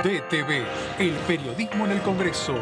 DTV, el periodismo en el Congreso.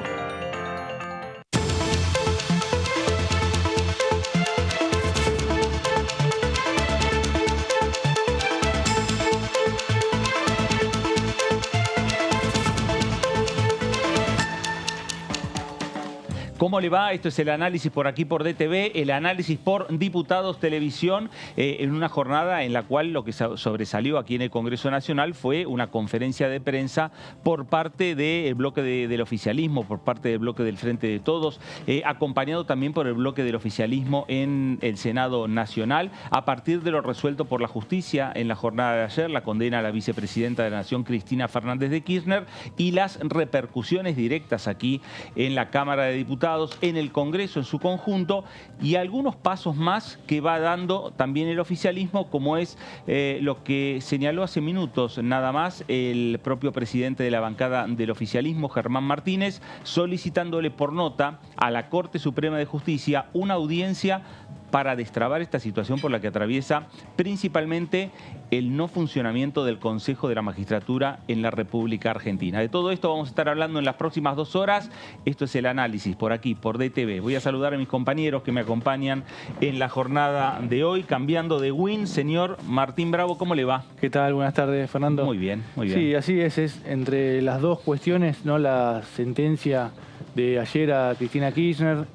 ¿Cómo le va? Esto es el análisis por aquí por DTV, el análisis por Diputados Televisión, en una jornada en la cual lo que sobresalió aquí en el Congreso Nacional fue una conferencia de prensa por parte del bloque del oficialismo, por parte del bloque del Frente de Todos, acompañado también por el bloque del oficialismo en el Senado Nacional, a partir de lo resuelto por la justicia en la jornada de ayer, la condena a la vicepresidenta de la Nación, Cristina Fernández de Kirchner, y las repercusiones directas aquí en la Cámara de Diputados, en el Congreso en su conjunto, y algunos pasos más que va dando también el oficialismo, como es lo que señaló hace minutos nada más el propio presidente de la bancada del oficialismo, Germán Martínez, solicitándole por nota a la Corte Suprema de Justicia una audiencia para destrabar esta situación por la que atraviesa principalmente el no funcionamiento del Consejo de la Magistratura en la República Argentina. De todo esto vamos a estar hablando en las próximas 2 horas. Esto es el análisis por aquí, por DTV. Voy a saludar a mis compañeros que me acompañan en la jornada de hoy, cambiando de win. Señor Martín Bravo, ¿cómo le va? ¿Qué tal? Buenas tardes, Fernando. Muy bien, muy bien. Sí, así es entre las dos cuestiones, ¿no? La sentencia de ayer a Cristina Kirchner,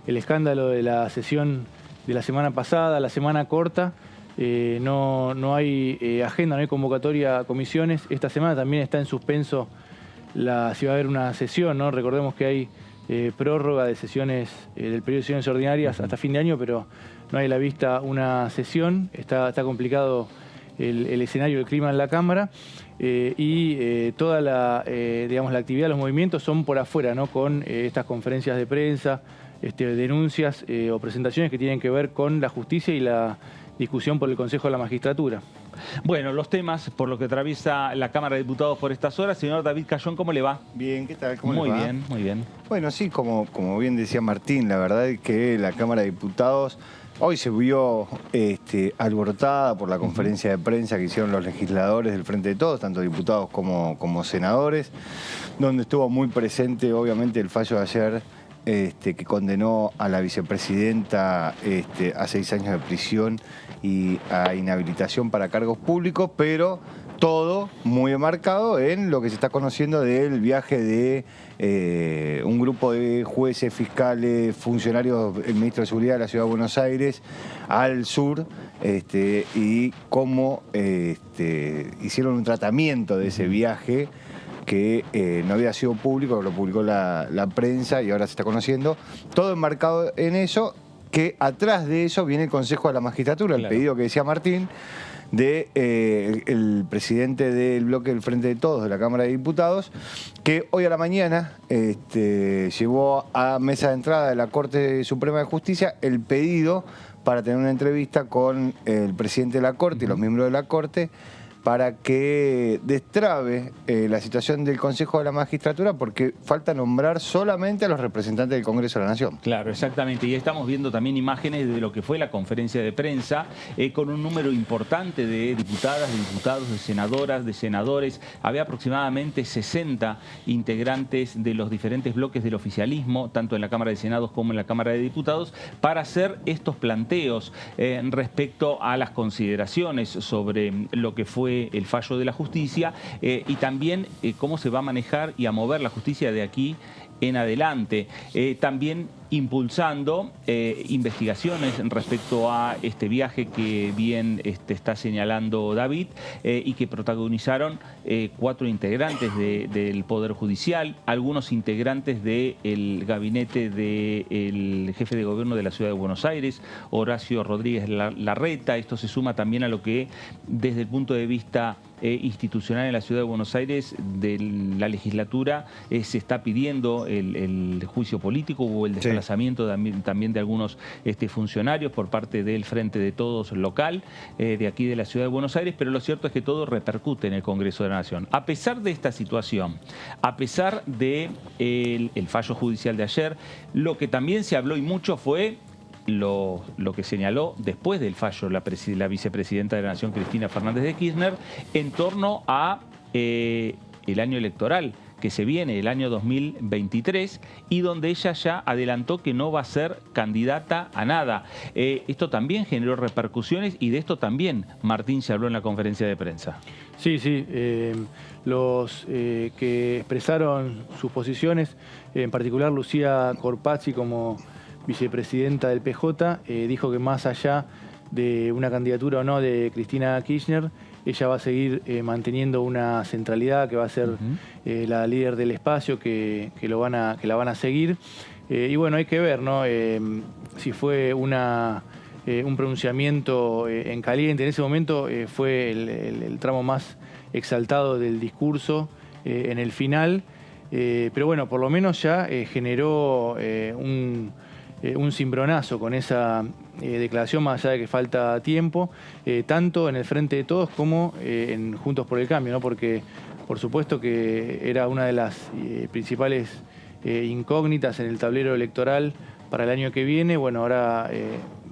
el escándalo de la sesión de la semana pasada, la semana corta, no hay agenda, no hay convocatoria a comisiones. Esta semana también está en suspenso si va a haber una sesión, ¿no? Recordemos que hay prórroga de sesiones, del periodo de sesiones ordinarias hasta fin de año, pero no hay a la vista una sesión. Está complicado el escenario, el clima en la Cámara, toda la actividad, los movimientos son por afuera, ¿no? Con estas conferencias de prensa, denuncias o presentaciones que tienen que ver con la justicia y la discusión por el Consejo de la Magistratura. Bueno, los temas por lo que atraviesa la Cámara de Diputados por estas horas. Señor David Cayón, ¿cómo le va? Bien, ¿qué tal? ¿Cómo le va? Muy bien, muy bien. Bueno, sí, como bien decía Martín, la verdad es que la Cámara de Diputados hoy se vio alborotada por la conferencia de prensa que hicieron los legisladores del Frente de Todos, tanto diputados como senadores, donde estuvo muy presente, obviamente, el fallo de ayer, que condenó a la vicepresidenta a 6 años de prisión y a inhabilitación para cargos públicos, pero todo muy enmarcado en lo que se está conociendo del viaje de un grupo de jueces, fiscales, funcionarios, el ministro de Seguridad de la Ciudad de Buenos Aires al sur, y cómo hicieron un tratamiento de ese viaje que no había sido público, lo publicó la prensa y ahora se está conociendo. Todo enmarcado en eso, que atrás de eso viene el Consejo de la Magistratura, claro. El pedido que decía Martín, el presidente del bloque del Frente de Todos, de la Cámara de Diputados, que hoy a la mañana llevó a mesa de entrada de la Corte Suprema de Justicia el pedido para tener una entrevista con el presidente de la Corte y los miembros de la Corte, para que destrabe la situación del Consejo de la Magistratura, porque falta nombrar solamente a los representantes del Congreso de la Nación. Claro, exactamente. Y estamos viendo también imágenes de lo que fue la conferencia de prensa, con un número importante de diputadas, de diputados, de senadoras, de senadores. Había aproximadamente 60 integrantes de los diferentes bloques del oficialismo, tanto en la Cámara de Senados como en la Cámara de Diputados, para hacer estos planteos respecto a las consideraciones sobre lo que fue el fallo de la justicia, y también cómo se va a manejar y a mover la justicia de aquí en adelante. También impulsando investigaciones respecto a este viaje que bien está señalando David, y que protagonizaron 4 integrantes del Poder Judicial, algunos integrantes del gabinete del jefe de gobierno de la Ciudad de Buenos Aires, Horacio Rodríguez Larreta. Esto se suma también a lo que desde el punto de vista institucional en la Ciudad de Buenos Aires de la legislatura se está pidiendo el juicio político o el desplazamiento también de algunos funcionarios por parte del Frente de Todos local de aquí de la Ciudad de Buenos Aires, pero lo cierto es que todo repercute en el Congreso de la Nación. A pesar de esta situación, a pesar del fallo judicial de ayer, lo que también se habló y mucho fue lo que señaló después del fallo la vicepresidenta de la Nación, Cristina Fernández de Kirchner, en torno a el año electoral que se viene, el año 2023, y donde ella ya adelantó que no va a ser candidata a nada. Esto también generó repercusiones y de esto también Martín se habló en la conferencia de prensa. Sí, sí. Los que expresaron sus posiciones, en particular Lucía Corpacci como vicepresidenta del PJ, dijo que más allá de una candidatura o no de Cristina Kirchner, ella va a seguir manteniendo una centralidad, que va a ser la líder del espacio, que la van a seguir. Y bueno, hay que ver, ¿no? Si fue un pronunciamiento en caliente. En ese momento fue el tramo más exaltado del discurso en el final. Pero bueno, por lo menos ya generó un cimbronazo con esa declaración, más allá de que falta tiempo, tanto en el Frente de Todos como en Juntos por el Cambio, ¿no? Porque por supuesto que era una de las principales incógnitas en el tablero electoral para el año que viene. Bueno, ahora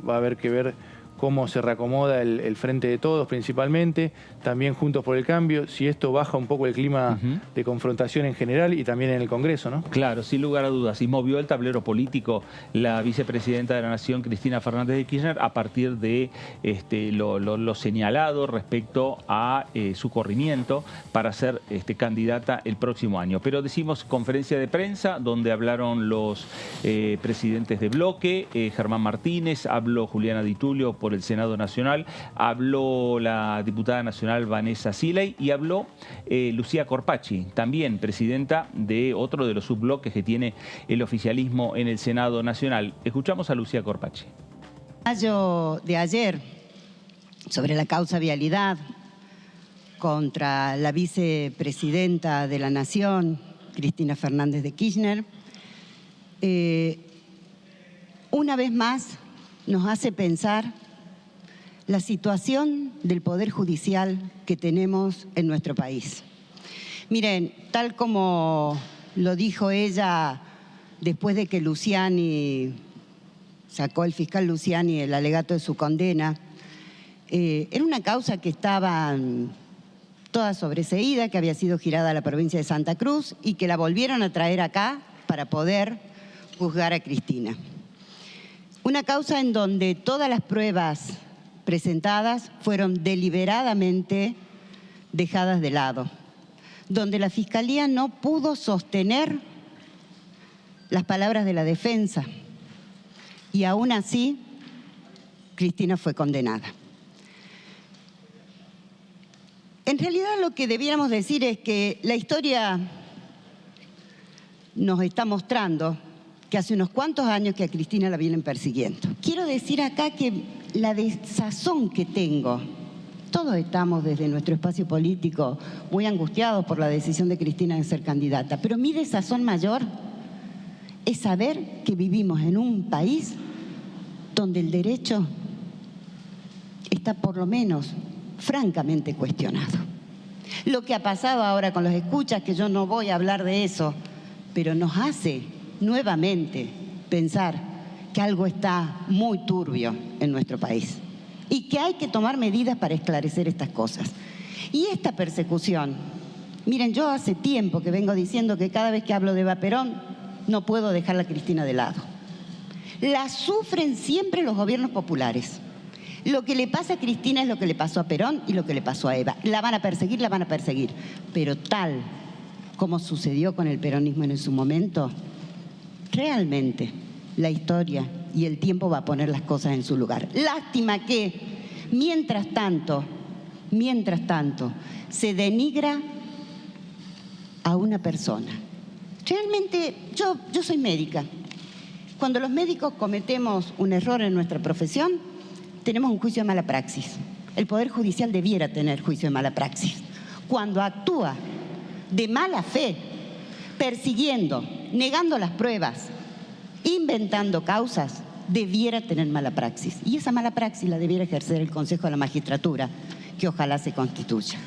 va a haber que ver cómo se reacomoda el Frente de Todos principalmente, también Juntos por el Cambio, si esto baja un poco el clima de confrontación en general y también en el Congreso, ¿no? Claro, sin lugar a dudas. Y movió el tablero político la vicepresidenta de la Nación, Cristina Fernández de Kirchner, a partir de lo señalado respecto a su corrimiento para ser candidata el próximo año. Pero decimos conferencia de prensa donde hablaron los presidentes de bloque, Germán Martínez, habló Juliana Di Tulio por el Senado Nacional, habló la diputada nacional Vanessa Siley y habló Lucía Corpacci, también presidenta de otro de los subbloques que tiene el oficialismo en el Senado Nacional. Escuchamos a Lucía Corpacci. Mayo de ayer, sobre la causa vialidad contra la vicepresidenta de la Nación, Cristina Fernández de Kirchner, una vez más nos hace pensar la situación del Poder Judicial que tenemos en nuestro país. Miren, tal como lo dijo ella después de que Luciani, sacó el fiscal Luciani el alegato de su condena, era una causa que estaba toda sobreseída, que había sido girada a la provincia de Santa Cruz y que la volvieron a traer acá para poder juzgar a Cristina. Una causa en donde todas las pruebas presentadas fueron deliberadamente dejadas de lado, donde la Fiscalía no pudo sostener las palabras de la defensa y aún así Cristina fue condenada. En realidad lo que debiéramos decir es que la historia nos está mostrando que hace unos cuantos años que a Cristina la vienen persiguiendo. Quiero decir acá que la desazón que tengo, todos estamos desde nuestro espacio político muy angustiados por la decisión de Cristina de ser candidata, pero mi desazón mayor es saber que vivimos en un país donde el derecho está por lo menos francamente cuestionado. Lo que ha pasado ahora con los escuchas, que yo no voy a hablar de eso, pero nos hace nuevamente pensar que algo está muy turbio en nuestro país y que hay que tomar medidas para esclarecer estas cosas. Y esta persecución, miren, yo hace tiempo que vengo diciendo que cada vez que hablo de Eva Perón no puedo dejar a Cristina de lado. La sufren siempre los gobiernos populares. Lo que le pasa a Cristina es lo que le pasó a Perón y lo que le pasó a Eva. La van a perseguir, pero tal como sucedió con el peronismo en su momento, realmente la historia y el tiempo va a poner las cosas en su lugar. Lástima que, mientras tanto, se denigra a una persona. Realmente, yo soy médica. Cuando los médicos cometemos un error en nuestra profesión, tenemos un juicio de mala praxis. El Poder Judicial debiera tener juicio de mala praxis. Cuando actúa de mala fe, persiguiendo, negando las pruebas, inventando causas, debiera tener mala praxis. Y esa mala praxis la debiera ejercer el Consejo de la Magistratura, que ojalá se constituya.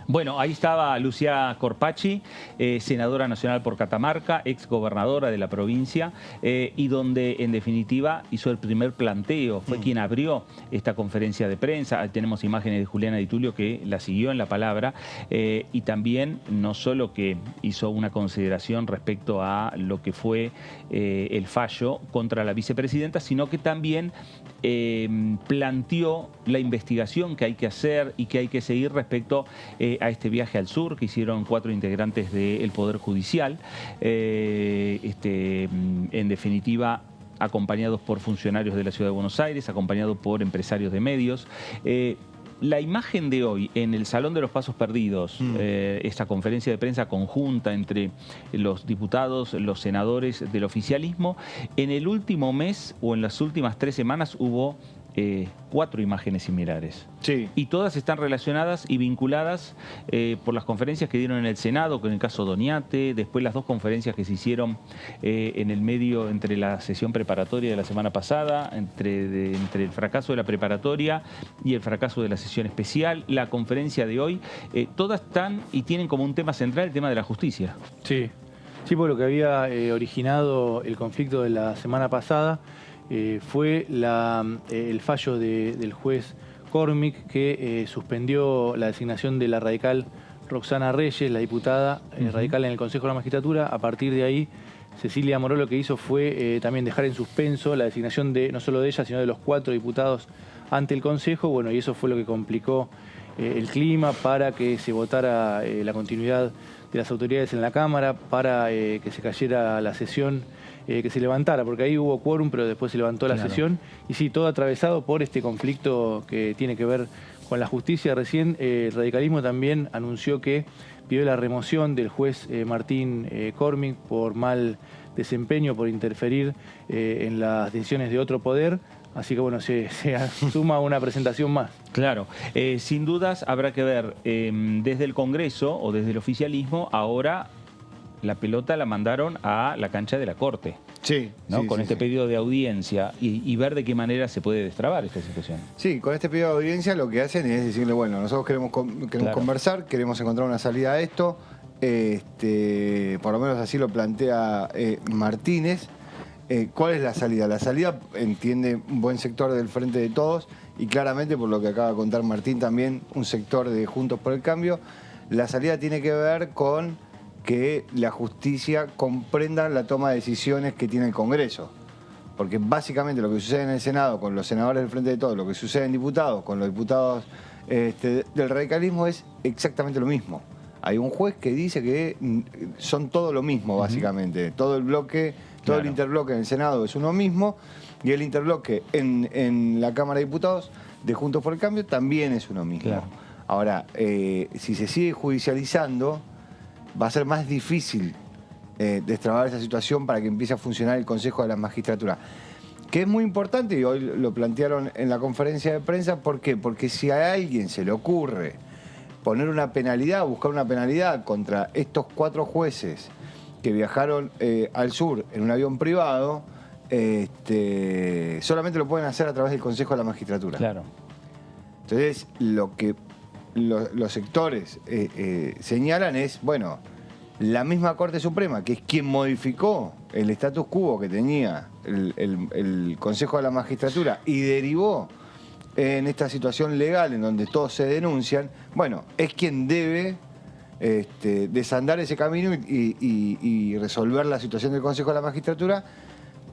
Bueno, ahí estaba Lucía Corpacci, senadora nacional por Catamarca, exgobernadora de la provincia, y donde en definitiva hizo el primer planteo, fue quien abrió esta conferencia de prensa. Ahí tenemos imágenes de Juliana Di Tulio que la siguió en la palabra, y también no solo que hizo una consideración respecto a lo que fue el fallo contra la vicepresidenta, sino que también planteó la investigación que hay que hacer y que hay que seguir respecto a este viaje al sur que hicieron 4 integrantes del Poder Judicial, en definitiva acompañados por funcionarios de la Ciudad de Buenos Aires, acompañados por empresarios de medios. La imagen de hoy en el Salón de los Pasos Perdidos, esta conferencia de prensa conjunta entre los diputados, los senadores del oficialismo, en el último mes o en las últimas 3 semanas hubo 4 imágenes similares. Sí. Y todas están relacionadas y vinculadas por las conferencias que dieron en el Senado, con el caso Doñate, después las 2 conferencias que se hicieron en el medio entre la sesión preparatoria de la semana pasada, entre el fracaso de la preparatoria y el fracaso de la sesión especial, la conferencia de hoy, todas están y tienen como un tema central el tema de la justicia. Sí, sí, por lo que había originado el conflicto de la semana pasada fue el fallo del juez Cormick que suspendió la designación de la radical Roxana Reyes, la diputada radical en el Consejo de la Magistratura. A partir de ahí, Cecilia Moró lo que hizo fue también dejar en suspenso la designación no solo de ella, sino de los 4 diputados ante el Consejo. Bueno, y eso fue lo que complicó el clima para que se votara la continuidad de las autoridades en la Cámara, para que se cayera la sesión, que se levantara, porque ahí hubo quórum, pero después se levantó la sesión. Y sí, todo atravesado por este conflicto que tiene que ver con la justicia. Recién el radicalismo también anunció que pidió la remoción del juez Martín Cormick por mal desempeño, por interferir en las decisiones de otro poder. Así que bueno, se suma una presentación más. Claro, sin dudas habrá que ver desde el Congreso o desde el oficialismo, ahora la pelota la mandaron a la cancha de la Corte. Sí, ¿no? Sí, con sí, este sí. pedido de audiencia y ver de qué manera se puede destrabar esta situación. Sí, con este pedido de audiencia lo que hacen es decirle, bueno, nosotros queremos Claro. conversar, queremos encontrar una salida a esto. Por lo menos así lo plantea Martínez. ¿Cuál es la salida? La salida entiende un buen sector del Frente de Todos y claramente, por lo que acaba de contar Martín, también un sector de Juntos por el Cambio. La salida tiene que ver con que la justicia comprenda la toma de decisiones que tiene el Congreso. Porque básicamente lo que sucede en el Senado con los senadores del Frente de Todos, lo que sucede en diputados con los diputados del radicalismo es exactamente lo mismo. Hay un juez que dice que son todo lo mismo, básicamente. Todo el bloque, todo el interbloque en el Senado es uno mismo y el interbloque en la Cámara de Diputados de Juntos por el Cambio también es uno mismo. Claro. Ahora, si se sigue judicializando, va a ser más difícil destrabar esa situación para que empiece a funcionar el Consejo de la Magistratura. Que es muy importante, y hoy lo plantearon en la conferencia de prensa. ¿Por qué? Porque si a alguien se le ocurre poner una penalidad, buscar una penalidad contra estos 4 jueces que viajaron al sur en un avión privado, solamente lo pueden hacer a través del Consejo de la Magistratura. Claro. Entonces, lo que los sectores señalan es, bueno, la misma Corte Suprema, que es quien modificó el status quo que tenía el Consejo de la Magistratura y derivó en esta situación legal en donde todos se denuncian, bueno, es quien debe desandar ese camino y resolver la situación del Consejo de la Magistratura.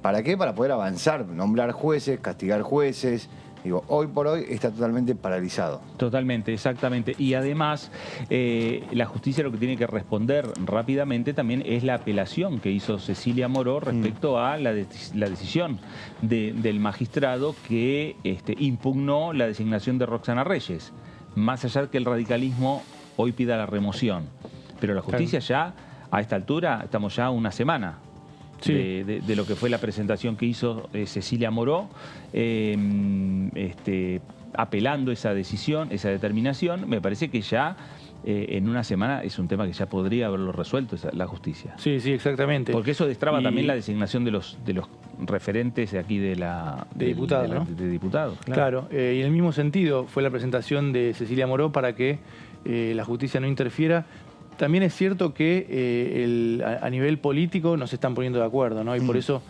¿Para qué? Para poder avanzar, nombrar jueces, castigar jueces. Digo, hoy por hoy está totalmente paralizado. Totalmente, exactamente. Y además, la justicia lo que tiene que responder rápidamente también es la apelación que hizo Cecilia Moró respecto a la decisión del magistrado que impugnó la designación de Roxana Reyes. Más allá de que el radicalismo hoy pida la remoción. Pero la justicia ya, a esta altura, estamos ya a una semana. Sí. De lo que fue la presentación que hizo Cecilia Moró, apelando esa decisión, esa determinación. Me parece que ya en una semana es un tema que ya podría haberlo resuelto la justicia. Sí, sí, exactamente. Porque eso destraba también la designación de los referentes de aquí de diputados, ¿no? De diputados. Claro, y en el mismo sentido fue la presentación de Cecilia Moró para que la justicia no interfiera. También es cierto que a nivel político no se están poniendo de acuerdo, ¿no? Y por eso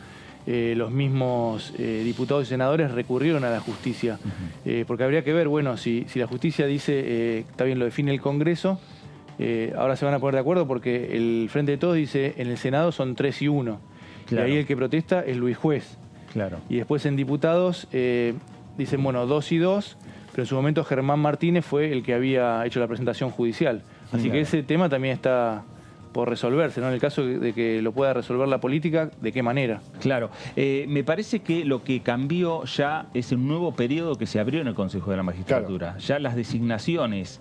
los mismos diputados y senadores recurrieron a la justicia. Porque habría que ver, bueno, si la justicia dice, está bien, lo define el Congreso, ahora se van a poner de acuerdo porque el Frente de Todos dice, en el Senado son 3 y 1. Claro. Y ahí el que protesta es Luis Juez. Claro. Y después en diputados dicen, bueno, 2 y 2, pero en su momento Germán Martínez fue el que había hecho la presentación judicial. Así que ese tema también está por resolverse, ¿no? En el caso de que lo pueda resolver la política, ¿de qué manera? Claro. Me parece que lo que cambió ya es un nuevo periodo que se abrió en el Consejo de la Magistratura. Claro. Ya las designaciones,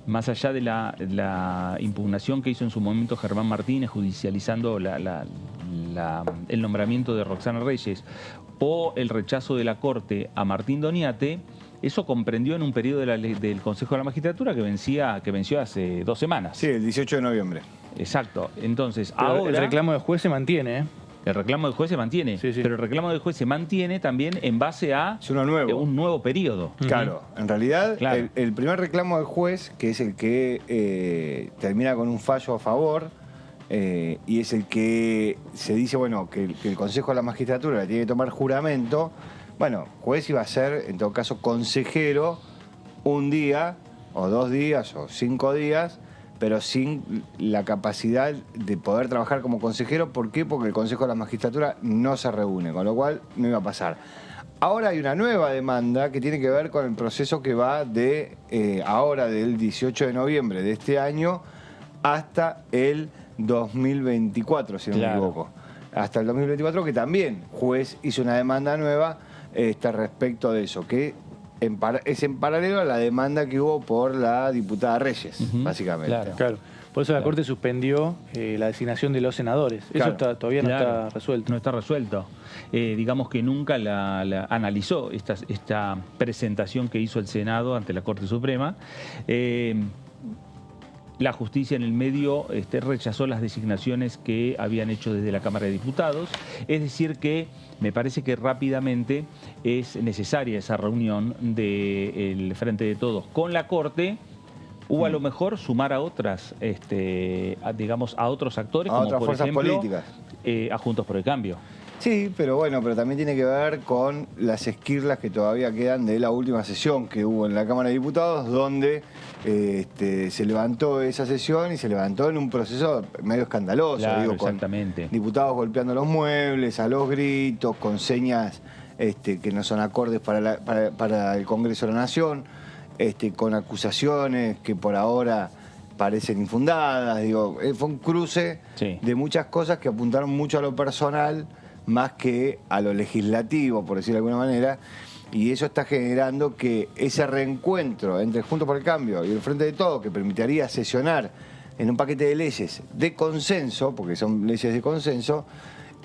más allá de la impugnación que hizo en su momento Germán Martínez, judicializando el nombramiento de Roxana Reyes, o el rechazo de la Corte a Martín Doniate, eso comprendió en un periodo del Consejo de la Magistratura que venció hace 2 semanas. Sí, el 18 de noviembre. Exacto. Entonces, pero ahora... el reclamo del juez se mantiene, ¿eh? El reclamo del juez se mantiene, sí. Pero el reclamo del juez se mantiene también en base a un nuevo periodo. Claro, en realidad el primer reclamo del juez, que es el que termina con un fallo a favor, y es el que se dice, bueno, que el Consejo de la Magistratura le tiene que tomar juramento. Bueno, juez iba a ser, en todo caso, consejero un día, o 2 días, o 5 días, pero sin la capacidad de poder trabajar como consejero. ¿Por qué? Porque el Consejo de la Magistratura no se reúne, con lo cual no iba a pasar. Ahora hay una nueva demanda que tiene que ver con el proceso que va de ahora, del 18 de noviembre de este año, hasta el 2024, si no me equivoco. Hasta el 2024, que también juez hizo una demanda nueva respecto de eso, que es en paralelo a la demanda que hubo por la diputada Reyes, básicamente. Claro. Por eso la Corte suspendió la designación de los senadores. Eso todavía no está resuelto. No está resuelto. Digamos que nunca la analizó esta presentación que hizo el Senado ante la Corte Suprema. La justicia en el medio rechazó las designaciones que habían hecho desde la Cámara de Diputados. Es decir que me parece que rápidamente es necesaria esa reunión del Frente de Todos con la Corte, o a lo mejor sumar a otras, digamos, a otros actores, a como otras por fuerzas ejemplo, políticas. A Juntos por el Cambio. Sí, pero también tiene que ver con las esquirlas que todavía quedan de la última sesión que hubo en la Cámara de Diputados, donde se levantó esa sesión y se levantó en un proceso medio escandaloso, Claro, con exactamente. diputados golpeando los muebles, a los gritos, con señas que no son acordes para el Congreso de la Nación, con acusaciones que por ahora parecen infundadas. Fue un cruce de muchas cosas que apuntaron mucho a lo personal, más que a lo legislativo, por decirlo de alguna manera, y eso está generando que ese reencuentro entre Juntos por el Cambio y el Frente de Todos, que permitiría sesionar en un paquete de leyes de consenso, porque son leyes de consenso,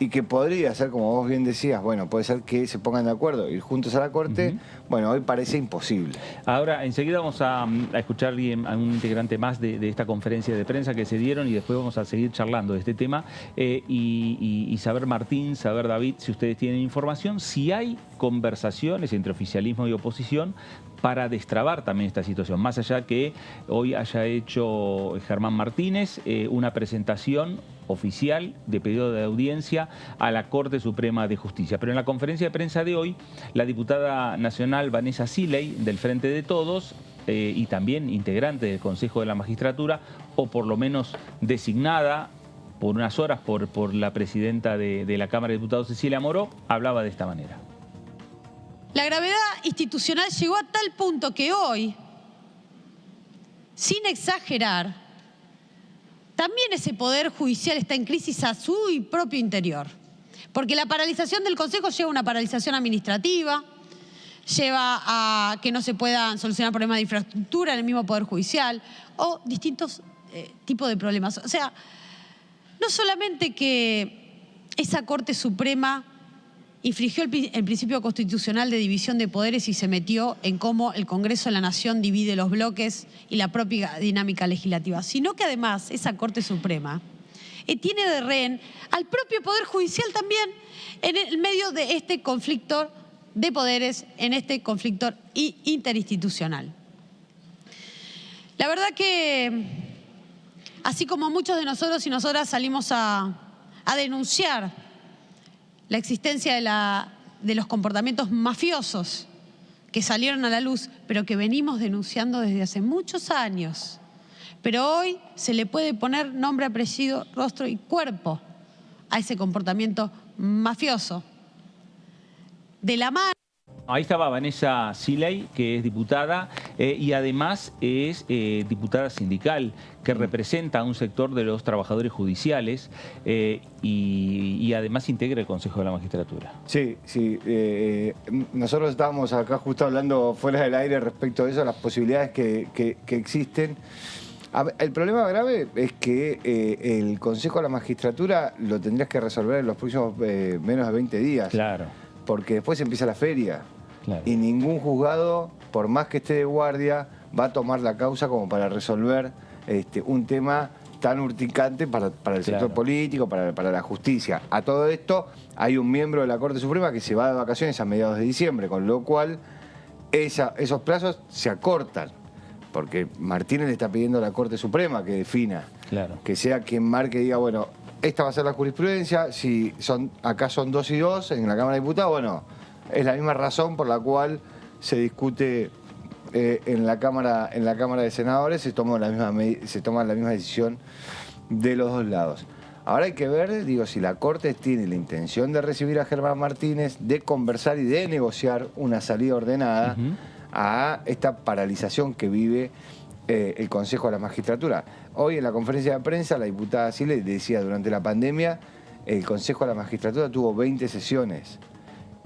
y que podría ser, como vos bien decías, bueno, puede ser que se pongan de acuerdo, ir juntos a la Corte, bueno, hoy parece imposible. Ahora, enseguida vamos a escuchar a un integrante más de esta conferencia de prensa que se dieron, y después vamos a seguir charlando de este tema y saber, Martín, saber, David, si ustedes tienen información, si hay conversaciones entre oficialismo y oposición para destrabar también esta situación, más allá que hoy haya hecho Germán Martínez una presentación oficial de pedido de audiencia a la Corte Suprema de Justicia. Pero en la conferencia de prensa de hoy, la diputada nacional Vanessa Siley, del Frente de Todos, y también integrante del Consejo de la Magistratura, o por lo menos designada por unas horas por la presidenta de la Cámara de Diputados, Cecilia Moró, hablaba de esta manera. La gravedad institucional llegó a tal punto que hoy, sin exagerar, también ese poder judicial está en crisis a su propio interior. Porque la paralización del Consejo lleva a una paralización administrativa, lleva a que no se puedan solucionar problemas de infraestructura en el mismo Poder Judicial o distintos tipos de problemas. O sea, no solamente que esa Corte Suprema infringió el principio constitucional de división de poderes y se metió en cómo el Congreso de la Nación divide los bloques y la propia dinámica legislativa, sino que además esa Corte Suprema tiene de rehén al propio Poder Judicial también en el medio de este conflicto de poderes, en este conflicto interinstitucional. La verdad que, así como muchos de nosotros y nosotras salimos a denunciar la existencia de los comportamientos mafiosos que salieron a la luz, pero que venimos denunciando desde hace muchos años. Pero hoy se le puede poner nombre, apellido, rostro y cuerpo a ese comportamiento mafioso. De la mano. Ahí estaba Vanessa Siley, que es diputada y además es diputada sindical, que representa a un sector de los trabajadores judiciales y además integra el Consejo de la Magistratura. Sí, sí. Nosotros estábamos acá justo hablando fuera del aire respecto a eso, las posibilidades que existen. El problema grave es que el Consejo de la Magistratura lo tendrías que resolver en los próximos menos de 20 días. Claro. Porque después empieza la feria. Claro. Y ningún juzgado, por más que esté de guardia, va a tomar la causa como para resolver un tema tan urticante para el sector político, para la justicia. A todo esto hay un miembro de la Corte Suprema que se va de vacaciones a mediados de diciembre, con lo cual esos plazos se acortan. Porque Martínez le está pidiendo a la Corte Suprema que defina, que sea quien marque y diga, bueno, esta va a ser la jurisprudencia, si acá son 2 y 2 en la Cámara de Diputados, bueno, es la misma razón por la cual se discute en la Cámara de Senadores, se toma la misma decisión de los dos lados. Ahora hay que ver, si la Corte tiene la intención de recibir a Germán Martínez, de conversar y de negociar una salida ordenada a esta paralización que vive el Consejo de la Magistratura. Hoy en la conferencia de prensa la diputada Siley decía, durante la pandemia el Consejo de la Magistratura tuvo 20 sesiones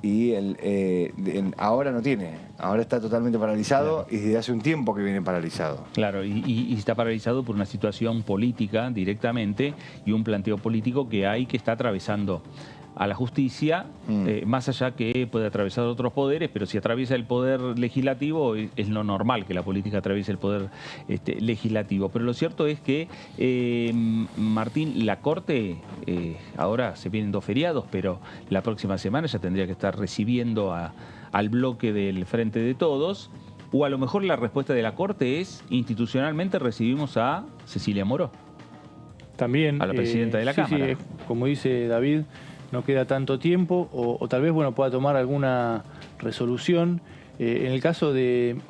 y ahora no tiene, ahora está totalmente paralizado y desde hace un tiempo que viene paralizado. Claro, y está paralizado por una situación política directamente y un planteo político que está atravesando a la justicia, más allá que puede atravesar otros poderes, pero si atraviesa el poder legislativo es lo normal que la política atraviese el poder legislativo. Pero lo cierto es que, Martín, la Corte, ahora se vienen 2 feriados, pero la próxima semana ya tendría que estar recibiendo al bloque del Frente de Todos, o a lo mejor la respuesta de la Corte es, institucionalmente recibimos a Cecilia Moró. También. A la presidenta de la Cámara. Sí, como dice David, no queda tanto tiempo o tal vez pueda tomar alguna resolución. En el caso del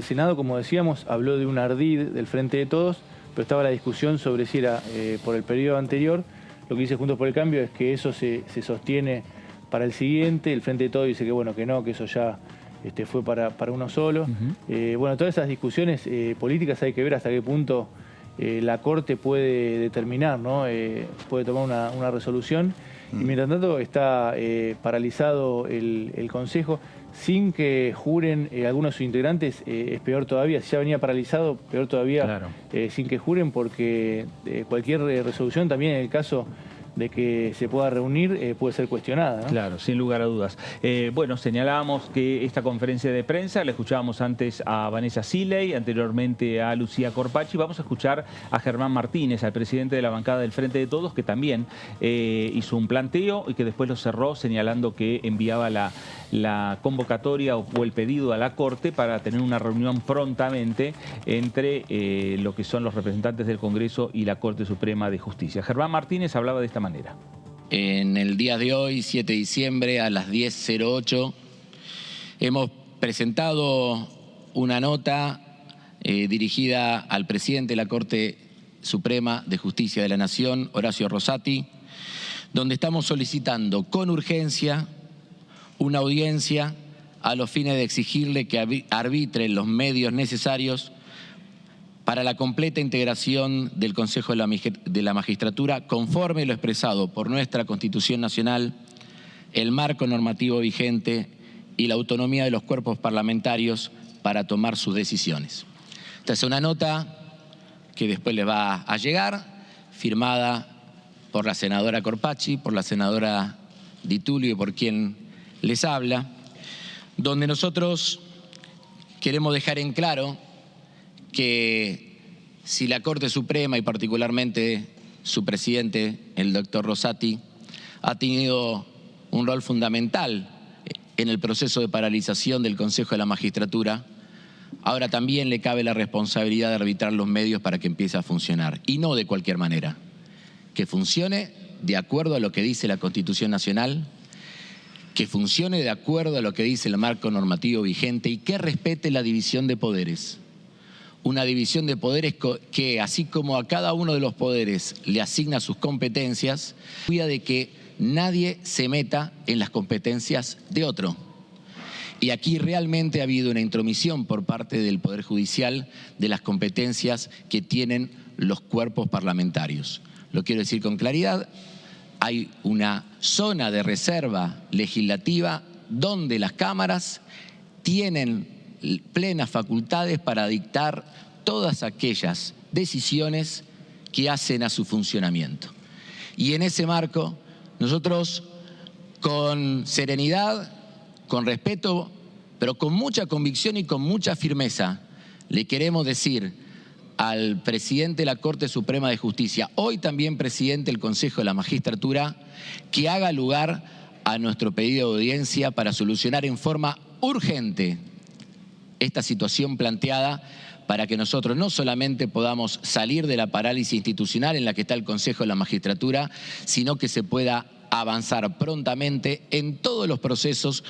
Senado, como decíamos, habló de un ardid del Frente de Todos, pero estaba la discusión sobre si era por el periodo anterior. Lo que dice Juntos por el Cambio es que eso se sostiene para el siguiente. El Frente de Todos dice que no, que eso ya fue para uno solo. Todas esas discusiones políticas hay que ver hasta qué punto la Corte puede determinar, ¿no? Puede tomar una resolución. Y mientras tanto está paralizado el Consejo sin que juren algunos de sus integrantes, es peor todavía. Si ya venía paralizado, peor todavía, sin que juren, porque cualquier resolución, también en el caso de que se pueda reunir, puede ser cuestionada, ¿no? Claro, sin lugar a dudas. Señalábamos que esta conferencia de prensa, la escuchábamos antes a Vanessa Siley, anteriormente a Lucía Corpacci. Vamos a escuchar a Germán Martínez, al presidente de la bancada del Frente de Todos, que también hizo un planteo y que después lo cerró señalando que enviaba la convocatoria o el pedido a la Corte para tener una reunión prontamente entre lo que son los representantes del Congreso y la Corte Suprema de Justicia. Germán Martínez hablaba de esta manera. En el día de hoy, 7 de diciembre, a las 10:08, hemos presentado una nota dirigida al presidente de la Corte Suprema de Justicia de la Nación, Horacio Rosati, donde estamos solicitando con urgencia una audiencia a los fines de exigirle que arbitre los medios necesarios para la completa integración del Consejo de la Magistratura, conforme lo expresado por nuestra Constitución Nacional, el marco normativo vigente y la autonomía de los cuerpos parlamentarios para tomar sus decisiones. Esta es una nota que después les va a llegar, firmada por la senadora Corpacci, por la senadora Di Tulio y por quien les habla, donde nosotros queremos dejar en claro que si la Corte Suprema y particularmente su presidente, el doctor Rosati, ha tenido un rol fundamental en el proceso de paralización del Consejo de la Magistratura, Ahora también le cabe la responsabilidad de arbitrar los medios para que empiece a funcionar, y no de cualquier manera. Que funcione de acuerdo a lo que dice la Constitución Nacional, que funcione de acuerdo a lo que dice el marco normativo vigente y que respete la división de poderes. Una división de poderes que, así como a cada uno de los poderes le asigna sus competencias, cuida de que nadie se meta en las competencias de otro. Y aquí realmente ha habido una intromisión por parte del Poder Judicial de las competencias que tienen los cuerpos parlamentarios. Lo quiero decir con claridad, hay una zona de reserva legislativa donde las cámaras tienen plenas facultades para dictar todas aquellas decisiones que hacen a su funcionamiento. Y en ese marco, nosotros con serenidad, con respeto, pero con mucha convicción y con mucha firmeza, le queremos decir al presidente de la Corte Suprema de Justicia, hoy también presidente del Consejo de la Magistratura, que haga lugar a nuestro pedido de audiencia para solucionar en forma urgente esta situación planteada, para que nosotros no solamente podamos salir de la parálisis institucional en la que está el Consejo de la Magistratura, sino que se pueda avanzar prontamente en todos los procesos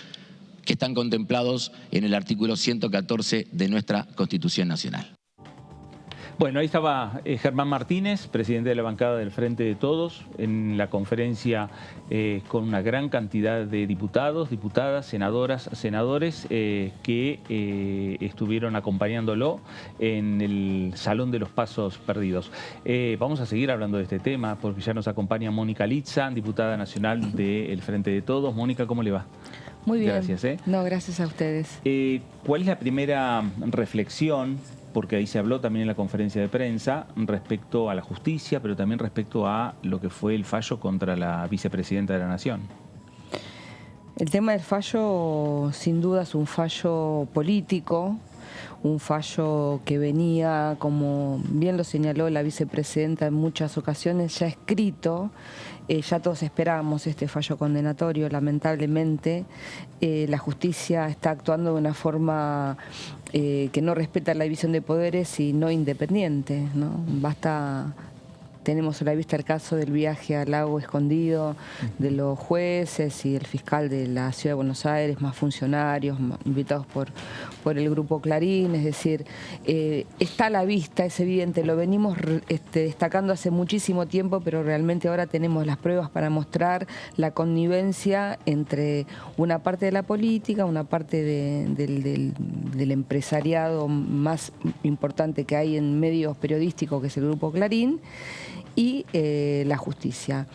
que están contemplados en el artículo 114 de nuestra Constitución Nacional. Bueno, ahí estaba Germán Martínez, presidente de la bancada del Frente de Todos, en la conferencia con una gran cantidad de diputados, diputadas, senadoras, senadores que estuvieron acompañándolo en el Salón de los Pasos Perdidos. Vamos a seguir hablando de este tema porque ya nos acompaña Mónica Litza, diputada nacional del Frente de Todos. Mónica, ¿cómo le va? Muy bien. Gracias. No, gracias a ustedes. ¿Cuál es la primera reflexión? Porque ahí se habló también en la conferencia de prensa respecto a la justicia, pero también respecto a lo que fue el fallo contra la vicepresidenta de la Nación. El tema del fallo, sin duda, es un fallo político, un fallo que venía, como bien lo señaló la vicepresidenta en muchas ocasiones, ya escrito. Ya todos esperábamos este fallo condenatorio, lamentablemente. La justicia está actuando de una forma que no respeta la división de poderes y no independiente, ¿no? Tenemos a la vista el caso del viaje al lago escondido de los jueces y el fiscal de la Ciudad de Buenos Aires, más funcionarios invitados por el Grupo Clarín. Es decir, está a la vista, es evidente, lo venimos destacando hace muchísimo tiempo, pero realmente ahora tenemos las pruebas para mostrar la connivencia entre una parte de la política, una parte del empresariado más importante que hay en medios periodísticos, que es el Grupo Clarín, y la justicia.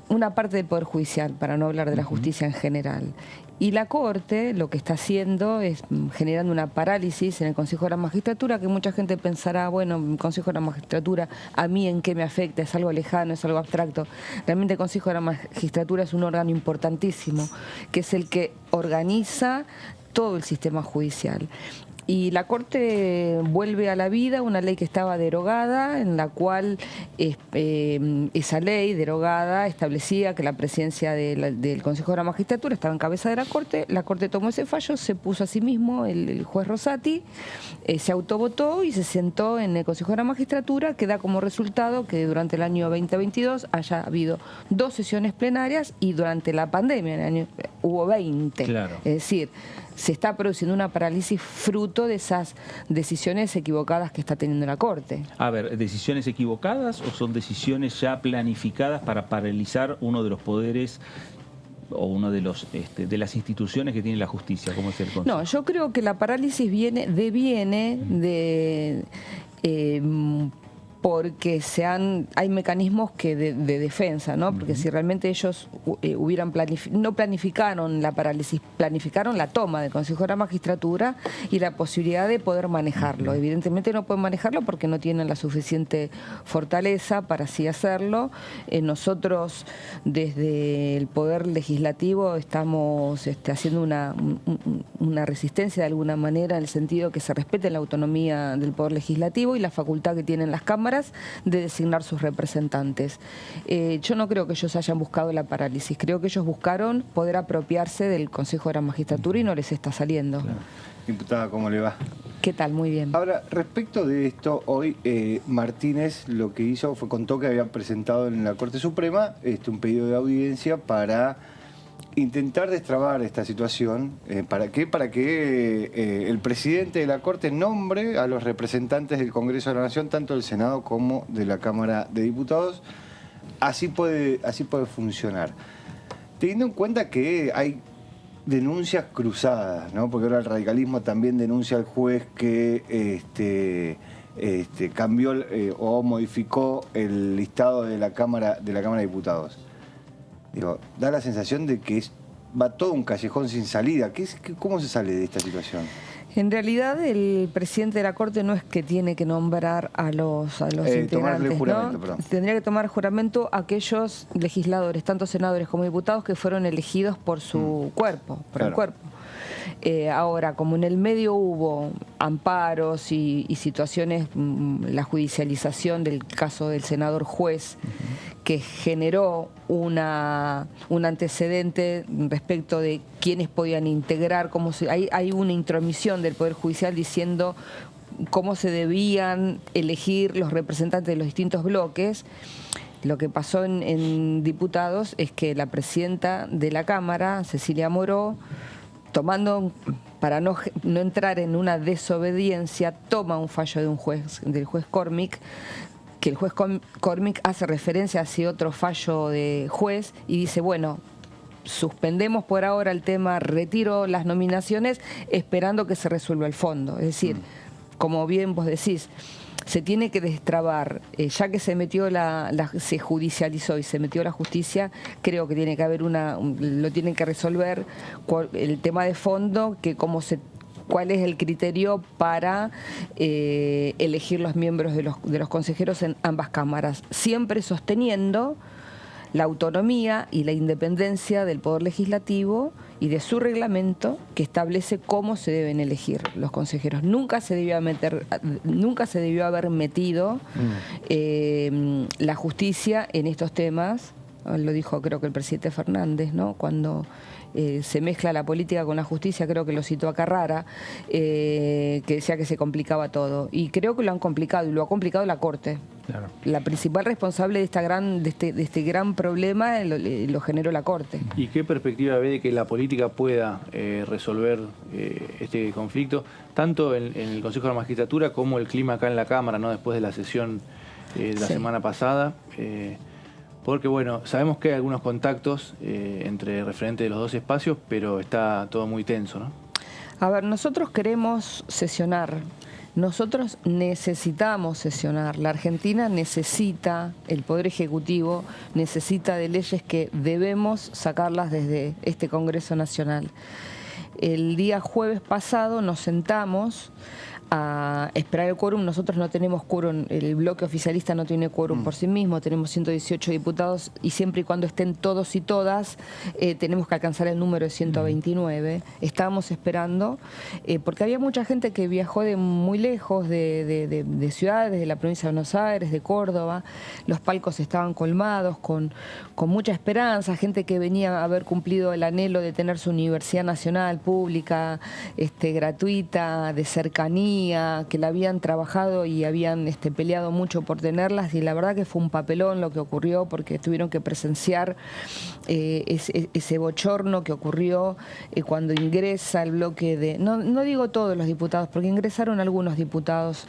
Una parte del Poder Judicial, para no hablar de la justicia en general. Y la Corte lo que está haciendo es generando una parálisis en el Consejo de la Magistratura, que mucha gente pensará, bueno, el Consejo de la Magistratura, ¿a mí en qué me afecta? ¿Es algo lejano? ¿Es algo abstracto? Realmente el Consejo de la Magistratura es un órgano importantísimo, que es el que organiza todo el sistema judicial. Y la Corte vuelve a la vida una ley que estaba derogada, en la cual esa ley derogada establecía que la presidencia del Consejo de la Magistratura estaba en cabeza de la Corte tomó ese fallo, se puso a sí mismo el juez Rosati, se autovotó y se sentó en el Consejo de la Magistratura, que da como resultado que durante el año 2022 haya habido 2 sesiones plenarias y durante la pandemia hubo 20. Claro. Es decir, se está produciendo una parálisis fruto de esas decisiones equivocadas que está teniendo la Corte. A ver, ¿decisiones equivocadas o son decisiones ya planificadas para paralizar uno de los poderes o uno de los de las instituciones que tiene la justicia, como es el Consejo? No, yo creo que la parálisis deviene de porque hay mecanismos que de defensa, ¿no? Porque si realmente ellos no planificaron la parálisis, planificaron la toma del Consejo de la Magistratura y la posibilidad de poder manejarlo. Evidentemente no pueden manejarlo porque no tienen la suficiente fortaleza para así hacerlo. Nosotros desde el Poder Legislativo estamos haciendo una resistencia de alguna manera, en el sentido que se respete la autonomía del Poder Legislativo y la facultad que tienen las cámaras de designar sus representantes. Yo no creo que ellos hayan buscado la parálisis, creo que ellos buscaron poder apropiarse del Consejo de la Magistratura y no les está saliendo. Claro. Diputada, ¿cómo le va? ¿Qué tal? Muy bien. Ahora, respecto de esto, hoy Martínez lo que hizo contó que había presentado en la Corte Suprema un pedido de audiencia para intentar destrabar esta situación. ¿Para qué? Para que el presidente de la Corte nombre a los representantes del Congreso de la Nación, tanto del Senado como de la Cámara de Diputados. Así puede funcionar. Teniendo en cuenta que hay denuncias cruzadas, ¿no? Porque ahora el radicalismo también denuncia al juez que cambió o modificó el listado de la Cámara de Diputados. Digo, da la sensación de que va todo un callejón sin salida. ¿Cómo se sale de esta situación? En realidad el presidente de la Corte no es que tiene que nombrar a los integrantes, juramento, ¿no? perdón. Tendría que tomar juramento a aquellos legisladores, tanto senadores como diputados, que fueron elegidos por su cuerpo, por el cuerpo. Ahora, como en el medio hubo amparos y situaciones, la judicialización del caso del senador juez, que generó un antecedente respecto de quiénes podían integrar, hay una intromisión del Poder Judicial diciendo cómo se debían elegir los representantes de los distintos bloques. Lo que pasó en diputados es que la presidenta de la Cámara, Cecilia Moró, para no entrar en una desobediencia, toma un fallo del juez Cormick, que el juez Cormick hace referencia hacia otro fallo de juez y dice, bueno, suspendemos por ahora el tema, retiro las nominaciones, esperando que se resuelva el fondo. Es decir, como bien vos decís, se tiene que destrabar, ya que se metió se judicializó y se metió la justicia, creo que tiene que haber lo tienen que resolver el tema de fondo, que cuál es el criterio para elegir los miembros de los consejeros en ambas cámaras, siempre sosteniendo la autonomía y la independencia del Poder Legislativo y de su reglamento, que establece cómo se deben elegir los consejeros. Nunca se debió haber metido la justicia en estos temas. Lo dijo creo que el presidente Fernández, ¿no? Cuando se mezcla la política con la justicia, creo que lo citó a Carrara, que decía que se complicaba todo. Y creo que lo han complicado, y lo ha complicado la Corte. Claro. La principal responsable de este gran problema lo generó la Corte. ¿Y qué perspectiva ve de que la política pueda resolver este conflicto, tanto en el Consejo de la Magistratura como el clima acá en la Cámara, ¿no? Después de la sesión de la semana pasada? Porque, bueno, sabemos que hay algunos contactos entre referentes de los dos espacios, pero está todo muy tenso, ¿no? A ver, nosotros queremos sesionar. Nosotros necesitamos sesionar. La Argentina necesita, el Poder Ejecutivo necesita de leyes que debemos sacarlas desde este Congreso Nacional. El día jueves pasado nos sentamos a esperar el quórum. Nosotros no tenemos quórum, el bloque oficialista no tiene quórum por sí mismo, tenemos 118 diputados y siempre y cuando estén todos y todas tenemos que alcanzar el número de 129. Estábamos esperando porque había mucha gente que viajó de muy lejos, de ciudades, de la provincia de Buenos Aires, de Córdoba. Los palcos estaban colmados con mucha esperanza, gente que venía a haber cumplido el anhelo de tener su universidad nacional, pública, gratuita, de cercanía, que la habían trabajado y habían peleado mucho por tenerlas, y la verdad que fue un papelón lo que ocurrió, porque tuvieron que presenciar ese bochorno que ocurrió cuando ingresa el bloque de... No digo todos los diputados, porque ingresaron algunos diputados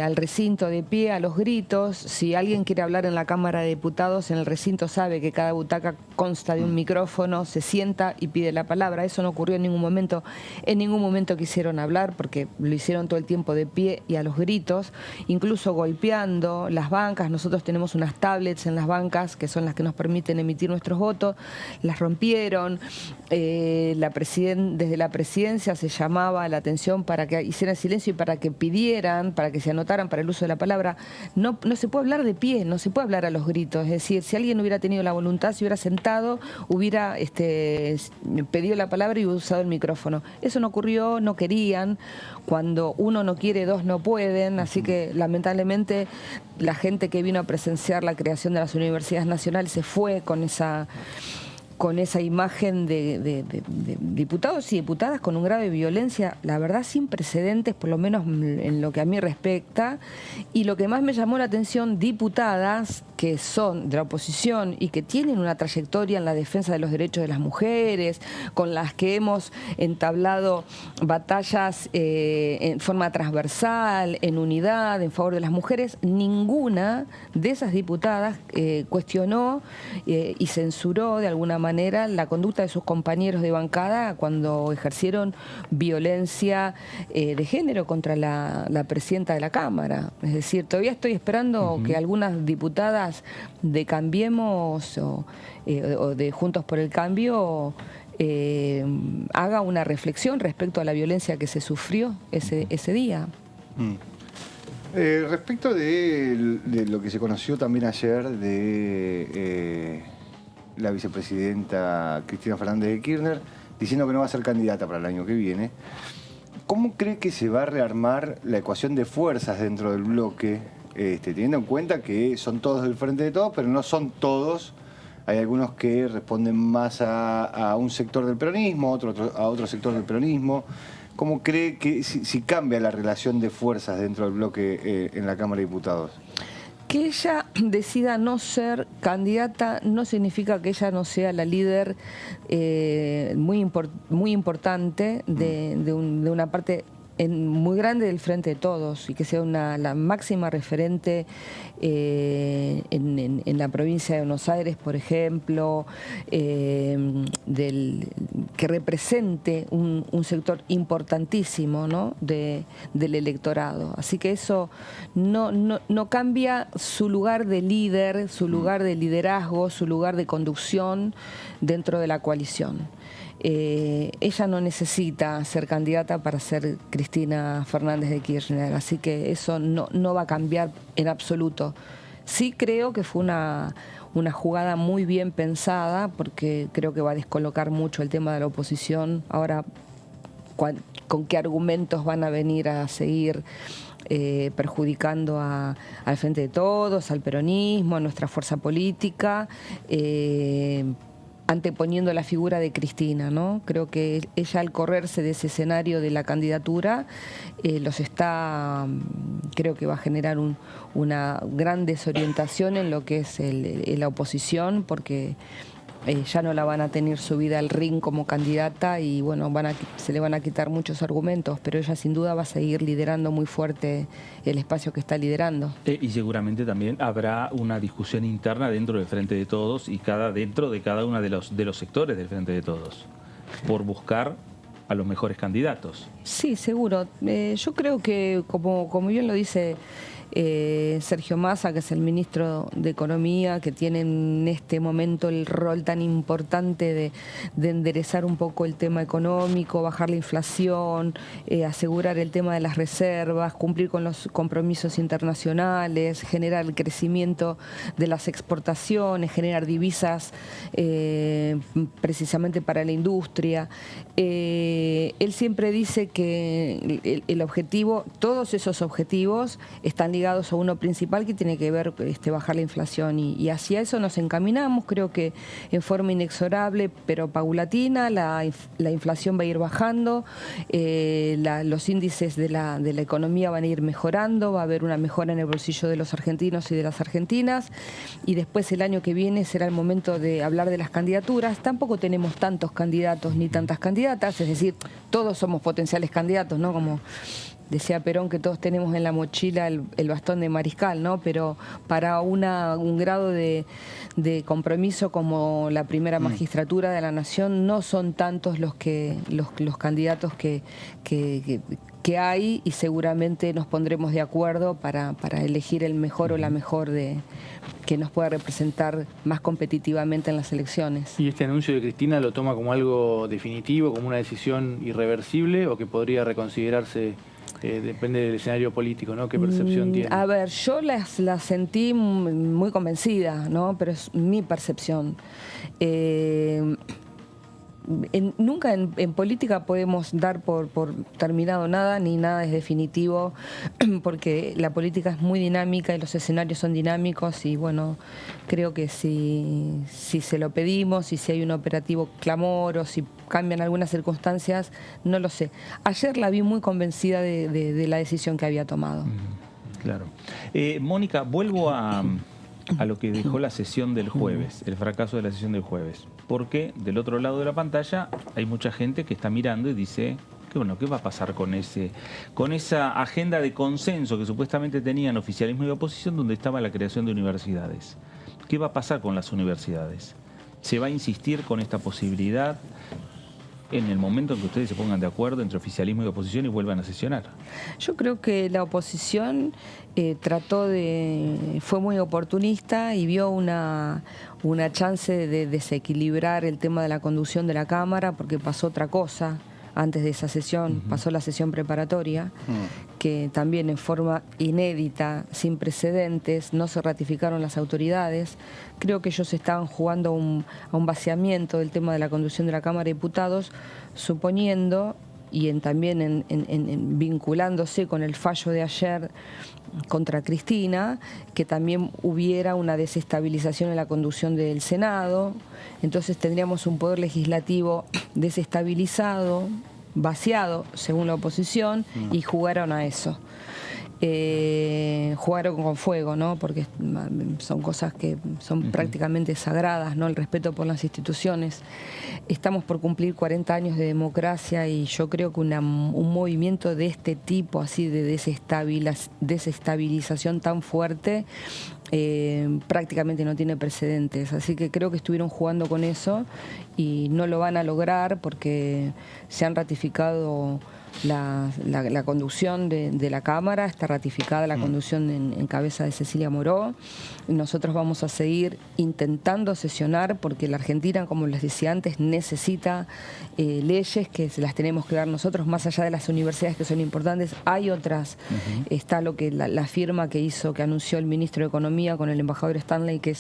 al recinto de pie, a los gritos. Si alguien quiere hablar en la Cámara de Diputados, en el recinto sabe que cada butaca consta de un micrófono, se sienta y pide la palabra. Eso no ocurrió en ningún momento. En ningún momento quisieron hablar, porque lo hicieron todo el tiempo de pie y a los gritos, incluso golpeando las bancas. Nosotros tenemos unas tablets en las bancas que son las que nos permiten emitir nuestros votos, las rompieron. Desde la presidencia se llamaba la atención para que hicieran silencio y para que pidieran, para que se anotaran para el uso de la palabra. No se puede hablar de pie, no se puede hablar a los gritos. Es decir, si alguien hubiera tenido la voluntad, se hubiera sentado, hubiera pedido la palabra y hubiera usado el micrófono. Eso no ocurrió, no querían. Cuando uno no quiere, dos no pueden, así que lamentablemente la gente que vino a presenciar la creación de las universidades nacionales se fue con con esa imagen de diputados y diputadas con un grado de violencia, la verdad, sin precedentes, por lo menos en lo que a mí respecta. Y lo que más me llamó la atención, diputadas que son de la oposición y que tienen una trayectoria en la defensa de los derechos de las mujeres, con las que hemos entablado batallas en forma transversal, en unidad, en favor de las mujeres. Ninguna de esas diputadas cuestionó y censuró de alguna manera la conducta de sus compañeros de bancada cuando ejercieron violencia de género contra la presidenta de la Cámara. Es decir, todavía estoy esperando que algunas diputadas de Cambiemos o de Juntos por el Cambio haga una reflexión respecto a la violencia que se sufrió ese día. Respecto de lo que se conoció también ayer de la vicepresidenta Cristina Fernández de Kirchner, diciendo que no va a ser candidata para el año que viene, ¿cómo cree que se va a rearmar la ecuación de fuerzas dentro del bloque, teniendo en cuenta que son todos del Frente de Todos, pero no son todos? Hay algunos que responden más a un sector del peronismo, a otro sector del peronismo. ¿Cómo cree que si cambia la relación de fuerzas dentro del bloque en la Cámara de Diputados? Que ella decida no ser candidata no significa que ella no sea la líder muy importante de una parte muy grande del Frente de Todos y que sea la máxima referente en la provincia de Buenos Aires, por ejemplo, que represente un sector importantísimo, ¿no?, del electorado. Así que eso no cambia su lugar de líder, su lugar de liderazgo, su lugar de conducción dentro de la coalición. Ella no necesita ser candidata para ser Cristina Fernández de Kirchner, así que eso no va a cambiar en absoluto. Sí creo que fue una jugada muy bien pensada, porque creo que va a descolocar mucho el tema de la oposición. Ahora, ¿con qué argumentos van a venir a seguir perjudicando al Frente de Todos, al peronismo, a nuestra fuerza política? Anteponiendo la figura de Cristina, ¿no? Creo que ella, al correrse de ese escenario de la candidatura, creo que va a generar una gran desorientación en lo que es la oposición, porque ya no la van a tener subida al ring como candidata y bueno, se le van a quitar muchos argumentos, pero ella sin duda va a seguir liderando muy fuerte el espacio que está liderando. Y seguramente también habrá una discusión interna dentro del Frente de Todos y dentro de cada uno de los sectores del Frente de Todos, por buscar a los mejores candidatos. Sí, seguro. Yo creo que, como bien lo dice Sergio Massa, que es el ministro de Economía, que tiene en este momento el rol tan importante de enderezar un poco el tema económico, bajar la inflación, asegurar el tema de las reservas, cumplir con los compromisos internacionales, generar el crecimiento de las exportaciones, generar divisas precisamente para la industria. Él siempre dice que el objetivo, todos esos objetivos están ligados a uno principal, que tiene que ver bajar la inflación, y hacia eso nos encaminamos. Creo que en forma inexorable pero paulatina la inflación va a ir bajando, los índices de la economía van a ir mejorando, va a haber una mejora en el bolsillo de los argentinos y de las argentinas, y después el año que viene será el momento de hablar de las candidaturas. Tampoco tenemos tantos candidatos ni tantas candidatas, es decir, todos somos potenciales candidatos, ¿no? Como decía Perón, que todos tenemos en la mochila el bastón de mariscal, ¿no? Pero para un grado de compromiso como la primera magistratura de la Nación, no son tantos los candidatos que hay, y seguramente nos pondremos de acuerdo para elegir el mejor o la mejor que nos pueda representar más competitivamente en las elecciones. ¿Y este anuncio de Cristina lo toma como algo definitivo, como una decisión irreversible, o que podría reconsiderarse? Depende del escenario político, ¿no? ¿Qué percepción tiene? A ver, yo la sentí muy convencida, ¿no? Pero es mi percepción. nunca en política podemos dar por terminado nada, ni nada es definitivo, porque la política es muy dinámica y los escenarios son dinámicos y bueno, creo que si se lo pedimos y si hay un operativo clamor o si cambian algunas circunstancias, no lo sé. Ayer la vi muy convencida de la decisión que había tomado. Claro. Mónica, vuelvo a lo que dejó la sesión del jueves, el fracaso de la sesión del jueves. Porque del otro lado de la pantalla hay mucha gente que está mirando y dice, que bueno, ¿qué va a pasar con esa agenda de consenso que supuestamente tenían oficialismo y oposición, donde estaba la creación de universidades? ¿Qué va a pasar con las universidades? ¿Se va a insistir con esta posibilidad en el momento en que ustedes se pongan de acuerdo entre oficialismo y oposición y vuelvan a sesionar? Yo creo que la oposición fue muy oportunista y vio una chance de desequilibrar el tema de la conducción de la Cámara, porque pasó otra cosa antes de esa sesión, pasó la sesión preparatoria, que también en forma inédita, sin precedentes, no se ratificaron las autoridades. Creo que ellos estaban jugando a un vaciamiento del tema de la conducción de la Cámara de Diputados, suponiendo y también vinculándose con el fallo de ayer contra Cristina, que también hubiera una desestabilización en la conducción del Senado. Entonces tendríamos un poder legislativo desestabilizado, vaciado, según la oposición, y jugaron a eso. Jugaron con fuego, ¿no? Porque son cosas que son prácticamente sagradas, ¿no? El respeto por las instituciones. Estamos por cumplir 40 años de democracia y yo creo que un movimiento de este tipo, así de desestabilización tan fuerte, prácticamente no tiene precedentes. Así que creo que estuvieron jugando con eso y no lo van a lograr porque se han ratificado la conducción de la Cámara, está ratificada la conducción en cabeza de Cecilia Moró. Nosotros vamos a seguir intentando sesionar porque la Argentina, como les decía antes, necesita leyes que se las tenemos que dar nosotros, más allá de las universidades que son importantes. Hay otras, está la firma que anunció el ministro de Economía con el embajador Stanley, que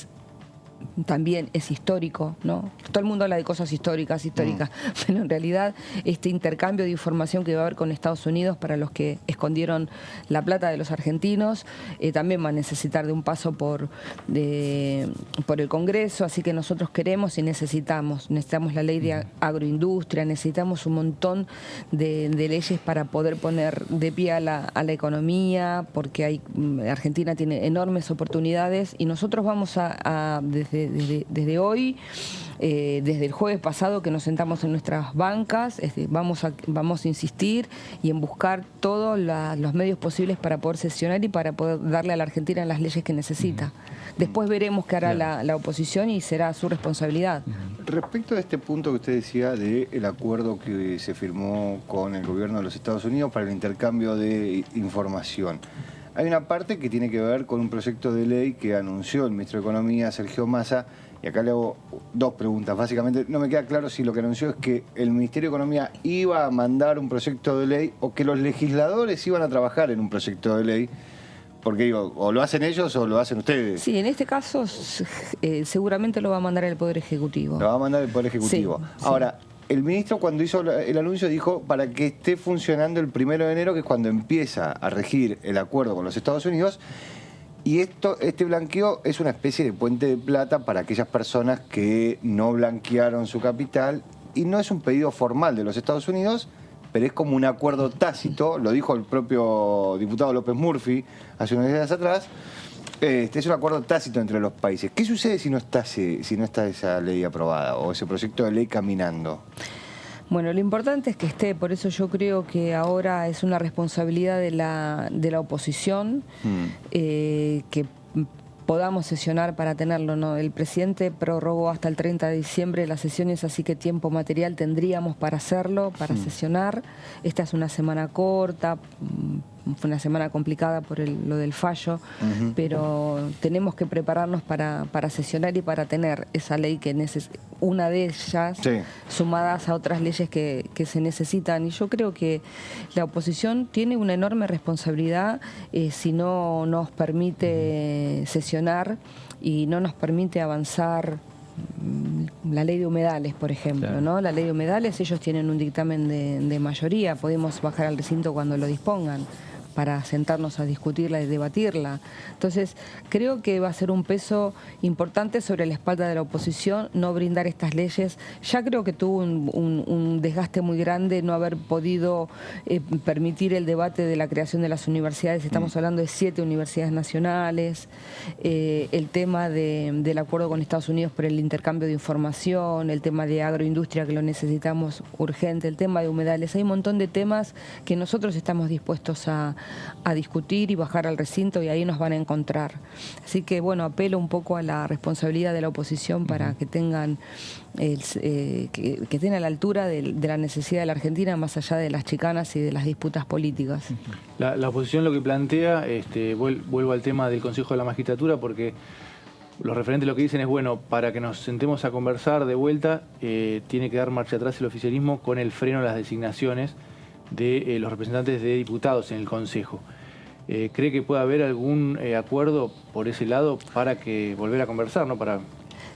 también es histórico, ¿no? Todo el mundo habla de cosas históricas, pero en realidad este intercambio de información que va a haber con Estados Unidos para los que escondieron la plata de los argentinos, también va a necesitar de un paso por el Congreso, así que nosotros queremos y necesitamos la ley de agroindustria, necesitamos un montón de leyes para poder poner de pie a la economía, porque Argentina tiene enormes oportunidades y nosotros vamos desde hoy, desde el jueves pasado que nos sentamos en nuestras bancas, vamos a insistir y en buscar todos los medios posibles para poder sesionar y para poder darle a la Argentina las leyes que necesita. Después veremos qué hará la oposición y será su responsabilidad. Respecto a este punto que usted decía del acuerdo que se firmó con el gobierno de los Estados Unidos para el intercambio de información, hay una parte que tiene que ver con un proyecto de ley que anunció el ministro de Economía, Sergio Massa, y acá le hago dos preguntas. Básicamente, no me queda claro si lo que anunció es que el Ministerio de Economía iba a mandar un proyecto de ley o que los legisladores iban a trabajar en un proyecto de ley, porque digo, o lo hacen ellos o lo hacen ustedes. Sí, en este caso seguramente lo va a mandar el Poder Ejecutivo. Lo va a mandar el Poder Ejecutivo. Sí, ahora, el ministro cuando hizo el anuncio dijo para que esté funcionando el 1 de enero, que es cuando empieza a regir el acuerdo con los Estados Unidos, y este blanqueo es una especie de puente de plata para aquellas personas que no blanquearon su capital, y no es un pedido formal de los Estados Unidos, pero es como un acuerdo tácito, lo dijo el propio diputado López Murphy hace unos días atrás. Es un acuerdo tácito entre los países. ¿Qué sucede si no está esa ley aprobada o ese proyecto de ley caminando? Bueno, lo importante es que esté, por eso yo creo que ahora es una responsabilidad de la oposición que podamos sesionar para tenerlo, ¿no? El presidente prorrogó hasta el 30 de diciembre las sesiones, así que tiempo material tendríamos para hacerlo, para sesionar. Esta es una semana corta, fue una semana complicada por lo del fallo, pero tenemos que prepararnos para sesionar y para tener esa ley que una de ellas, sumadas a otras leyes que se necesitan. Y yo creo que la oposición tiene una enorme responsabilidad si no nos permite sesionar y no nos permite avanzar la ley de humedales, por ejemplo, Claro. ¿no? La ley de humedales, ellos tienen un dictamen de mayoría, podemos bajar al recinto cuando lo dispongan para sentarnos a discutirla y debatirla. Entonces, creo que va a ser un peso importante sobre la espalda de la oposición no brindar estas leyes. Ya creo que tuvo un desgaste muy grande no haber podido permitir el debate de la creación de las universidades. Estamos hablando de 7 universidades nacionales, el tema del acuerdo con Estados Unidos por el intercambio de información, el tema de agroindustria que lo necesitamos urgente, el tema de humedales. Hay un montón de temas que nosotros estamos dispuestos a discutir y bajar al recinto, y ahí nos van a encontrar. Así que, bueno, apelo un poco a la responsabilidad de la oposición para que tengan que estén a la altura de la necesidad de la Argentina, más allá de las chicanas y de las disputas políticas. La oposición lo que plantea, vuelvo al tema del Consejo de la Magistratura, porque los referentes lo que dicen es, bueno, para que nos sentemos a conversar de vuelta, tiene que dar marcha atrás el oficialismo con el freno a las designaciones de los representantes de diputados en el Consejo. ¿Cree que puede haber algún acuerdo por ese lado para que volver a conversar, ¿no? Para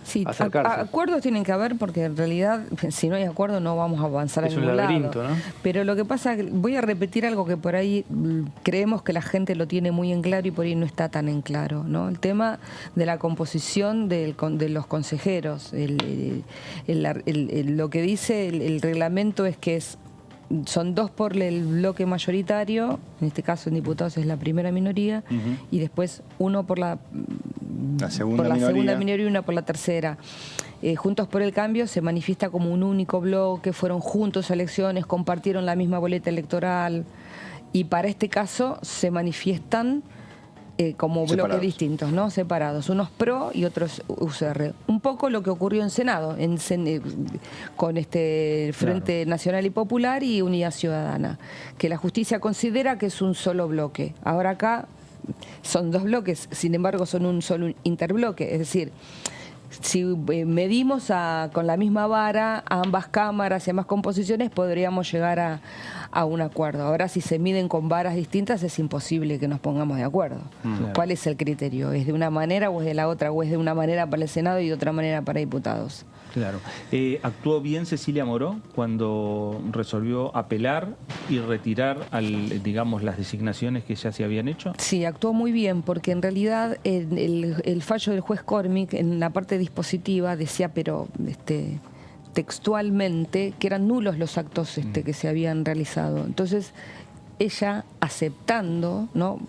Sí, acercarse? acuerdos tienen que haber, porque en realidad si no hay acuerdo no vamos a avanzar a Es un ningún lado. laberinto, ¿no? Pero lo que pasa, voy a repetir algo que por ahí creemos que la gente lo tiene muy en claro y por ahí no está tan en claro, ¿no? El tema de la composición de los consejeros. Lo que dice el reglamento es que son 2 por el bloque mayoritario, en este caso en diputados es la primera minoría, y después 1 por la segunda minoría y 1 por la tercera. Juntos por el Cambio se manifiesta como un único bloque, fueron juntos a elecciones, compartieron la misma boleta electoral, y para este caso se manifiestan como bloques distintos, ¿no? Separados, unos PRO y otros UCR. Un poco lo que ocurrió en Senado, con este Frente Nacional y Popular y Unidad Ciudadana, que la justicia considera que es un solo bloque. Ahora acá son 2 bloques, sin embargo son un solo interbloque, es decir, si medimos con la misma vara a ambas cámaras y ambas composiciones, podríamos llegar a un acuerdo. Ahora, si se miden con varas distintas, es imposible que nos pongamos de acuerdo. Claro. ¿Cuál es el criterio? ¿Es de una manera o es de la otra? ¿O es de una manera para el Senado y de otra manera para diputados? Claro. ¿Actuó bien Cecilia Moró cuando resolvió apelar y retirar las designaciones que ya se habían hecho? Sí, actuó muy bien, porque en realidad el fallo del juez Cormick en la parte dispositiva decía, pero textualmente, que eran nulos los actos que se habían realizado. Entonces, ella aceptando, ¿no?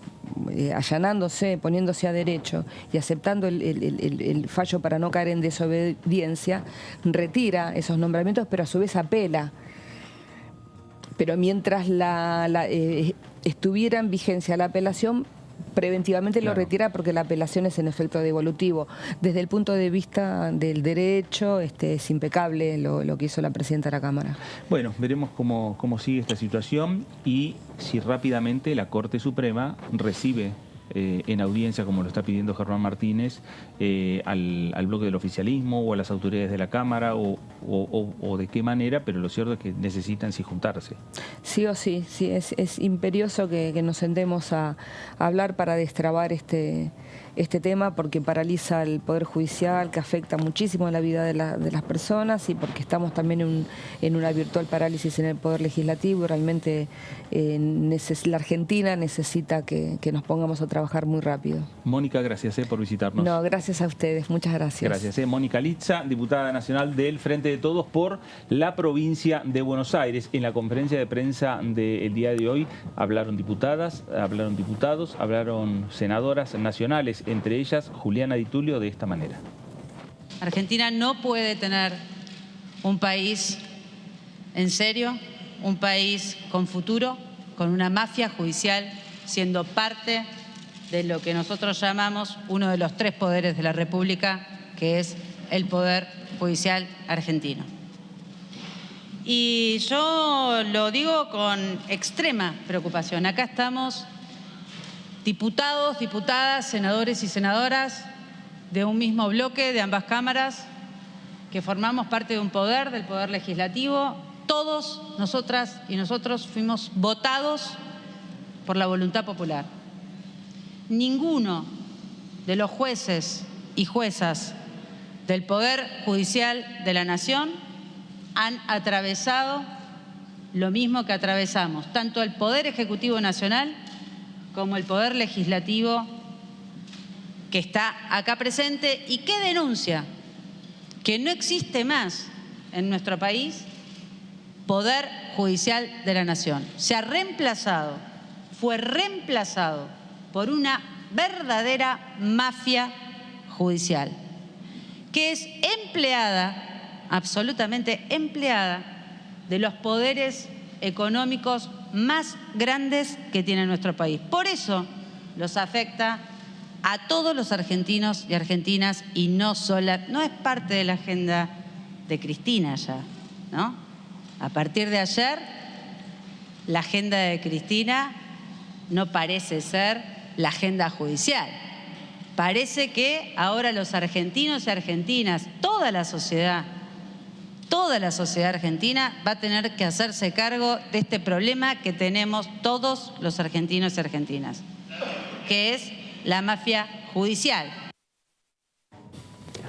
Allanándose, poniéndose a derecho y aceptando el fallo para no caer en desobediencia, retira esos nombramientos, pero a su vez apela. Pero mientras estuviera en vigencia la apelación, preventivamente lo retira, porque la apelación es en efecto devolutivo. Desde el punto de vista del derecho, es impecable lo que hizo la presidenta de la Cámara. Bueno, veremos cómo sigue esta situación y si rápidamente la Corte Suprema recibe en audiencia, como lo está pidiendo Germán Martínez, al bloque del oficialismo o a las autoridades de la Cámara o de qué manera, pero lo cierto es que necesitan sí juntarse. Sí o sí, es imperioso que nos sentemos a hablar para destrabar este tema, porque paraliza el Poder Judicial, que afecta muchísimo la vida de las personas, y porque estamos también en una virtual parálisis en el Poder Legislativo, y realmente la Argentina necesita que nos pongamos a trabajar muy rápido. Mónica, gracias por visitarnos. No, gracias a ustedes, muchas gracias. Gracias. Mónica Litza, diputada nacional del Frente de Todos por la provincia de Buenos Aires. En la conferencia de prensa del día de hoy hablaron diputadas, hablaron diputados, hablaron senadoras nacionales, entre ellas Juliana Di Tulio, de esta manera. Argentina no puede tener un país en serio, un país con futuro, con una mafia judicial siendo parte de lo que nosotros llamamos uno de los 3 poderes de la República, que es el Poder Judicial argentino. Y yo lo digo con extrema preocupación. Acá estamos diputados, diputadas, senadores y senadoras de un mismo bloque, de ambas cámaras, que formamos parte de un poder, del Poder Legislativo. Todos, nosotras y nosotros, fuimos votados por la voluntad popular. Ninguno de los jueces y juezas del Poder Judicial de la Nación han atravesado lo mismo que atravesamos, tanto el Poder Ejecutivo Nacional como el Poder Legislativo que está acá presente y que denuncia que no existe más en nuestro país Poder Judicial de la Nación. Se ha reemplazado, fue reemplazado por una verdadera mafia judicial, que es empleada, absolutamente empleada, de los poderes económicos más grandes que tiene nuestro país. Por eso los afecta a todos los argentinos y argentinas y no es parte de la agenda de Cristina ya, ¿no? A partir de ayer, la agenda de Cristina no parece ser la agenda judicial. Parece que ahora los argentinos y argentinas, toda la sociedad argentina va a tener que hacerse cargo de este problema que tenemos todos los argentinos y argentinas, que es la mafia judicial.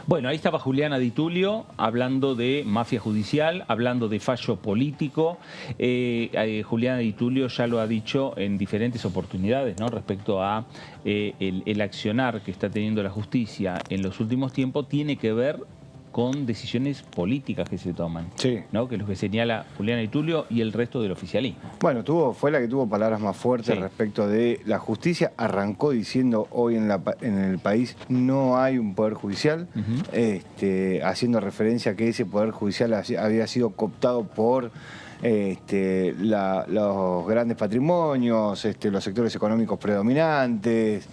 Bueno, ahí estaba Juliana Di Tulio hablando de mafia judicial, hablando de fallo político. Juliana Di Tulio ya lo ha dicho en diferentes oportunidades, ¿no? Respecto a el accionar que está teniendo la justicia en los últimos tiempos, tiene que ver con decisiones políticas que se toman, sí, ¿no? Que es lo que señala Juliana Di Tulio y el resto del oficialismo. Bueno, fue la que tuvo palabras más fuertes, sí, respecto de la justicia. Arrancó diciendo hoy en el país no hay un poder judicial, haciendo referencia a que ese poder judicial había sido cooptado por los grandes patrimonios, los sectores económicos predominantes.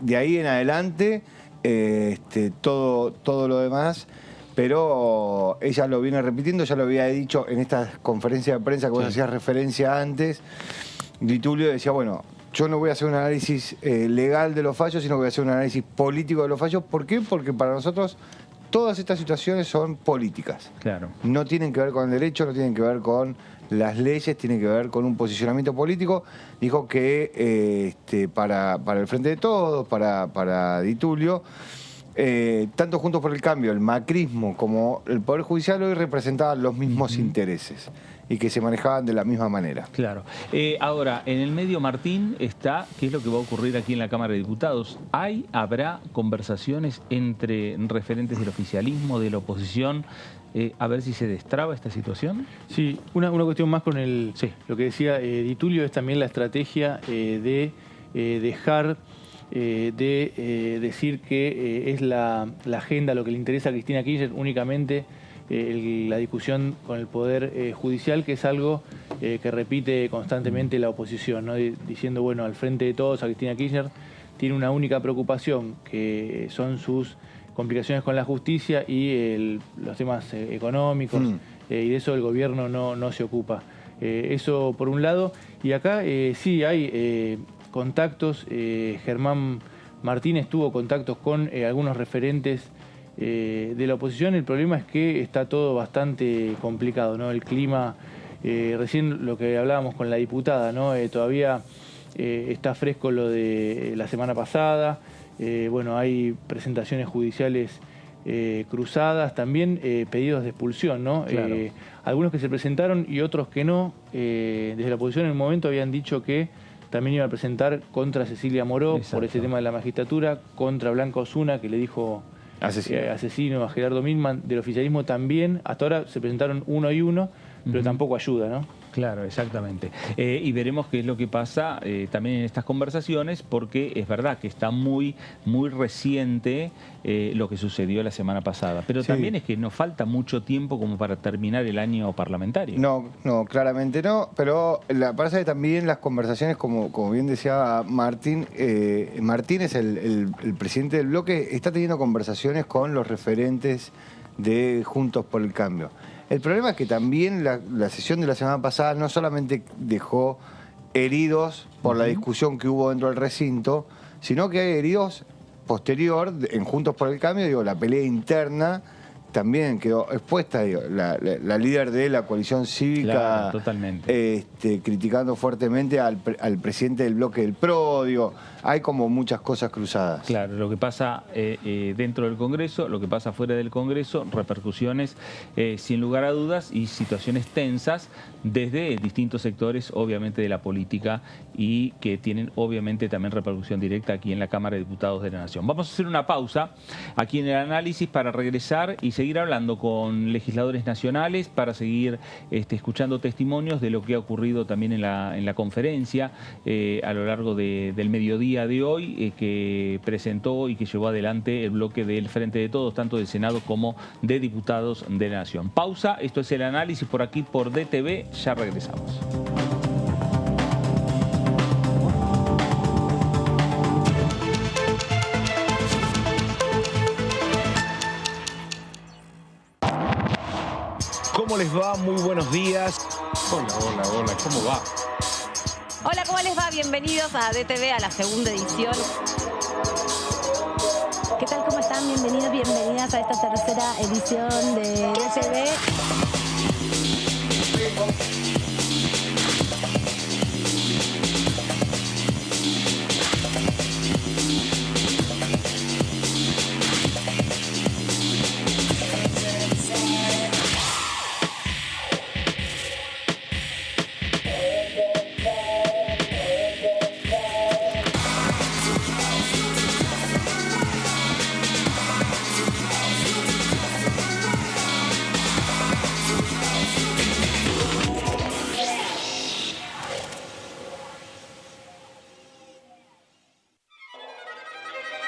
De ahí en adelante, todo lo demás. Pero ella lo viene repitiendo, ya lo había dicho en esta conferencia de prensa que vos hacías referencia antes. Di Tulio decía, bueno, yo no voy a hacer un análisis legal de los fallos, sino que voy a hacer un análisis político de los fallos. ¿Por qué? Porque para nosotros todas estas situaciones son políticas. Claro. No tienen que ver con el derecho, no tienen que ver con las leyes, tienen que ver con un posicionamiento político. Dijo que para el Frente de Todos, para Di Tulio, tanto Juntos por el Cambio, el macrismo, como el Poder Judicial hoy representaban los mismos intereses y que se manejaban de la misma manera. Claro. Ahora, en el medio, Martín, está, ¿qué es lo que va a ocurrir aquí en la Cámara de Diputados? ¿Habrá conversaciones entre referentes del oficialismo, de la oposición, a ver si se destraba esta situación? Sí, una cuestión más con lo que decía Di Tulio, es también la estrategia de dejar de decir que es la agenda, lo que le interesa a Cristina Kirchner únicamente la discusión con el Poder Judicial, que es algo que repite constantemente la oposición, ¿no? Diciendo, bueno, al Frente de Todos, a Cristina Kirchner tiene una única preocupación, que son sus complicaciones con la justicia y los temas económicos, y de eso el gobierno no se ocupa. Eso por un lado. Y acá sí hay contactos. Germán Martínez tuvo contactos con algunos referentes de la oposición. El problema es que está todo bastante complicado, ¿no? El clima, recién lo que hablábamos con la diputada, ¿no? Todavía está fresco lo de la semana pasada. Bueno, hay presentaciones judiciales cruzadas, también pedidos de expulsión, ¿no? Claro. Algunos que se presentaron y otros que no. Desde la oposición en el momento habían dicho que también iba a presentar contra Cecilia Moró. Exacto. Por este tema de la magistratura, contra Blanca Osuna, que le dijo asesino a Gerardo Milman. Del oficialismo también, hasta ahora se presentaron uno y uno, pero tampoco ayuda, ¿no? Claro, exactamente. Y veremos qué es lo que pasa también en estas conversaciones, porque es verdad que está muy reciente lo que sucedió la semana pasada. Pero también es que nos falta mucho tiempo como para terminar el año parlamentario. No, claramente no. Pero pasa que también las conversaciones, como bien decía Martín, Martín es el presidente del bloque, está teniendo conversaciones con los referentes de Juntos por el Cambio. El problema es que también la sesión de la semana pasada no solamente dejó heridos por la discusión que hubo dentro del recinto, sino que hay heridos posterior en Juntos por el Cambio, la pelea interna también quedó expuesta, digo, la líder de la coalición cívica, claro, totalmente. Criticando fuertemente al presidente del bloque del PRO, digo, hay como muchas cosas cruzadas. Claro, lo que pasa dentro del Congreso, lo que pasa fuera del Congreso, repercusiones sin lugar a dudas y situaciones tensas desde distintos sectores, obviamente, de la política y que tienen obviamente también repercusión directa aquí en la Cámara de Diputados de la Nación. Vamos a hacer una pausa aquí en el análisis para regresar y seguir hablando con legisladores nacionales, para seguir escuchando testimonios de lo que ha ocurrido también en la conferencia a lo largo del mediodía de hoy, que presentó y que llevó adelante el bloque del Frente de Todos, tanto del Senado como de Diputados de la Nación. Pausa, esto es el análisis por aquí por DTV, ya regresamos. ¿Cómo les va? Muy buenos días. Hola, ¿cómo va? Hola, ¿cómo les va? Bienvenidos a DTV, a la segunda edición. ¿Qué tal? ¿Cómo están? Bienvenidos, bienvenidas a esta tercera edición de DTV.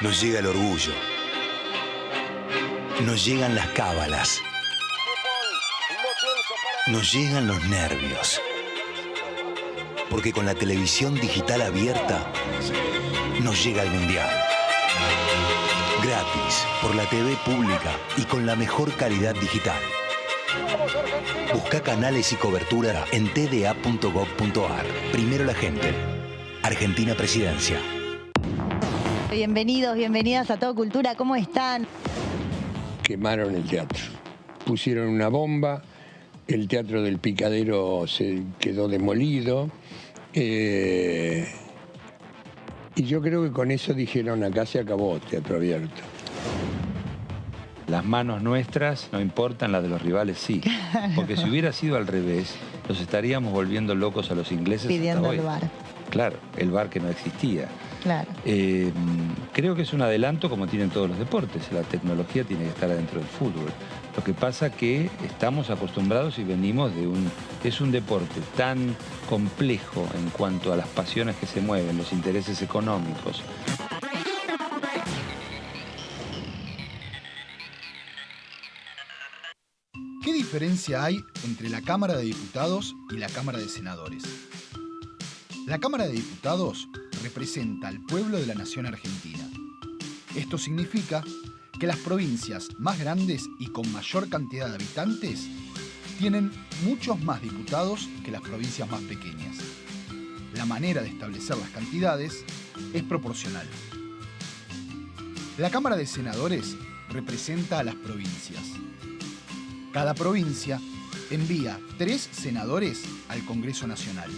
Nos llega el orgullo. Nos llegan las cábalas. Nos llegan los nervios. Porque con la televisión digital abierta, nos llega el Mundial. Gratis, por la TV pública y con la mejor calidad digital. Busca canales y cobertura en tda.gov.ar. Primero la gente. Argentina Presidencia. Bienvenidos, bienvenidas a Todo Cultura, ¿cómo están? Quemaron el teatro, pusieron una bomba, el Teatro del Picadero se quedó demolido y yo creo que con eso dijeron acá se acabó Teatro Abierto. Las manos nuestras no importan, las de los rivales sí, porque si hubiera sido al revés, los estaríamos volviendo locos a los ingleses pidiendo hasta hoy. el VAR. Claro, el VAR que no existía. Claro. Creo que es un adelanto como tienen todos los deportes. La tecnología tiene que estar adentro del fútbol. Lo que pasa que estamos acostumbrados y venimos de es un deporte tan complejo en cuanto a las pasiones que se mueven, los intereses económicos. ¿Qué diferencia hay entre la Cámara de Diputados y la Cámara de Senadores? La Cámara de Diputados representa al pueblo de la nación argentina. Esto significa que las provincias más grandes y con mayor cantidad de habitantes tienen muchos más diputados que las provincias más pequeñas. La manera de establecer las cantidades es proporcional. La Cámara de Senadores representa a las provincias. Cada provincia envía 3 senadores al Congreso Nacional.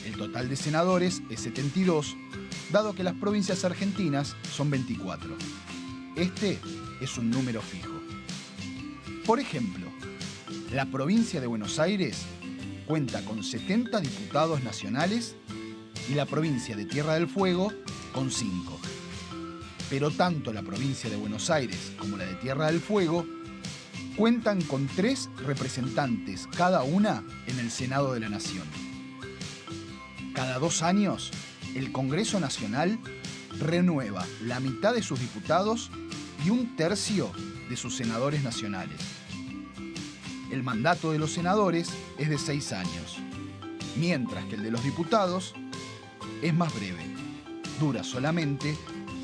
El total de senadores es 72, dado que las provincias argentinas son 24. Este es un número fijo. Por ejemplo, la provincia de Buenos Aires cuenta con 70 diputados nacionales y la provincia de Tierra del Fuego con 5. Pero tanto la provincia de Buenos Aires como la de Tierra del Fuego cuentan con 3 representantes cada una en el Senado de la Nación. Cada 2 años, el Congreso Nacional renueva la mitad de sus diputados y 1/3 de sus senadores nacionales. El mandato de los senadores es de 6 años, mientras que el de los diputados es más breve, dura solamente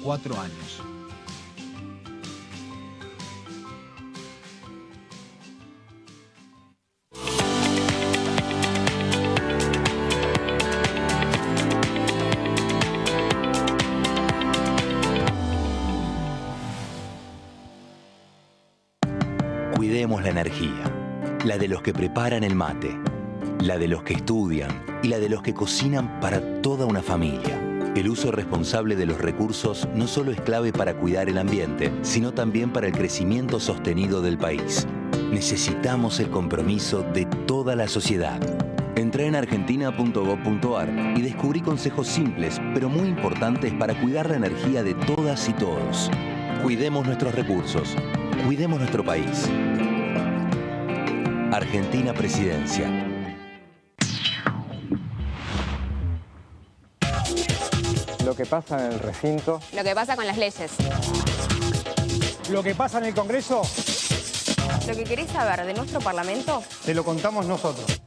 4 años. Cuidemos la energía, la de los que preparan el mate, la de los que estudian y la de los que cocinan para toda una familia. El uso responsable de los recursos no solo es clave para cuidar el ambiente, sino también para el crecimiento sostenido del país. Necesitamos el compromiso de toda la sociedad. Entrá en argentina.gov.ar y descubrí consejos simples, pero muy importantes para cuidar la energía de todas y todos. Cuidemos nuestros recursos. Cuidemos nuestro país. Argentina Presidencia. Lo que pasa en el recinto. Lo que pasa con las leyes. Lo que pasa en el Congreso. Lo que querés saber de nuestro Parlamento. Te lo contamos nosotros.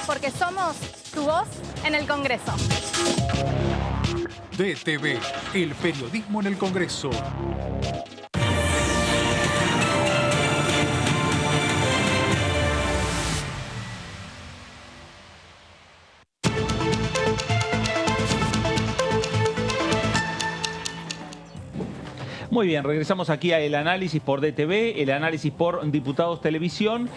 Porque somos tu voz en el Congreso. DTV, el periodismo en el Congreso. Muy bien, regresamos aquí a El Análisis por DTV, El Análisis por Diputados Televisión,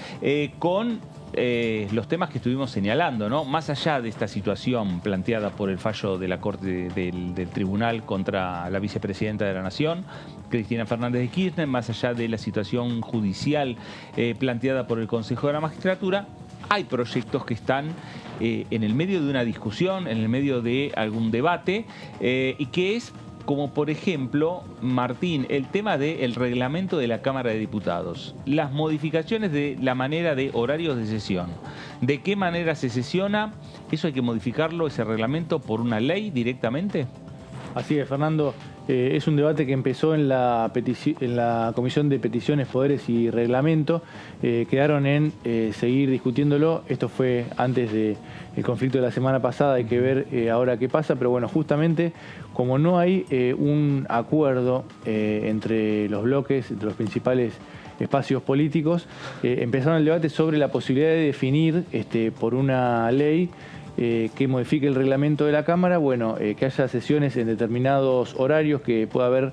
con los temas que estuvimos señalando, ¿no? Más allá de esta situación planteada por el fallo de la Corte del Tribunal contra la vicepresidenta de la Nación, Cristina Fernández de Kirchner, más allá de la situación judicial planteada por el Consejo de la Magistratura, hay proyectos que están en el medio de una discusión, en el medio de algún debate, y que es, como por ejemplo, Martín, el tema del reglamento de la Cámara de Diputados, las modificaciones de la manera de horarios de sesión, de qué manera se sesiona, ¿eso hay que modificarlo, ese reglamento, por una ley directamente? Así es, Fernando. Es un debate que empezó en la Comisión de Peticiones, Poderes y Reglamento. Quedaron en seguir discutiéndolo. Esto fue antes del conflicto de la semana pasada. Hay que ver ahora qué pasa. Pero bueno, justamente como no hay un acuerdo entre los bloques, entre los principales espacios políticos, empezaron el debate sobre la posibilidad de definir por una ley que modifique el reglamento de la Cámara, bueno, que haya sesiones en determinados horarios, que pueda haber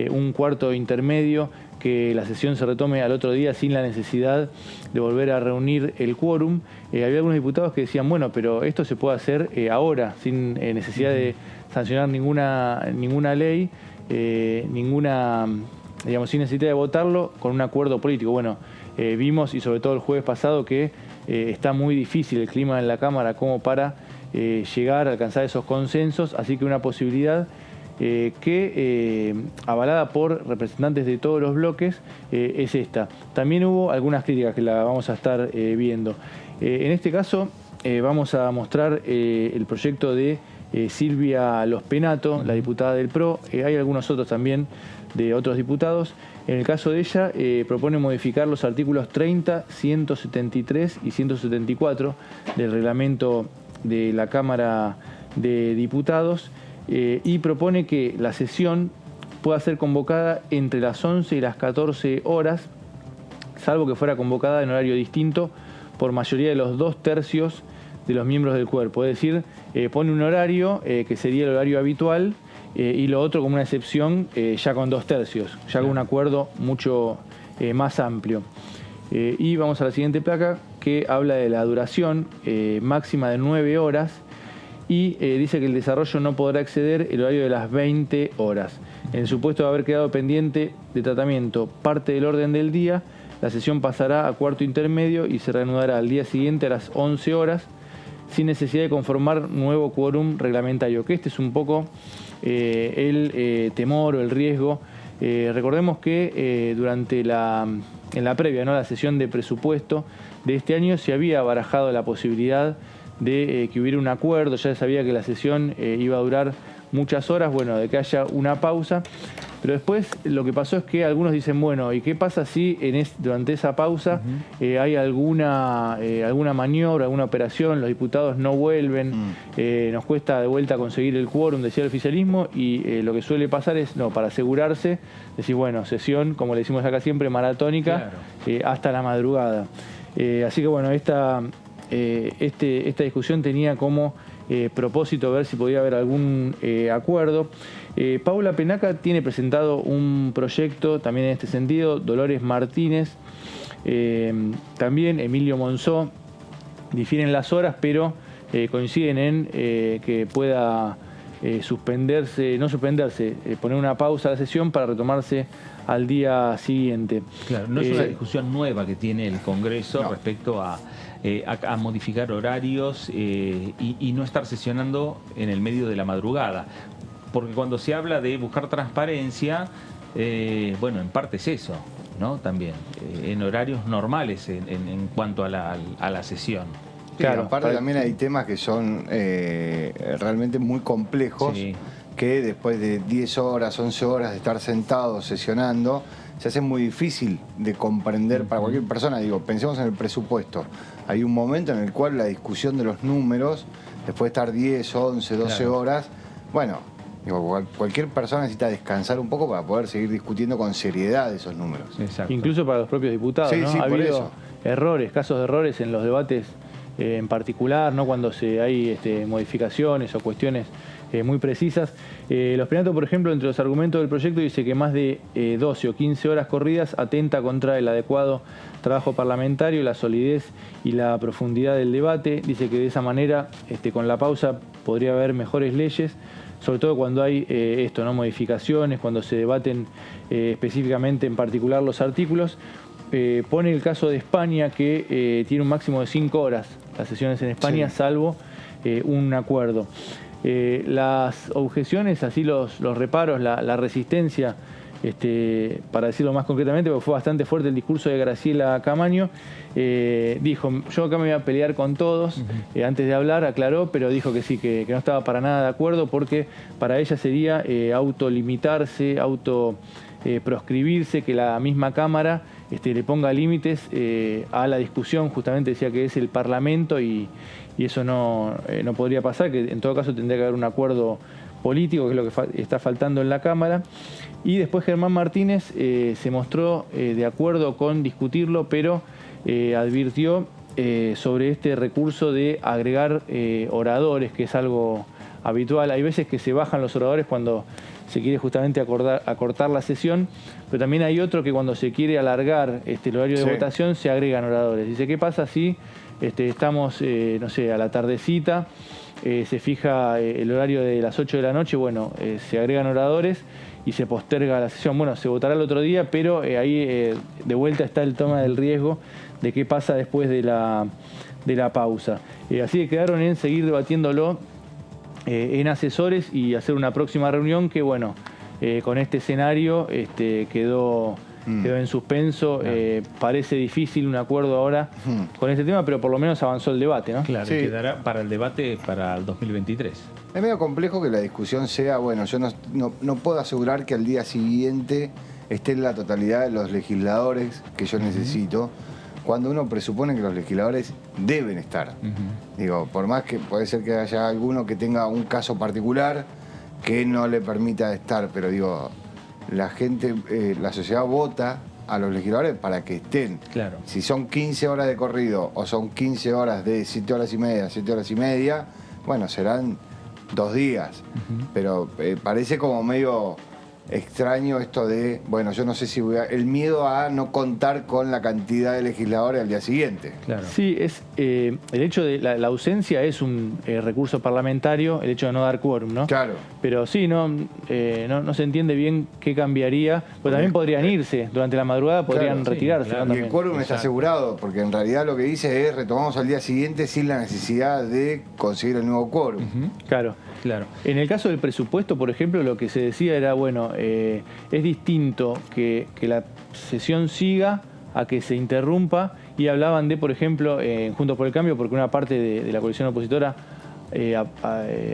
un cuarto intermedio, que la sesión se retome al otro día sin la necesidad de volver a reunir el quórum. Había algunos diputados que decían, bueno, pero esto se puede hacer ahora, sin necesidad de sancionar ninguna ley, digamos, sin necesidad de votarlo, con un acuerdo político. Bueno, vimos, y sobre todo el jueves pasado, que está muy difícil el clima en la Cámara como para llegar a alcanzar esos consensos, así que una posibilidad avalada por representantes de todos los bloques, es esta. También hubo algunas críticas que la vamos a estar viendo. En este caso vamos a mostrar el proyecto de Silvia Lospenato, la diputada del PRO. Hay algunos otros también de otros diputados. En el caso de ella, propone modificar los artículos 30, 173 y 174 del reglamento de la Cámara de Diputados, y propone que la sesión pueda ser convocada entre las 11 y las 14 horas, salvo que fuera convocada en horario distinto por mayoría de los 2/3 de los miembros del cuerpo. Es decir, pone un horario que sería el horario habitual, y lo otro como una excepción, ya con 2/3, ya con un acuerdo mucho más amplio. Y vamos a la siguiente placa, que habla de la duración máxima de 9 horas, y dice que el desarrollo no podrá exceder el horario de las 20 horas. En el supuesto de haber quedado pendiente de tratamiento parte del orden del día, la sesión pasará a cuarto intermedio y se reanudará al día siguiente a las 11 horas, sin necesidad de conformar nuevo quórum reglamentario, que este es un poco el temor o el riesgo. Recordemos que durante en la previa, ¿no?, la sesión de presupuesto de este año, se había barajado la posibilidad de que hubiera un acuerdo. Ya se sabía que la sesión iba a durar muchas horas, bueno, de que haya una pausa. Pero después lo que pasó es que algunos dicen, bueno, ¿y qué pasa si durante esa pausa hay alguna maniobra, alguna operación, los diputados no vuelven, nos cuesta de vuelta conseguir el quórum, decía el oficialismo, y lo que suele pasar es, no, para asegurarse, decir, bueno, sesión, como le decimos acá siempre, maratónica, claro, hasta la madrugada. Así que bueno, esta discusión tenía como propósito de ver si podía haber algún acuerdo. Paula Penaca tiene presentado un proyecto también en este sentido, Dolores Martínez, también Emilio Monzó, difieren las horas, pero coinciden en que pueda poner una pausa a la sesión para retomarse al día siguiente. Claro, no es una discusión nueva que tiene el Congreso respecto a modificar horarios y no estar sesionando en el medio de la madrugada. Porque cuando se habla de buscar transparencia, bueno, en parte es eso, ¿no? También, en horarios normales en cuanto a la sesión. Claro, aparte también hay temas que son realmente muy complejos, que después de 10 horas, 11 horas de estar sentados sesionando, se hace muy difícil de comprender para cualquier persona. Digo, pensemos en el presupuesto. Hay un momento en el cual la discusión de los números, después de estar 10, 11, 12 horas, bueno, digo, cualquier persona necesita descansar un poco para poder seguir discutiendo con seriedad esos números. Exacto. Incluso para los propios diputados, ¿no? Sí, ha por habido eso. errores, casos de errores en los debates en particular, ¿no? Cuando hay modificaciones o cuestiones muy precisas. Los Penato, por ejemplo, entre los argumentos del proyecto dice que más de 12 o 15 horas corridas atenta contra el adecuado trabajo parlamentario, la solidez y la profundidad del debate. Dice que de esa manera, con la pausa, podría haber mejores leyes, sobre todo cuando hay modificaciones, cuando se debaten específicamente en particular los artículos. Pone el caso de España, que tiene un máximo de 5 horas las sesiones en España, salvo un acuerdo. Las objeciones, así los reparos, la resistencia, para decirlo más concretamente, porque fue bastante fuerte el discurso de Graciela Camaño, dijo, yo acá me voy a pelear con todos, antes de hablar aclaró, pero dijo que sí, que no estaba para nada de acuerdo, porque para ella sería autolimitarse, proscribirse, que la misma Cámara le ponga límites a la discusión. Justamente decía que es el Parlamento y eso no podría pasar, que en todo caso tendría que haber un acuerdo político, que es lo que está faltando en la Cámara. Y después Germán Martínez se mostró de acuerdo con discutirlo, pero advirtió sobre este recurso de agregar oradores, que es algo habitual. Hay veces que se bajan los oradores cuando se quiere justamente acortar la sesión, pero también hay otro que cuando se quiere alargar el horario de votación se agregan oradores. Dice, ¿qué pasa si estamos, no sé, a la tardecita, se fija el horario de las 8 de la noche, bueno, se agregan oradores y se posterga la sesión? Bueno, se votará el otro día, pero ahí de vuelta está el tema del riesgo de qué pasa después de la pausa. Así que quedaron en seguir debatiéndolo en asesores y hacer una próxima reunión que, bueno, con este escenario quedó en suspenso. Parece difícil un acuerdo ahora con este tema, pero por lo menos avanzó el debate, ¿no? Claro, quedará para el debate para el 2023. Es medio complejo que la discusión sea, bueno, yo no puedo asegurar que al día siguiente esté la totalidad de los legisladores que yo necesito, cuando uno presupone que los legisladores deben estar. Digo, por más que puede ser que haya alguno que tenga un caso particular que no le permita estar, pero digo, la gente, la sociedad vota a los legisladores para que estén. Claro. Si son 15 horas de corrido o son 15 horas de 7 horas y media, 7 horas y media, bueno, serán 2 días. Pero parece como medio extraño esto de, bueno, yo no sé si el miedo a no contar con la cantidad de legisladores al día siguiente. Claro. Sí, el hecho de la ausencia es un recurso parlamentario, el hecho de no dar quórum, ¿no? Claro. Pero sí, no se entiende bien qué cambiaría, pues también podrían irse durante la madrugada, podrían retirarse. Claro. ¿no? Y el quórum está asegurado, porque en realidad lo que dice es retomamos al día siguiente sin la necesidad de conseguir el nuevo quórum. Claro. En el caso del presupuesto, por ejemplo, lo que se decía era, bueno, es distinto que la sesión siga a que se interrumpa, y hablaban de, por ejemplo, Juntos por el Cambio, porque una parte de la coalición opositora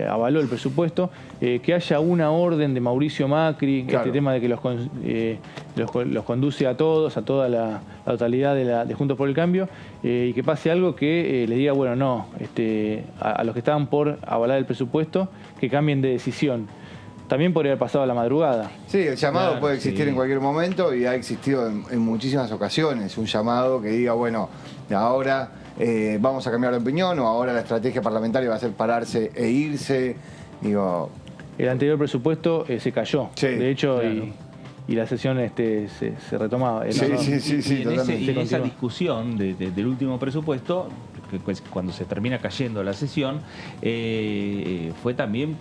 avaló el presupuesto, que haya una orden de Mauricio Macri, este tema de que los conduce a todos, a toda la totalidad de Juntos por el Cambio, y que pase algo que les diga, bueno, no, a los que estaban por avalar el presupuesto, que cambien de decisión. También podría haber pasado a la madrugada. Sí, el llamado puede existir en cualquier momento y ha existido en muchísimas ocasiones. Un llamado que diga, bueno, ahora vamos a cambiar de opinión, o ahora la estrategia parlamentaria va a ser pararse e irse. Digo, el anterior presupuesto se cayó, de hecho, claro. y la sesión se retomaba. Y en esa discusión del último presupuesto, cuando se termina cayendo la sesión, fue también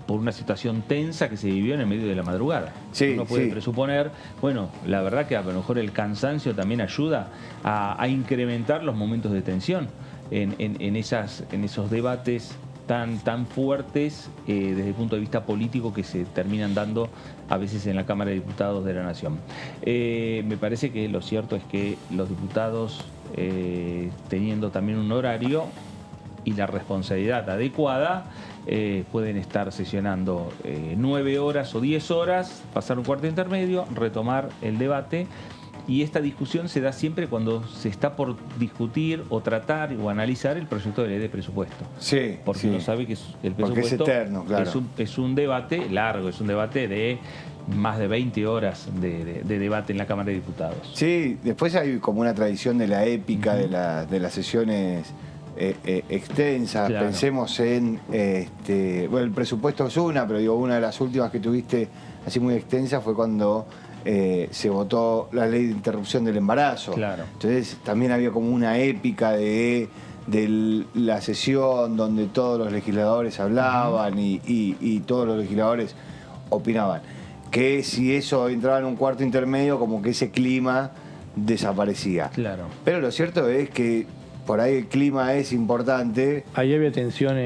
por una situación tensa que se vivió en el medio de la madrugada. Uno puede presuponer, bueno, la verdad que a lo mejor el cansancio también ayuda a incrementar los momentos de tensión en esos debates tan fuertes desde el punto de vista político que se terminan dando a veces en la Cámara de Diputados de la Nación. Me parece que lo cierto es que los diputados, teniendo también un horario y la responsabilidad adecuada, pueden estar sesionando 9 horas o 10 horas, pasar un cuarto intermedio, retomar el debate. Y esta discusión se da siempre cuando se está por discutir o tratar o analizar el proyecto de ley de presupuesto. Sí. Porque uno sabe que el presupuesto es eterno, claro. es un debate largo, es un debate de más de 20 horas de debate en la Cámara de Diputados. Sí, después hay como una tradición de la épica de las sesiones extensas. Claro. Pensemos en, bueno, el presupuesto es una, pero digo, una de las últimas que tuviste así muy extensa fue cuando se votó la ley de interrupción del embarazo. Claro. Entonces también había como una épica de la sesión donde todos los legisladores hablaban y todos los legisladores opinaban. Que si eso entraba en un cuarto intermedio, como que ese clima desaparecía. Claro. Pero lo cierto es que por ahí el clima es importante. Ahí había tensión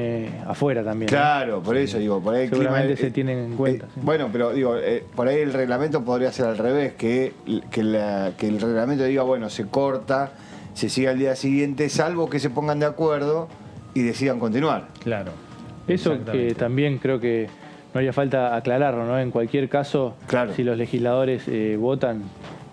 afuera también. Claro, ¿no? Por eso digo, por ahí el seguramente clima se tienen en cuenta. Sí. Bueno, pero digo, por ahí el reglamento podría ser al revés, que el reglamento diga, bueno, se corta, se sigue al día siguiente, salvo que se pongan de acuerdo y decidan continuar. Claro. Eso que también creo que no haría falta aclararlo, ¿no? En cualquier caso, claro, si los legisladores votan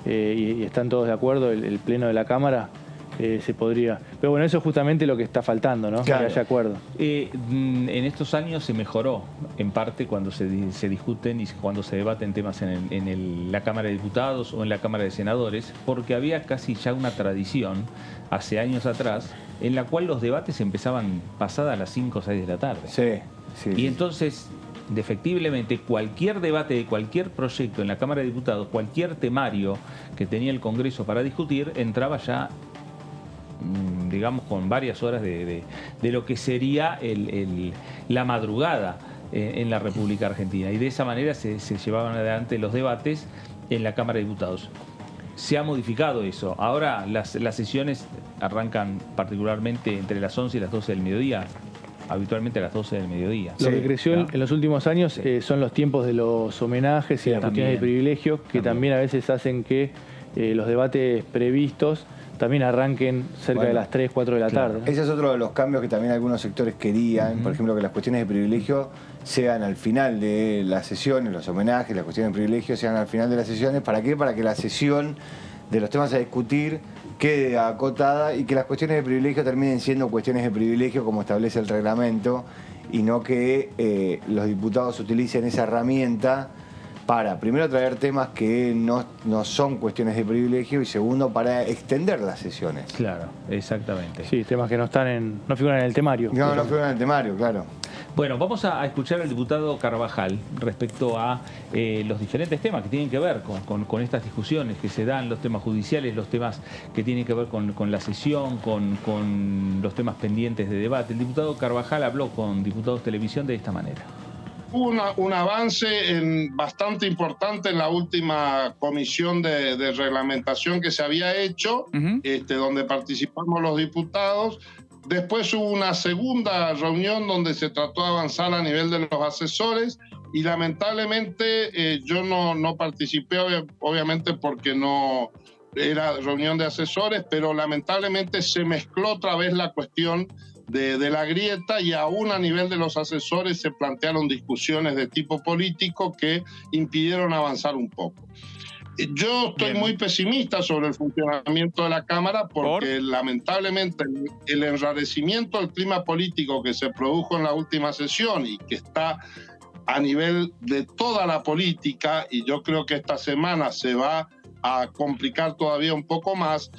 y están todos de acuerdo, el Pleno de la Cámara, se podría. Pero bueno, eso es justamente lo que está faltando, ¿no? Claro. Que haya acuerdo. En estos años se mejoró, en parte, cuando se discuten y cuando se debaten temas en la Cámara de Diputados o en la Cámara de Senadores, porque había casi ya una tradición, hace años atrás, en la cual los debates empezaban pasadas las 5 o 6 de la tarde. Sí. Y entonces, defectiblemente, cualquier debate de cualquier proyecto en la Cámara de Diputados, cualquier temario que tenía el Congreso para discutir, entraba ya, digamos, con varias horas de lo que sería la madrugada en la República Argentina. Y de esa manera se llevaban adelante los debates en la Cámara de Diputados. Se ha modificado eso. Ahora las sesiones arrancan particularmente entre las 11 y las 12 del mediodía. Habitualmente a las 12 del mediodía. Lo que creció en los últimos años son los tiempos de los homenajes y las cuestiones de privilegio, que también a veces hacen que los debates previstos también arranquen cerca de las 3, 4 de la tarde. Ese es otro de los cambios que también algunos sectores querían, por ejemplo, que las cuestiones de privilegio sean al final de las sesiones, los homenajes, las cuestiones de privilegio sean al final de las sesiones. ¿Para qué? Para que la sesión de los temas a discutir quede acotada y que las cuestiones de privilegio terminen siendo cuestiones de privilegio como establece el reglamento, y no que los diputados utilicen esa herramienta para, primero, traer temas que no son cuestiones de privilegio, y segundo, para extender las sesiones. Claro, exactamente. Sí, temas que no figuran en el temario. No figuran en el temario, claro. Bueno, vamos a escuchar al diputado Carvajal respecto a los diferentes temas que tienen que ver con estas discusiones que se dan, los temas judiciales, los temas que tienen que ver con la sesión, con los temas pendientes de debate. El diputado Carvajal habló con Diputados Televisión de esta manera. Hubo un avance bastante importante en la última comisión de reglamentación que se había hecho, donde participamos los diputados. Después hubo una segunda reunión donde se trató de avanzar a nivel de los asesores, y lamentablemente yo no participé, obviamente porque no era reunión de asesores, pero lamentablemente se mezcló otra vez la cuestión de la grieta, y aún a nivel de los asesores se plantearon discusiones de tipo político que impidieron avanzar un poco. Yo estoy muy pesimista sobre el funcionamiento de la Cámara porque lamentablemente el enrarecimiento del clima político que se produjo en la última sesión y que está a nivel de toda la política, y yo creo que esta semana se va a complicar todavía un poco más,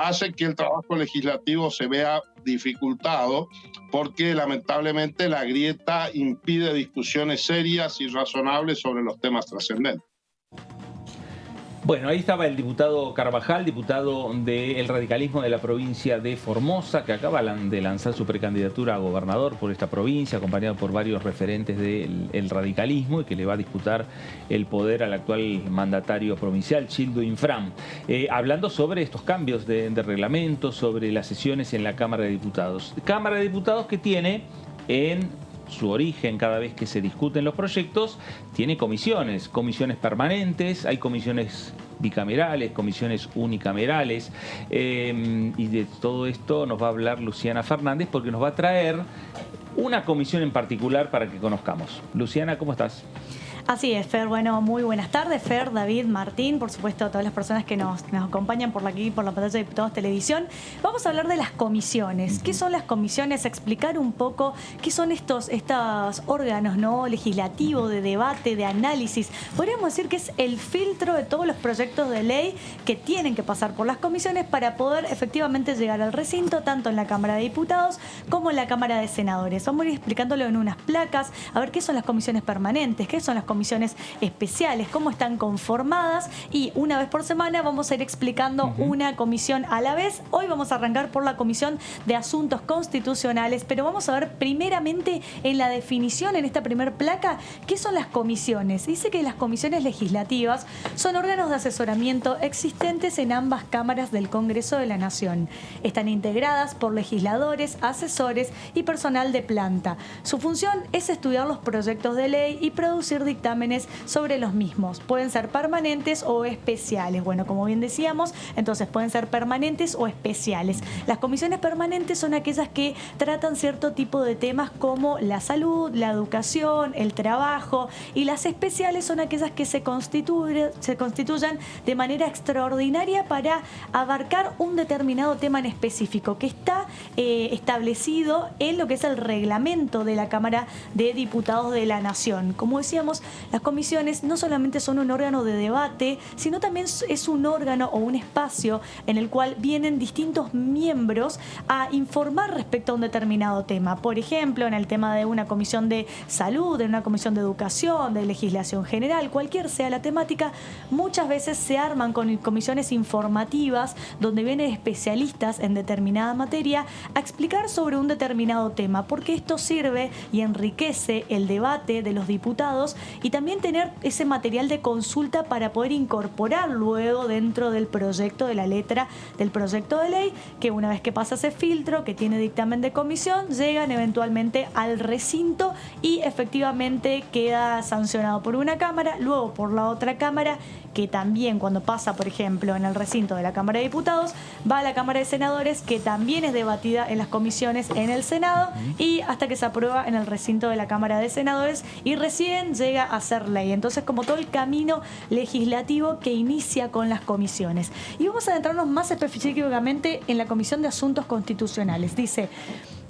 hace que el trabajo legislativo se vea dificultado, porque lamentablemente la grieta impide discusiones serias y razonables sobre los temas trascendentes. Bueno, ahí estaba el diputado Carvajal, diputado del radicalismo de la provincia de Formosa, que acaba de lanzar su precandidatura a gobernador por esta provincia, acompañado por varios referentes del radicalismo, y que le va a disputar el poder al actual mandatario provincial, Childo Infram. Hablando sobre estos cambios de reglamento, sobre las sesiones en la Cámara de Diputados. Cámara de Diputados que tiene en su origen, cada vez que se discuten los proyectos, tiene comisiones permanentes, hay comisiones bicamerales, comisiones unicamerales, y de todo esto nos va a hablar Luciana Fernández, porque nos va a traer una comisión en particular para que conozcamos. Luciana, ¿cómo estás? Así es, Fer. Bueno, muy buenas tardes, Fer, David, Martín, por supuesto, a todas las personas que nos acompañan por aquí, por la pantalla de Diputados Televisión. Vamos a hablar de las comisiones. ¿Qué son las comisiones? Explicar un poco qué son estos órganos, ¿no?, legislativos, de debate, de análisis. Podríamos decir que es el filtro de todos los proyectos de ley que tienen que pasar por las comisiones para poder efectivamente llegar al recinto, tanto en la Cámara de Diputados como en la Cámara de Senadores. Vamos a ir explicándolo en unas placas, a ver qué son las comisiones permanentes, qué son las comisiones especiales, cómo están conformadas, y una vez por semana vamos a ir explicando una comisión a la vez. Hoy vamos a arrancar por la Comisión de Asuntos Constitucionales, pero vamos a ver primeramente en la definición, en esta primer placa, qué son las comisiones. Dice que las comisiones legislativas son órganos de asesoramiento existentes en ambas cámaras del Congreso de la Nación. Están integradas por legisladores, asesores y personal de planta. Su función es estudiar los proyectos de ley y producir dictámenes sobre los mismos. Pueden ser permanentes o especiales. Bueno, como bien decíamos, entonces pueden ser permanentes o especiales. Las comisiones permanentes son aquellas que tratan cierto tipo de temas como la salud, la educación, el trabajo, y las especiales son aquellas que se constituyan de manera extraordinaria para abarcar un determinado tema en específico que está establecido en lo que es el reglamento de la Cámara de Diputados de la Nación. Como decíamos, las comisiones no solamente son un órgano de debate, sino también es un órgano o un espacio en el cual vienen distintos miembros a informar respecto a un determinado tema. Por ejemplo, en el tema de una comisión de salud, de una comisión de educación, de legislación general, cualquier sea la temática, muchas veces se arman con comisiones informativas donde vienen especialistas en determinada materia a explicar sobre un determinado tema, porque esto sirve y enriquece el debate de los diputados, y también tener ese material de consulta para poder incorporar luego dentro del proyecto, de la letra del proyecto de ley, que una vez que pasa ese filtro, que tiene dictamen de comisión, llegan eventualmente al recinto y efectivamente queda sancionado por una cámara, luego por la otra cámara, que también cuando pasa, por ejemplo, en el recinto de la Cámara de Diputados, va a la Cámara de Senadores, que también es debatida en las comisiones en el Senado, y hasta que se aprueba en el recinto de la Cámara de Senadores, y recién llega a ser ley. Entonces, como todo el camino legislativo que inicia con las comisiones. Y vamos a adentrarnos más específicamente en la Comisión de Asuntos Constitucionales. Dice: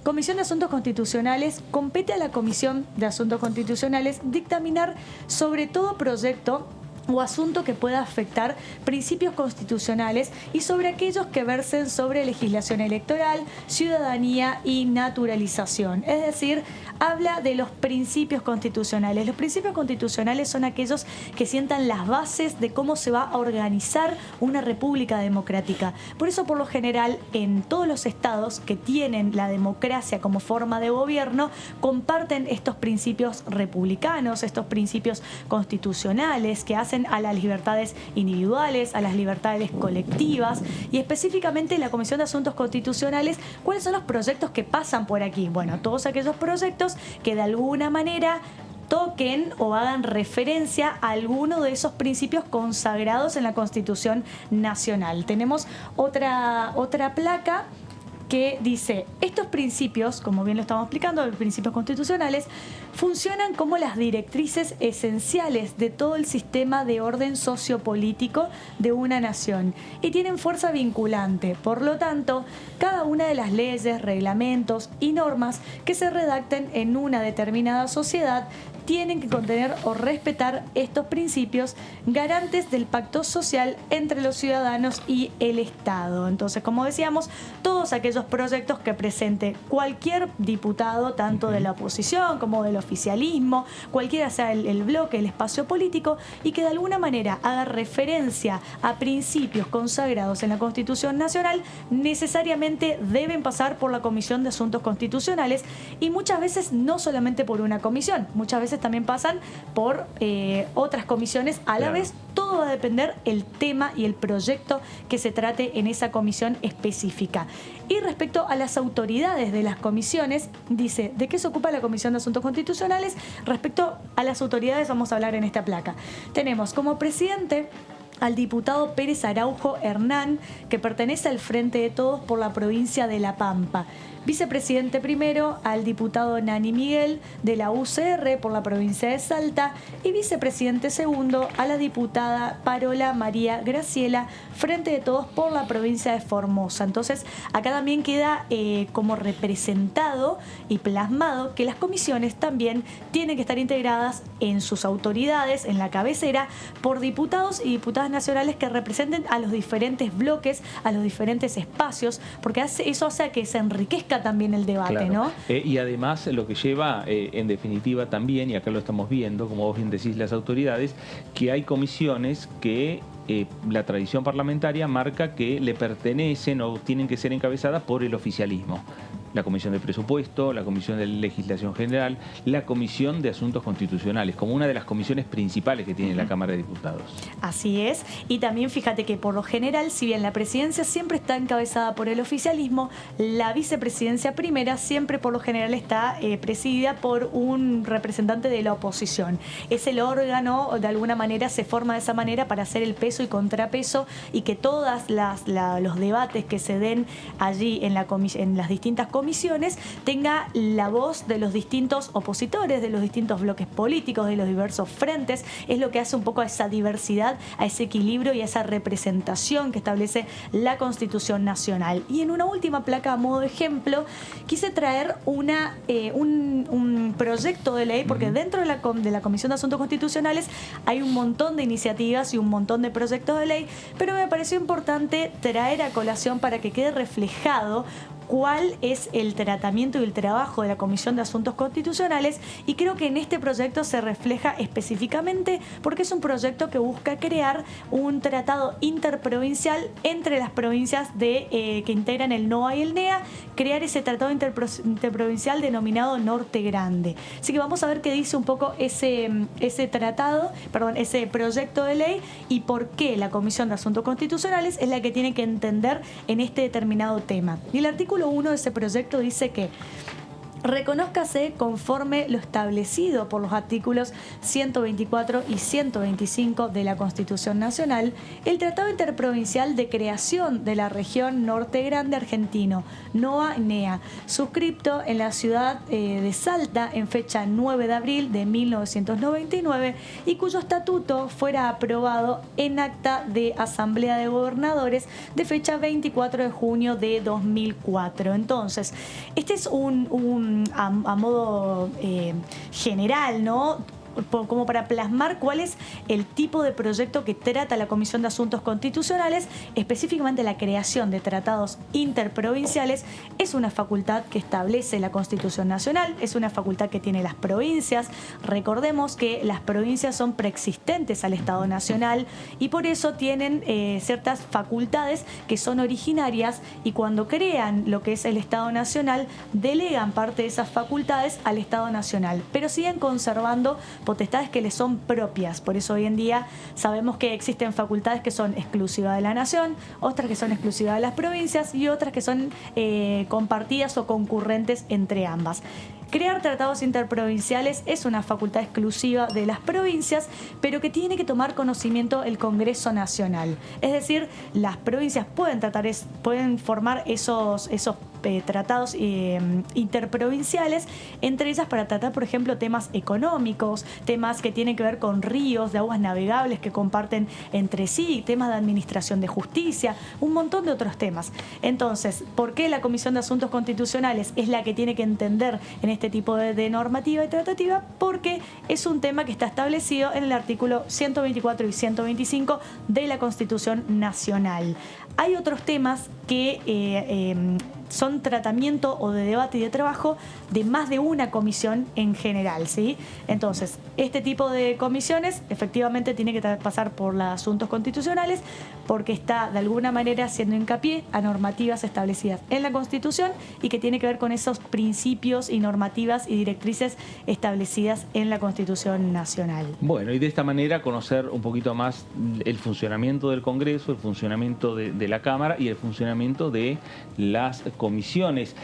Comisión de Asuntos Constitucionales, compete a la Comisión de Asuntos Constitucionales dictaminar sobre todo proyecto o asunto que pueda afectar principios constitucionales y sobre aquellos que versen sobre legislación electoral, ciudadanía y naturalización. Es decir, habla de los principios constitucionales. Los principios constitucionales son aquellos que sientan las bases de cómo se va a organizar una república democrática. Por eso, por lo general, en todos los estados que tienen la democracia como forma de gobierno, comparten estos principios republicanos, estos principios constitucionales que hacen a las libertades individuales, a las libertades colectivas, y específicamente la Comisión de Asuntos Constitucionales, ¿cuáles son los proyectos que pasan por aquí? Bueno, todos aquellos proyectos que de alguna manera toquen o hagan referencia a alguno de esos principios consagrados en la Constitución Nacional. Tenemos otra placa que dice: estos principios, como bien lo estamos explicando, los principios constitucionales, funcionan como las directrices esenciales de todo el sistema de orden sociopolítico de una nación y tienen fuerza vinculante. Por lo tanto, cada una de las leyes, reglamentos y normas que se redacten en una determinada sociedad tienen que contener o respetar estos principios garantes del pacto social entre los ciudadanos y el Estado. Entonces, como decíamos, todos aquellos proyectos que presente cualquier diputado, tanto de la oposición como del oficialismo, cualquiera sea el bloque, el espacio político, y que de alguna manera haga referencia a principios consagrados en la Constitución Nacional, necesariamente deben pasar por la Comisión de Asuntos Constitucionales, y muchas veces no solamente por una comisión, muchas veces también pasan por otras comisiones a la vez. Todo va a depender el tema y el proyecto que se trate en esa comisión específica. Y respecto a las autoridades de las comisiones, dice, ¿de qué se ocupa la Comisión de Asuntos Constitucionales? Respecto a las autoridades vamos a hablar en esta placa. Tenemos como presidente al diputado Pérez Araujo Hernán, que pertenece al Frente de Todos por la provincia de La Pampa. Vicepresidente primero al diputado Nani Miguel de la UCR por la provincia de Salta y vicepresidente segundo a la diputada Parola María Graciela, Frente de Todos por la provincia de Formosa. Entonces, acá también queda como representado y plasmado que las comisiones también tienen que estar integradas en sus autoridades, en la cabecera, por diputados y diputadas nacionales que representen a los diferentes bloques, a los diferentes espacios, porque eso hace que se enriquezca también el debate, claro, ¿no? Y además lo que lleva, en definitiva también, y acá lo estamos viendo, como vos bien decís, las autoridades, que hay comisiones que la tradición parlamentaria marca que le pertenecen o tienen que ser encabezadas por el oficialismo. La Comisión de Presupuesto, la Comisión de Legislación General, la Comisión de Asuntos Constitucionales, como una de las comisiones principales que tiene la Cámara de Diputados. Así es, y también fíjate que por lo general, si bien la presidencia siempre está encabezada por el oficialismo, la vicepresidencia primera siempre por lo general está presidida por un representante de la oposición. Es el órgano, de alguna manera se forma de esa manera para hacer el peso y contrapeso y que todas los debates que se den allí en las distintas comisiones tenga la voz de los distintos opositores, de los distintos bloques políticos, de los diversos frentes. Es lo que hace un poco a esa diversidad, a ese equilibrio y a esa representación que establece la Constitución Nacional. Y en una última placa a modo de ejemplo, quise traer un proyecto de ley, porque dentro de la Comisión de Asuntos Constitucionales hay un montón de iniciativas y un montón de proyectos de ley, pero me pareció importante traer a colación para que quede reflejado cuál es el tratamiento y el trabajo de la Comisión de Asuntos Constitucionales, y creo que en este proyecto se refleja específicamente porque es un proyecto que busca crear un tratado interprovincial entre las provincias que integran el NOA y el NEA, crear ese tratado interprovincial denominado Norte Grande. Así que vamos a ver qué dice un poco ese proyecto de ley y por qué la Comisión de Asuntos Constitucionales es la que tiene que entender en este determinado tema. Y el artículo 1 de ese proyecto dice que reconózcase conforme lo establecido por los artículos 124 y 125 de la Constitución Nacional el Tratado Interprovincial de Creación de la Región Norte Grande Argentino, NOA-NEA, suscripto en la ciudad de Salta en fecha 9 de abril de 1999 y cuyo estatuto fuera aprobado en acta de Asamblea de Gobernadores de fecha 24 de junio de 2004. Entonces, este es a modo general, ¿no? Como para plasmar cuál es el tipo de proyecto que trata la Comisión de Asuntos Constitucionales, específicamente la creación de tratados interprovinciales. Es una facultad que establece la Constitución Nacional, es una facultad que tiene las provincias. Recordemos que las provincias son preexistentes al Estado Nacional y por eso tienen ciertas facultades que son originarias, y cuando crean lo que es el Estado Nacional delegan parte de esas facultades al Estado Nacional, pero siguen conservando potestades que les son propias. Por eso hoy en día sabemos que existen facultades que son exclusivas de la nación, otras que son exclusivas de las provincias y otras que son compartidas o concurrentes entre ambas. Crear tratados interprovinciales es una facultad exclusiva de las provincias, pero que tiene que tomar conocimiento el Congreso Nacional. Es decir, las provincias pueden formar esos tratados interprovinciales, entre ellas para tratar, por ejemplo, temas económicos, temas que tienen que ver con ríos de aguas navegables que comparten entre sí, temas de administración de justicia, un montón de otros temas. Entonces, ¿por qué la Comisión de Asuntos Constitucionales es la que tiene que entender en este tipo de normativa y tratativa? Porque es un tema que está establecido en el artículo 124 y 125 de la Constitución Nacional. Hay otros temas que son tratamiento o de debate y de trabajo de más de una comisión en general, ¿sí? Entonces, este tipo de comisiones efectivamente tiene que pasar por los asuntos constitucionales porque está de alguna manera haciendo hincapié a normativas establecidas en la Constitución y que tiene que ver con esos principios y normativas y directrices establecidas en la Constitución Nacional. Bueno, y de esta manera conocer un poquito más el funcionamiento del Congreso, el funcionamiento de la Cámara y el funcionamiento de las comisiones.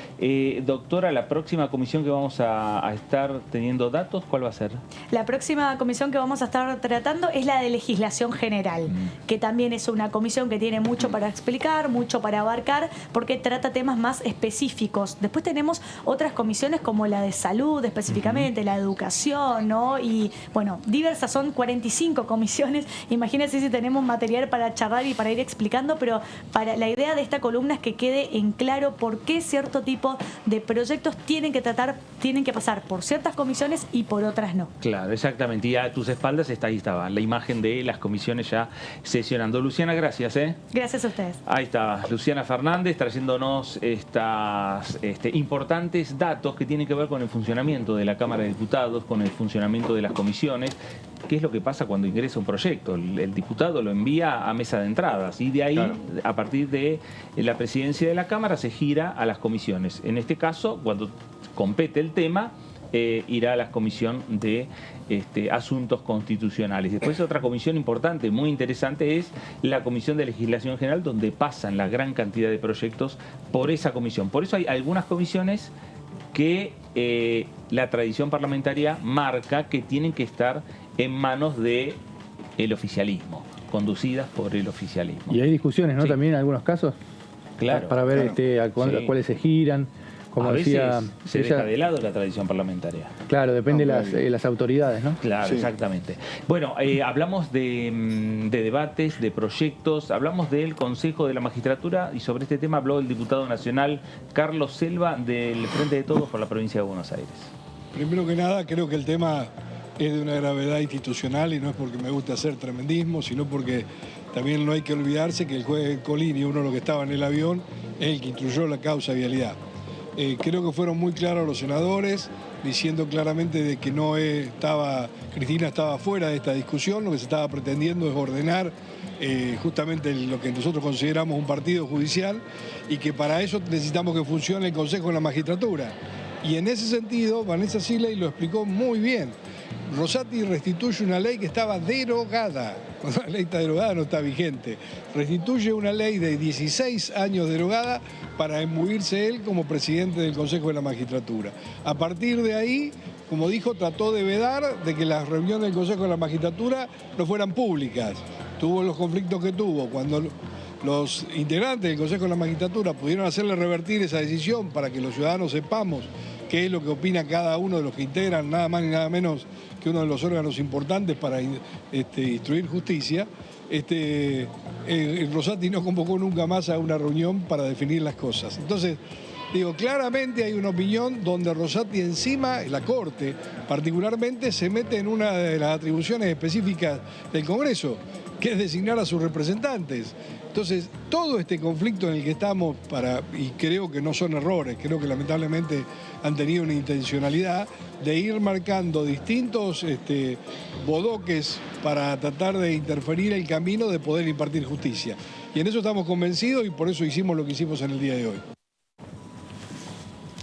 Doctora, la próxima comisión que vamos a estar teniendo datos, ¿cuál va a ser? La próxima comisión que vamos a estar tratando es la de legislación general, que también es una comisión que tiene mucho para explicar, mucho para abarcar, porque trata temas más específicos. Después tenemos otras comisiones como la de salud específicamente, la de educación, ¿no? Y bueno, diversas, son 45 comisiones. Imagínense si tenemos material para charlar y para ir explicando, pero para la idea de esta columna es que quede en claro por qué cierto tipo de proyectos tienen que pasar por ciertas comisiones y por otras no. Claro, exactamente. Y a tus espaldas ahí estaba la imagen de las comisiones ya sesionando. Luciana, gracias. Gracias a ustedes. Ahí está, Luciana Fernández trayéndonos estas importantes datos que tienen que ver con el funcionamiento de la Cámara de Diputados, con el funcionamiento de las comisiones. ¿Qué es lo que pasa cuando ingresa un proyecto? El diputado lo envía a mesa de entradas y de ahí, claro, a partir de la presidencia de la Cámara, se gira a las comisiones. En este caso, cuando compete el tema, irá a la comisión de asuntos constitucionales. Después otra comisión importante, muy interesante, es la Comisión de Legislación General, donde pasan la gran cantidad de proyectos por esa comisión. Por eso hay algunas comisiones que la tradición parlamentaria marca que tienen que estar en manos del oficialismo, conducidas por el oficialismo. Y hay discusiones, ¿no? Sí. También en algunos casos, claro, para ver claro. a cuáles se giran. Como a decía, veces se deja de lado la tradición parlamentaria. Claro, depende de las autoridades, ¿no? Claro, sí, exactamente. Bueno, hablamos de debates, de proyectos, hablamos del Consejo de la Magistratura y sobre este tema habló el diputado nacional Carlos Selva del Frente de Todos por la provincia de Buenos Aires. Primero que nada, creo que el tema es de una gravedad institucional y no es porque me guste hacer tremendismo, sino porque también no hay que olvidarse que el juez Colini, uno de los que estaba en el avión, es el que instruyó la causa vialidad. Creo que fueron muy claros los senadores, diciendo claramente de que Cristina estaba fuera de esta discusión, lo que se estaba pretendiendo es ordenar justamente lo que nosotros consideramos un partido judicial y que para eso necesitamos que funcione el Consejo de la Magistratura. Y en ese sentido, Vanessa Siley lo explicó muy bien. Rosati restituye una ley que estaba derogada. Cuando la ley está derogada no está vigente. Restituye una ley de 16 años derogada para imbuirse él como presidente del Consejo de la Magistratura. A partir de ahí, como dijo, trató de vedar de que las reuniones del Consejo de la Magistratura no fueran públicas. Tuvo los conflictos que tuvo. Cuando los integrantes del Consejo de la Magistratura pudieron hacerle revertir esa decisión para que los ciudadanos sepamos qué es lo que opina cada uno de los que integran, nada más ni nada menos que uno de los órganos importantes para instruir justicia, Rosati no convocó nunca más a una reunión para definir las cosas. Entonces, digo, claramente hay una opinión donde Rosati encima, la Corte particularmente, se mete en una de las atribuciones específicas del Congreso, que es designar a sus representantes. Entonces, todo este conflicto en el que estamos, y creo que no son errores, creo que lamentablemente han tenido una intencionalidad de ir marcando distintos bodoques para tratar de interferir el camino de poder impartir justicia. Y en eso estamos convencidos y por eso hicimos lo que hicimos en el día de hoy.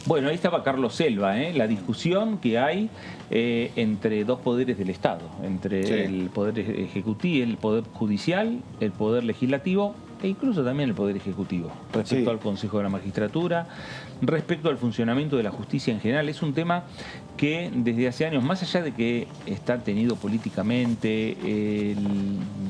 Bueno, ahí estaba Carlos Selva, la discusión que hay entre dos poderes del Estado, entre el Poder Ejecutivo, el Poder Judicial, el Poder Legislativo e incluso también el Poder Ejecutivo, respecto al Consejo de la Magistratura, respecto al funcionamiento de la justicia en general. Es un tema que desde hace años, más allá de que está tenido políticamente,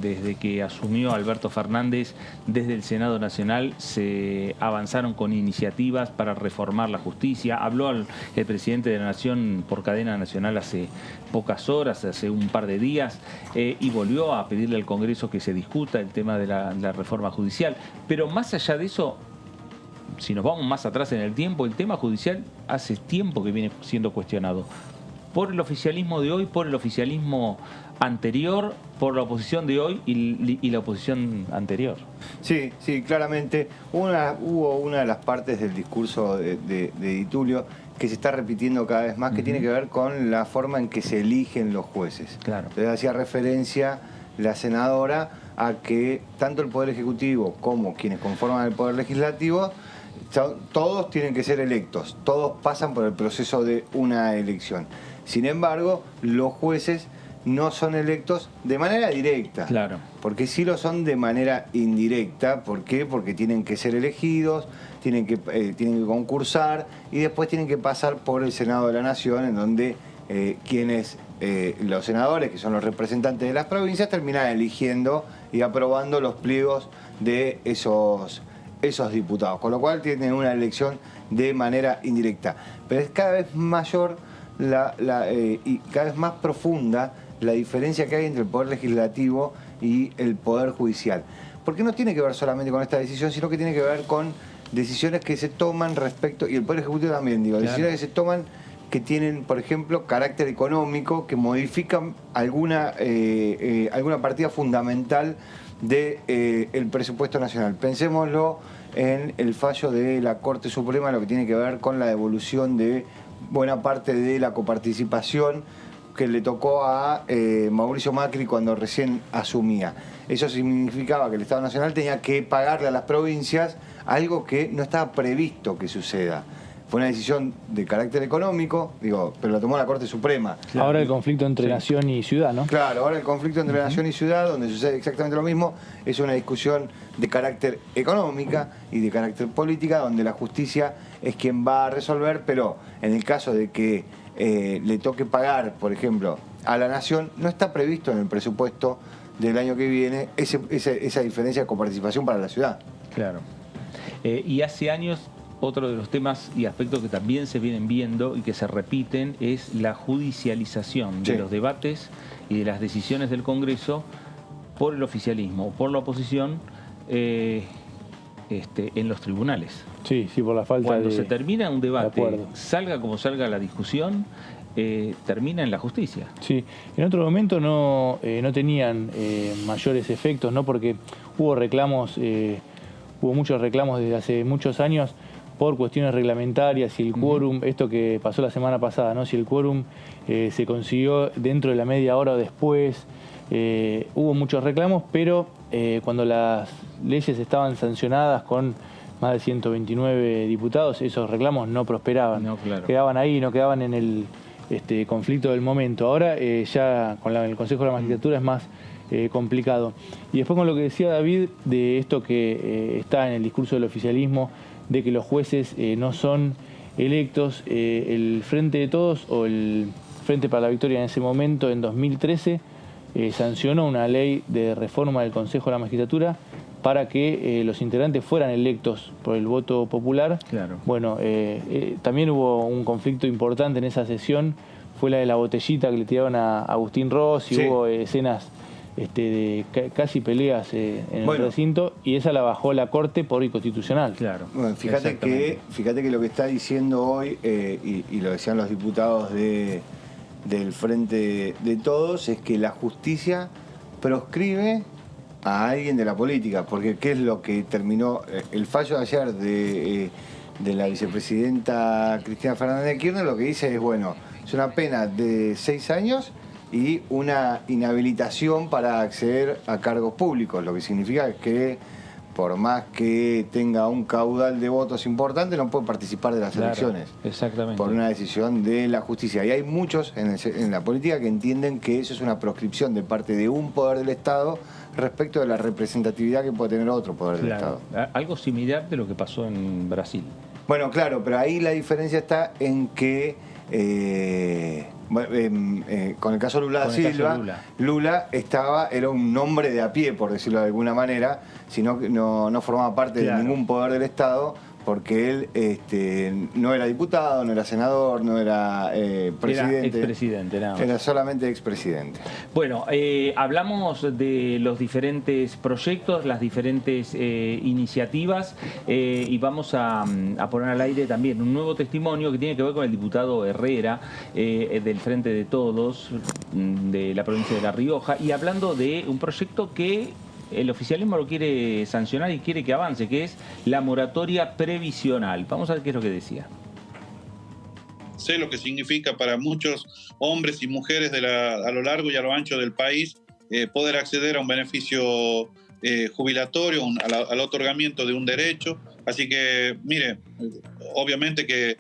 desde que asumió Alberto Fernández, desde el Senado Nacional se avanzaron con iniciativas para reformar la justicia. Habló el presidente de la Nación por cadena nacional hace pocas horas, hace un par de días, y volvió a pedirle al Congreso que se discuta el tema de la reforma judicial. Pero más allá de eso, si nos vamos más atrás en el tiempo, el tema judicial hace tiempo que viene siendo cuestionado. Por el oficialismo de hoy, por el oficialismo anterior, por la oposición de hoy y la oposición anterior. Sí, sí, claramente. Hubo una de las partes del discurso de Di Tulio que se está repitiendo cada vez más, que tiene que ver con la forma en que se eligen los jueces. Claro. Entonces hacía referencia la senadora a que tanto el Poder Ejecutivo como quienes conforman el Poder Legislativo, todos tienen que ser electos, todos pasan por el proceso de una elección. Sin embargo, los jueces no son electos de manera directa. Claro. Porque sí lo son de manera indirecta. ¿Por qué? Porque tienen que ser elegidos, tienen que concursar y después tienen que pasar por el Senado de la Nación, en donde los senadores, que son los representantes de las provincias, terminan eligiendo y aprobando los pliegos de esos diputados. Con lo cual tienen una elección de manera indirecta. Pero es cada vez mayor y cada vez más profunda la diferencia que hay entre el Poder Legislativo y el Poder Judicial. Porque no tiene que ver solamente con esta decisión, sino que tiene que ver con decisiones que se toman respecto, y el Poder Ejecutivo también, digo, claro, decisiones que se toman que tienen, por ejemplo, carácter económico, que modifican alguna partida fundamental del presupuesto nacional. Pensémoslo en el fallo de la Corte Suprema, lo que tiene que ver con la devolución de buena parte de la coparticipación que le tocó a Mauricio Macri cuando recién asumía. Eso significaba que el Estado Nacional tenía que pagarle a las provincias algo que no estaba previsto que suceda. Fue una decisión de carácter económico, pero la tomó la Corte Suprema. Claro. Ahora el conflicto entre nación y ciudad, ¿no? Claro, ahora el conflicto entre nación y ciudad, donde sucede exactamente lo mismo, es una discusión de carácter económica y de carácter política, donde la justicia es quien va a resolver, pero en el caso de que le toque pagar, por ejemplo, a la nación, no está previsto en el presupuesto del año que viene esa diferencia de coparticipación para la ciudad. Claro. Y hace años, otro de los temas y aspectos que también se vienen viendo y que se repiten es la judicialización de los debates y de las decisiones del Congreso por el oficialismo o por la oposición en los tribunales. Sí, por la falta Cuando se termina un debate, salga como salga la discusión, termina en la justicia. Sí, en otro momento no tenían mayores efectos, ¿no? Porque hubo muchos reclamos desde hace muchos años por cuestiones reglamentarias y el quórum, esto que pasó la semana pasada, ¿no? Si el quórum se consiguió dentro de la media hora o después, hubo muchos reclamos, pero cuando las leyes estaban sancionadas con más de 129 diputados, esos reclamos no prosperaban, quedaban ahí, no quedaban en el conflicto del momento. Ahora ya con el Consejo de la Magistratura es más complicado. Y después con lo que decía David, de esto que está en el discurso del oficialismo, de que los jueces no son electos, el Frente de Todos o el Frente para la Victoria en ese momento, en 2013, sancionó una ley de reforma del Consejo de la Magistratura para que los integrantes fueran electos por el voto popular. Claro. Bueno, también hubo un conflicto importante en esa sesión, fue la de la botellita que le tiraron a Agustín Ross, y hubo escenas de casi peleas en el recinto, y esa la bajó la Corte por inconstitucional. Claro. Bueno, fíjate que lo que está diciendo hoy, y lo decían los diputados del Frente de Todos, es que la justicia proscribe a alguien de la política, porque ¿qué es lo que terminó? El fallo de ayer de la vicepresidenta Cristina Fernández de Kirchner, lo que dice es, es una pena de 6 años y una inhabilitación para acceder a cargos públicos, lo que significa que por más que tenga un caudal de votos importante, no puede participar de las elecciones. Exactamente. Por una decisión de la justicia. Y hay muchos en la política que entienden que eso es una proscripción de parte de un poder del Estado respecto de la representatividad que puede tener otro poder del Estado. Algo similar de lo que pasó en Brasil. Bueno, claro, pero ahí la diferencia está en que con el caso Lula da Silva, Lula era un nombre de a pie, por decirlo de alguna manera, sino que no formaba parte de ningún poder del Estado, porque él no era diputado, no era senador, no era presidente. Era expresidente, nada más. Era solamente expresidente. Bueno, hablamos de los diferentes proyectos, las diferentes iniciativas y vamos a poner al aire también un nuevo testimonio que tiene que ver con el diputado Herrera del Frente de Todos de la provincia de La Rioja, y hablando de un proyecto que el oficialismo lo quiere sancionar y quiere que avance, que es la moratoria previsional. Vamos a ver qué es lo que decía. Sé lo que significa para muchos hombres y mujeres a lo largo y a lo ancho del país poder acceder a un beneficio jubilatorio, al otorgamiento de un derecho. Así que, mire, obviamente que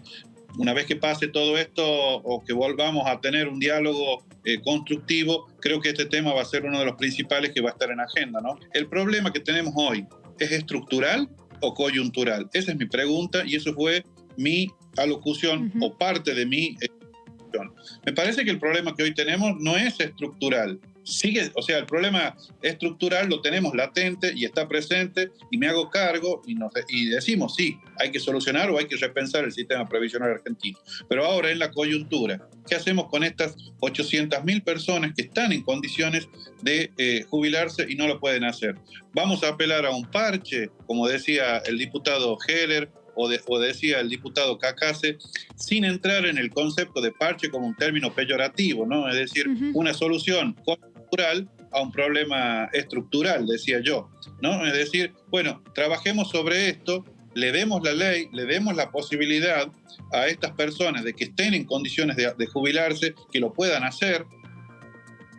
una vez que pase todo esto o que volvamos a tener un diálogo constructivo, creo que este tema va a ser uno de los principales que va a estar en agenda, ¿no? El problema que tenemos hoy, ¿es estructural o coyuntural? Esa es mi pregunta y eso fue mi alocución o parte de mi alocución. Me parece que el problema que hoy tenemos no es estructural. El problema estructural lo tenemos latente y está presente, y me hago cargo y decimos, sí, hay que solucionar o hay que repensar el sistema previsional argentino. Pero ahora en la coyuntura, ¿qué hacemos con estas 800.000 personas que están en condiciones de jubilarse y no lo pueden hacer? ¿Vamos a apelar a un parche, como decía el diputado Heller, o decía el diputado Cacase, sin entrar en el concepto de parche como un término peyorativo, ¿no? Es decir, una solución coyuntural a un problema estructural, decía yo, ¿no? Es decir, bueno, trabajemos sobre esto, le demos la ley, le demos la posibilidad a estas personas de que estén en condiciones de jubilarse, que lo puedan hacer,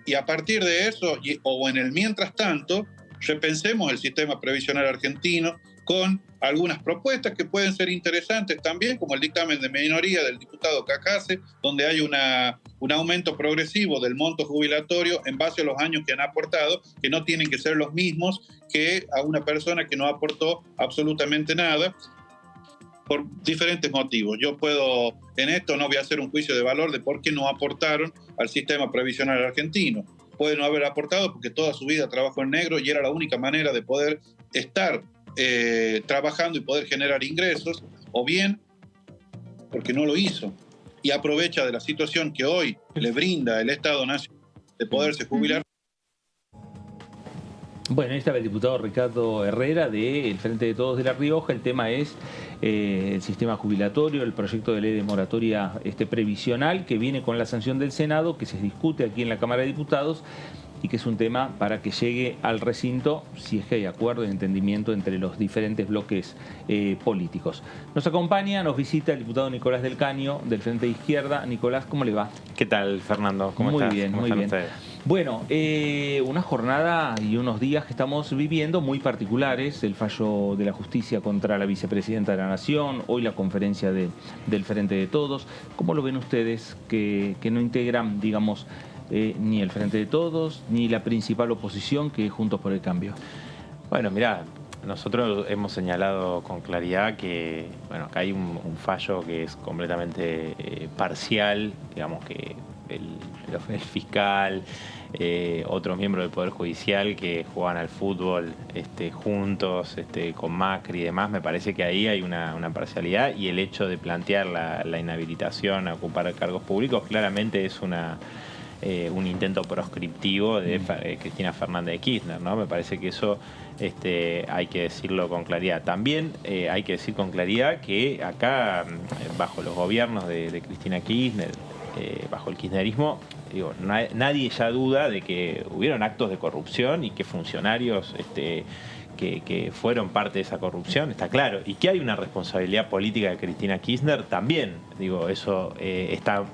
y a partir de eso, o en el mientras tanto, repensemos el sistema previsional argentino con algunas propuestas que pueden ser interesantes también, como el dictamen de minoría del diputado Cacase, donde hay un aumento progresivo del monto jubilatorio en base a los años que han aportado, que no tienen que ser los mismos que a una persona que no aportó absolutamente nada, por diferentes motivos. Yo en esto no voy a hacer un juicio de valor de por qué no aportaron al sistema previsional argentino. Puede no haber aportado porque toda su vida trabajó en negro y era la única manera de poder estar trabajando y poder generar ingresos, o bien porque no lo hizo y aprovecha de la situación que hoy le brinda el Estado Nacional de poderse jubilar. Bueno, ahí estaba el diputado Ricardo Herrera del Frente de Todos de La Rioja. El tema es el sistema jubilatorio, el proyecto de ley de moratoria previsional que viene con la sanción del Senado, que se discute aquí en la Cámara de Diputados y que es un tema para que llegue al recinto, si es que hay acuerdo y entendimiento entre los diferentes bloques políticos. Nos acompaña, nos visita el diputado Nicolás del Caño, del Frente de Izquierda. Nicolás, ¿cómo le va? ¿Qué tal, Fernando? ¿Cómo estás? Muy bien, muy bien. Ustedes? Bueno, una jornada y unos días que estamos viviendo muy particulares, el fallo de la justicia contra la vicepresidenta de la Nación, hoy la conferencia del Frente de Todos. ¿Cómo lo ven ustedes que no integran, digamos, ni el Frente de Todos, ni la principal oposición, que es Juntos por el Cambio? Bueno, mirá, nosotros hemos señalado con claridad que, bueno, acá hay un fallo que es completamente parcial, digamos que el fiscal, otros miembros del Poder Judicial que juegan al fútbol juntos, con Macri y demás, me parece que ahí hay una parcialidad, y el hecho de plantear la inhabilitación a ocupar cargos públicos claramente es un intento proscriptivo de Cristina Fernández de Kirchner, ¿no? Me parece que eso hay que decirlo con claridad. También hay que decir con claridad que acá, bajo los gobiernos de Cristina Kirchner, bajo el kirchnerismo, digo, nadie ya duda de que hubieron actos de corrupción y que funcionarios que fueron parte de esa corrupción, está claro, y que hay una responsabilidad política de Cristina Kirchner también, digo, eso está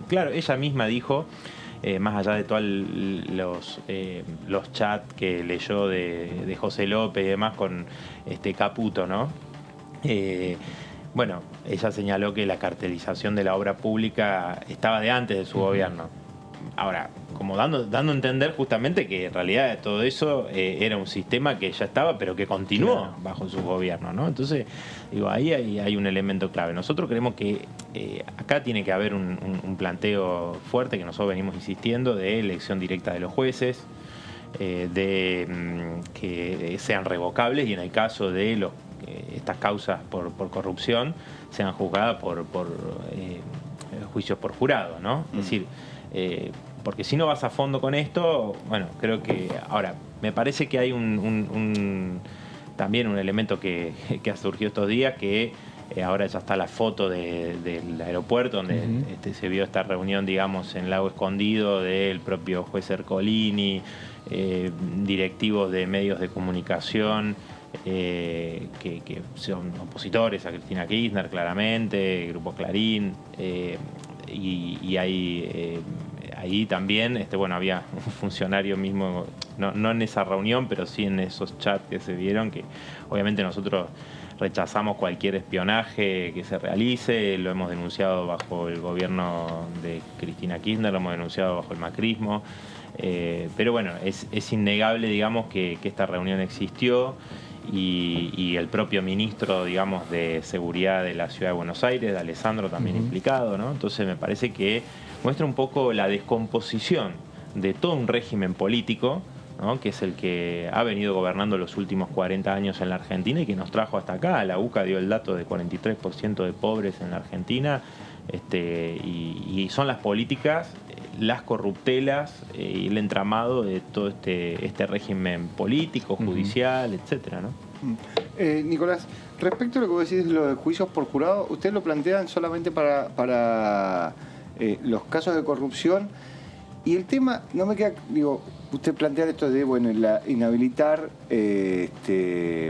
claro. Ella misma dijo, más allá de todos los chats que leyó de José López y demás con Caputo, ¿no? Bueno, ella señaló que la cartelización de la obra pública estaba de antes de su gobierno. Ahora, como dando a entender justamente que en realidad todo eso era un sistema que ya estaba, pero que continuó bajo su gobierno, ¿no? Entonces, digo, ahí hay un elemento clave. Nosotros creemos que acá tiene que haber un planteo fuerte, que nosotros venimos insistiendo, de elección directa de los jueces, de que sean revocables y en el caso de estas causas por corrupción sean juzgadas por juicios por jurado, ¿no? Es decir, porque si no vas a fondo con esto, bueno, creo que ahora me parece que hay también un elemento que ha surgido estos días, que ahora ya está la foto del aeropuerto donde se vio esta reunión, digamos, en Lago Escondido, del propio juez Ercolini, directivos de medios de comunicación que son opositores a Cristina Kirchner, claramente, Grupo Clarín, y ahí también, bueno, había un funcionario mismo, no en esa reunión, pero sí en esos chats que se vieron, que obviamente nosotros rechazamos cualquier espionaje que se realice, lo hemos denunciado bajo el gobierno de Cristina Kirchner, lo hemos denunciado bajo el macrismo, pero bueno, es innegable, digamos, que esta reunión existió. Y el propio ministro, digamos, de Seguridad de la Ciudad de Buenos Aires, de Alessandro, también implicado, ¿no? Entonces me parece que muestra un poco la descomposición de todo un régimen político, ¿no? Que es el que ha venido gobernando los últimos 40 años en la Argentina y que nos trajo hasta acá. La UCA dio el dato de 43% de pobres en la Argentina, y son las políticas, las corruptelas y el entramado de todo este régimen político, judicial, etcétera, ¿no? Nicolás, respecto a lo que vos decís de los juicios por jurado, ¿ustedes lo plantean solamente para los casos de corrupción? Y el tema, no me queda, digo, usted plantea esto de, bueno, inhabilitar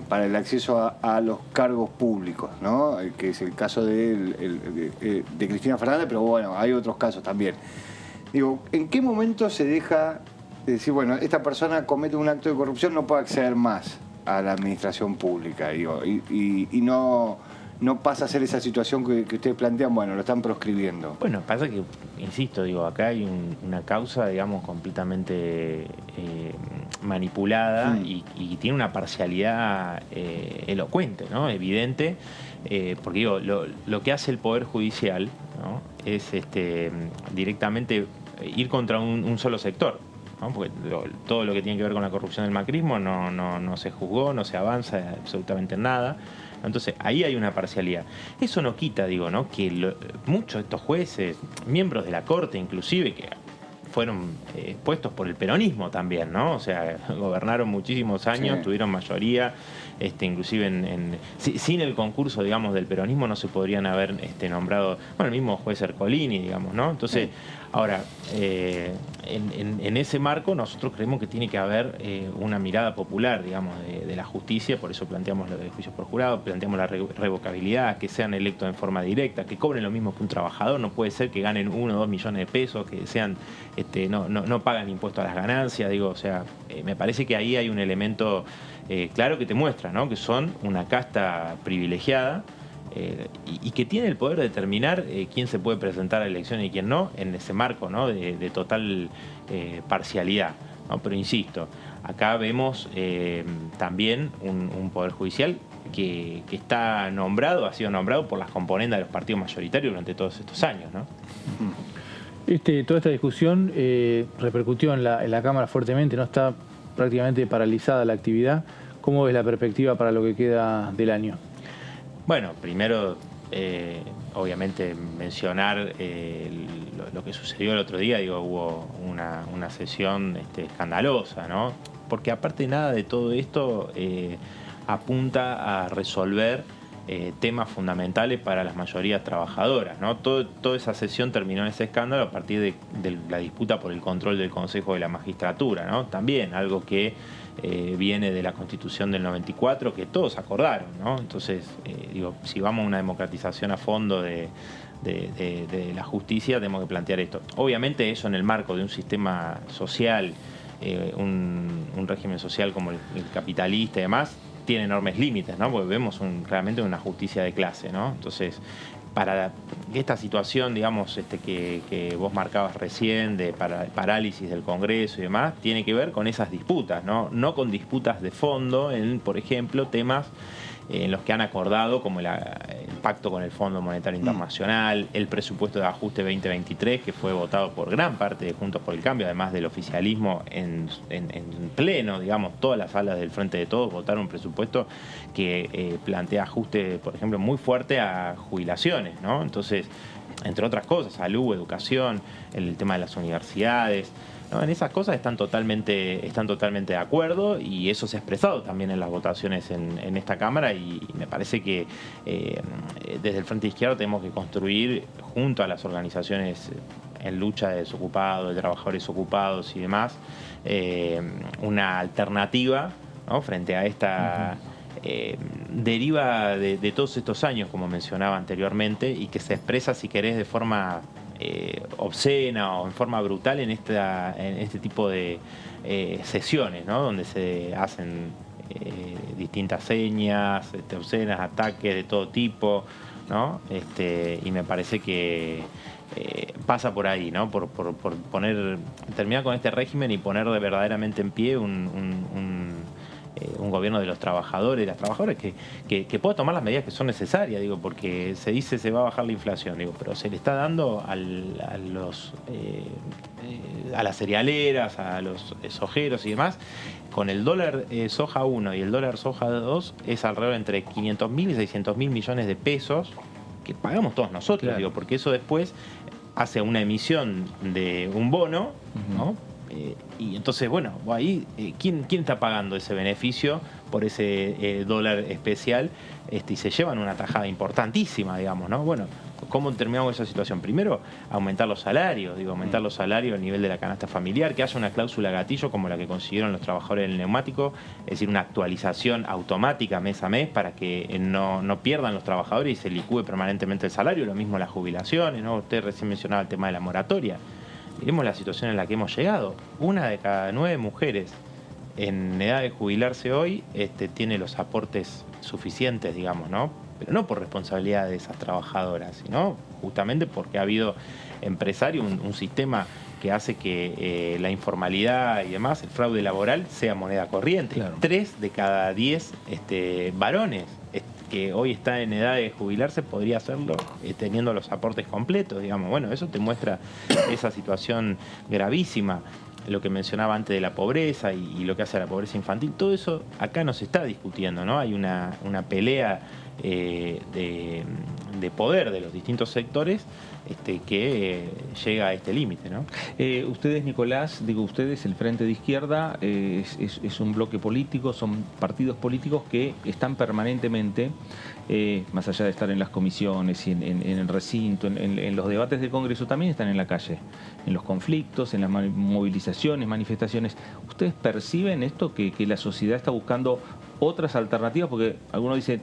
para el acceso a los cargos públicos, ¿no? Que es el caso de Cristina Fernández, pero bueno, hay otros casos también. Digo, ¿en qué momento se deja de decir, bueno, esta persona comete un acto de corrupción, no puede acceder más a la administración pública, digo, y no pasa a ser esa situación que ustedes plantean, bueno, lo están proscribiendo? Bueno, pasa que, insisto, digo, acá hay una causa, digamos, completamente manipulada y tiene una parcialidad elocuente, ¿no? Evidente, porque digo, lo que hace el Poder Judicial, ¿no? Es directamente ir contra un solo sector, ¿no? Porque todo lo que tiene que ver con la corrupción del macrismo no se juzgó, no se avanza absolutamente en nada. Entonces, ahí hay una parcialidad. Eso no quita, digo, ¿no? Que muchos de estos jueces, miembros de la Corte inclusive, que fueron puestos por el peronismo también, ¿no? O sea, gobernaron muchísimos años, tuvieron mayoría, inclusive sin el concurso, digamos, del peronismo no se podrían haber nombrado, bueno, el mismo juez Ercolini, digamos, ¿no? Entonces, ahora, en ese marco nosotros creemos que tiene que haber una mirada popular, digamos, de la justicia, por eso planteamos lo de juicios por jurado, planteamos la revocabilidad, que sean electos en forma directa, que cobren lo mismo que un trabajador, no puede ser que ganen 1 o 2 millones de pesos, que sean no pagan impuesto a las ganancias, digo, o sea, me parece que ahí hay un elemento claro que te muestra, ¿no? Que son una casta privilegiada y que tiene el poder de determinar quién se puede presentar a elecciones y quién no, en ese marco, ¿no? de total parcialidad, ¿no? Pero insisto, acá vemos también un poder judicial que está nombrado, ha sido nombrado por las componendas de los partidos mayoritarios durante todos estos años, ¿no? Toda esta discusión repercutió en la Cámara fuertemente, no está prácticamente paralizada la actividad. ¿Cómo ves la perspectiva para lo que queda del año? Bueno, primero, obviamente, mencionar lo que sucedió el otro día. Digo, hubo una sesión escandalosa, ¿no? Porque aparte nada de todo esto apunta a resolver temas fundamentales para las mayorías trabajadoras, ¿no? Toda esa sesión terminó en ese escándalo a partir de la disputa por el control del Consejo de la Magistratura, ¿no? También algo que viene de la Constitución del 94, que todos acordaron, ¿no? Entonces, digo, si vamos a una democratización a fondo de la justicia, tenemos que plantear esto. Obviamente eso en el marco de un sistema social, un régimen social como el capitalista y demás, tiene enormes límites, ¿no? Porque vemos claramente una justicia de clase, ¿no? Entonces, para esta situación, digamos, que vos marcabas recién de parálisis del Congreso y demás, tiene que ver con esas disputas, no con disputas de fondo en, por ejemplo, temas en los que han acordado, como el pacto con el Fondo Monetario Internacional, el presupuesto de ajuste 2023, que fue votado por gran parte de Juntos por el Cambio, además del oficialismo en pleno, digamos, todas las salas del Frente de Todos votaron un presupuesto que plantea ajuste, por ejemplo, muy fuerte a jubilaciones, ¿no? Entonces, entre otras cosas, salud, educación, el tema de las universidades, ¿no? En esas cosas están totalmente de acuerdo, y eso se ha expresado también en las votaciones en esta Cámara, y me parece que desde el Frente Izquierdo tenemos que construir, junto a las organizaciones en lucha de desocupados, de trabajadores ocupados y demás, una alternativa, ¿no? Frente a esta deriva de todos estos años, como mencionaba anteriormente, y que se expresa, si querés, de forma obscena o en forma brutal en este tipo de sesiones, ¿no? Donde se hacen distintas señas, obscenas, ataques de todo tipo, ¿no? Y me parece que pasa por ahí, ¿no? Por terminar con este régimen y poner verdaderamente en pie un gobierno de los trabajadores y las trabajadoras que pueda tomar las medidas que son necesarias, digo, porque se dice se va a bajar la inflación, digo, pero se le está dando a las cerealeras, a los sojeros y demás, con el dólar soja 1 y el dólar soja 2 es alrededor entre 500.000 y 600.000 millones de pesos que pagamos todos nosotros, claro. Digo, porque eso después hace una emisión de un bono, ¿no? Y entonces, bueno, ahí, ¿quién está pagando ese beneficio por ese dólar especial? Y se llevan una tajada importantísima, digamos, ¿no? Bueno, ¿cómo terminamos esa situación? Primero, aumentar los salarios, aumentar los salarios a nivel de la canasta familiar, que haya una cláusula gatillo como la que consiguieron los trabajadores del neumático, es decir, una actualización automática mes a mes para que no pierdan los trabajadores y se licúe permanentemente el salario, lo mismo las jubilaciones, ¿no? Usted recién mencionaba el tema de la moratoria. Miremos la situación en la que hemos llegado. 1 de cada 9 mujeres en edad de jubilarse hoy tiene los aportes suficientes, digamos, ¿no? Pero no por responsabilidad de esas trabajadoras, sino justamente porque ha habido empresario, un sistema que hace que la informalidad y demás, el fraude laboral, sea moneda corriente. Claro. 3 de cada 10 varones que hoy está en edad de jubilarse podría hacerlo teniendo los aportes completos, digamos. Bueno, eso te muestra esa situación gravísima. Lo que mencionaba antes de la pobreza y lo que hace a la pobreza infantil, todo eso acá no se está discutiendo, ¿no? Hay una pelea de poder de los distintos sectores que llega a este límite, ¿no? Ustedes, Nicolás, digo ustedes, el Frente de Izquierda es un bloque político, son partidos políticos que están permanentemente, más allá de estar en las comisiones y en el recinto, en los debates del Congreso, también están en la calle, en los conflictos, en las movilizaciones, manifestaciones. ¿Ustedes perciben esto, que la sociedad está buscando otras alternativas? Porque algunos dicen,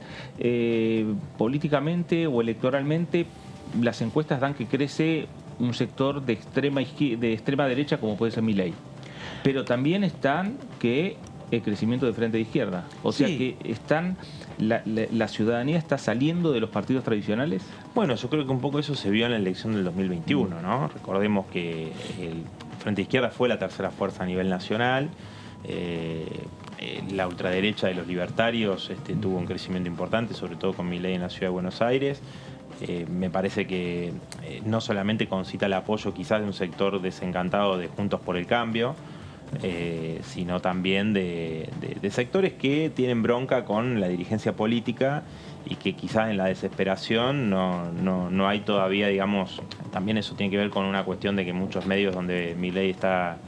políticamente o electoralmente, las encuestas dan que crece un sector de extrema derecha, como puede ser Milei. Pero también están que el crecimiento de Frente de Izquierda. O sea que la ciudadanía está saliendo de los partidos tradicionales. Bueno, yo creo que un poco eso se vio en la elección del 2021, ¿no? Recordemos que el Frente de Izquierda fue la tercera fuerza a nivel nacional. La ultraderecha de los libertarios tuvo un crecimiento importante, sobre todo con Milei en la ciudad de Buenos Aires. Me parece que no solamente concita el apoyo quizás de un sector desencantado de Juntos por el Cambio, sino también de sectores que tienen bronca con la dirigencia política y que quizás en la desesperación no hay todavía, digamos, también eso tiene que ver con una cuestión de que muchos medios donde Milei está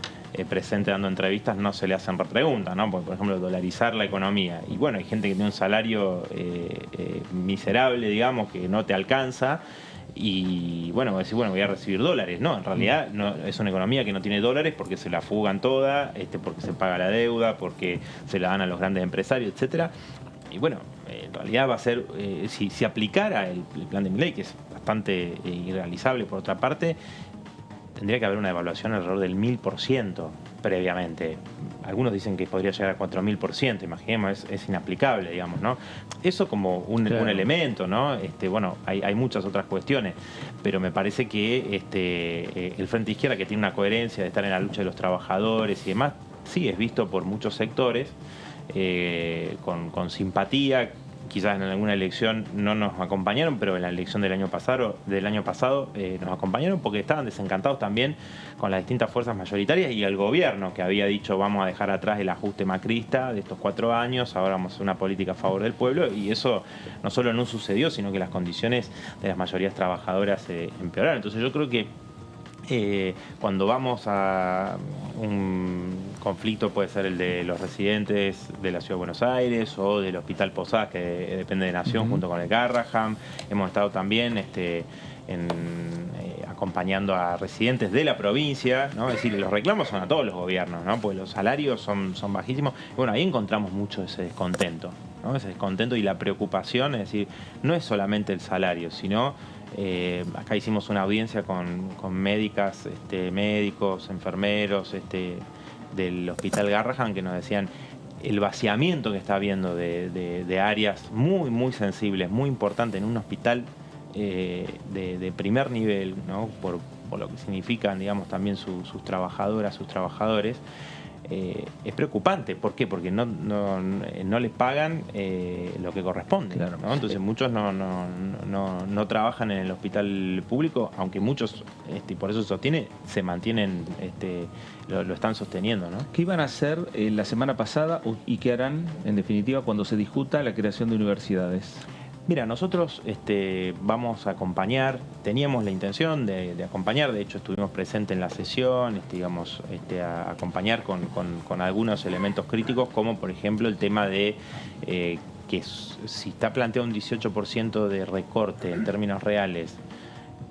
presente dando entrevistas no se le hacen preguntas, ¿no? Por ejemplo, dolarizar la economía. Y bueno, hay gente que tiene un salario miserable, digamos, que no te alcanza. Y bueno, decir, bueno, voy a recibir dólares. No, en realidad no, es una economía que no tiene dólares porque se la fugan toda, porque se paga la deuda, porque se la dan a los grandes empresarios, etcétera. Y bueno, en realidad va a ser, si aplicara el plan de Milei, que es bastante irrealizable por otra parte, tendría que haber una devaluación alrededor del 1000%. previamente. Algunos dicen que podría llegar a 4000%, imaginemos, es inaplicable, digamos, ¿no? Eso como un elemento, ¿no? Bueno, hay muchas otras cuestiones, pero me parece que el Frente Izquierda, que tiene una coherencia de estar en la lucha de los trabajadores y demás, sí es visto por muchos sectores con simpatía. Quizás en alguna elección no nos acompañaron, pero en la elección del año pasado nos acompañaron porque estaban desencantados también con las distintas fuerzas mayoritarias y el gobierno, que había dicho vamos a dejar atrás el ajuste macrista de estos 4 años, ahora vamos a hacer una política a favor del pueblo, y eso no solo no sucedió, sino que las condiciones de las mayorías trabajadoras empeoraron. Entonces yo creo que cuando vamos a un conflicto, puede ser el de los residentes de la Ciudad de Buenos Aires o del Hospital Posadas, que depende de Nación, junto con el Garrahan. Hemos estado también acompañando a residentes de la provincia, ¿no? Es decir, los reclamos son a todos los gobiernos, ¿no? Porque los salarios son bajísimos. Y bueno, ahí encontramos mucho ese descontento, ¿no? Ese descontento y la preocupación, es decir, no es solamente el salario, sino acá hicimos una audiencia con médicas, médicos, enfermeros del Hospital Garrahan, que nos decían el vaciamiento que está habiendo de áreas muy sensibles, muy importantes en un hospital de primer nivel, ¿no? Por lo que significan, digamos, también sus trabajadoras, sus trabajadores. Es preocupante. ¿Por qué? Porque no les pagan lo que corresponde, claro, ¿no? Entonces muchos no trabajan en el hospital público, aunque muchos, y por eso se sostiene, se mantienen, lo están sosteniendo, ¿no? ¿Qué iban a hacer la semana pasada y qué harán, en definitiva, cuando se discuta la creación de universidades? Mira, nosotros vamos a acompañar, teníamos la intención de acompañar, de hecho estuvimos presentes en la sesión, íbamos a acompañar con algunos elementos críticos, como por ejemplo el tema de que si está planteado un 18% de recorte en términos reales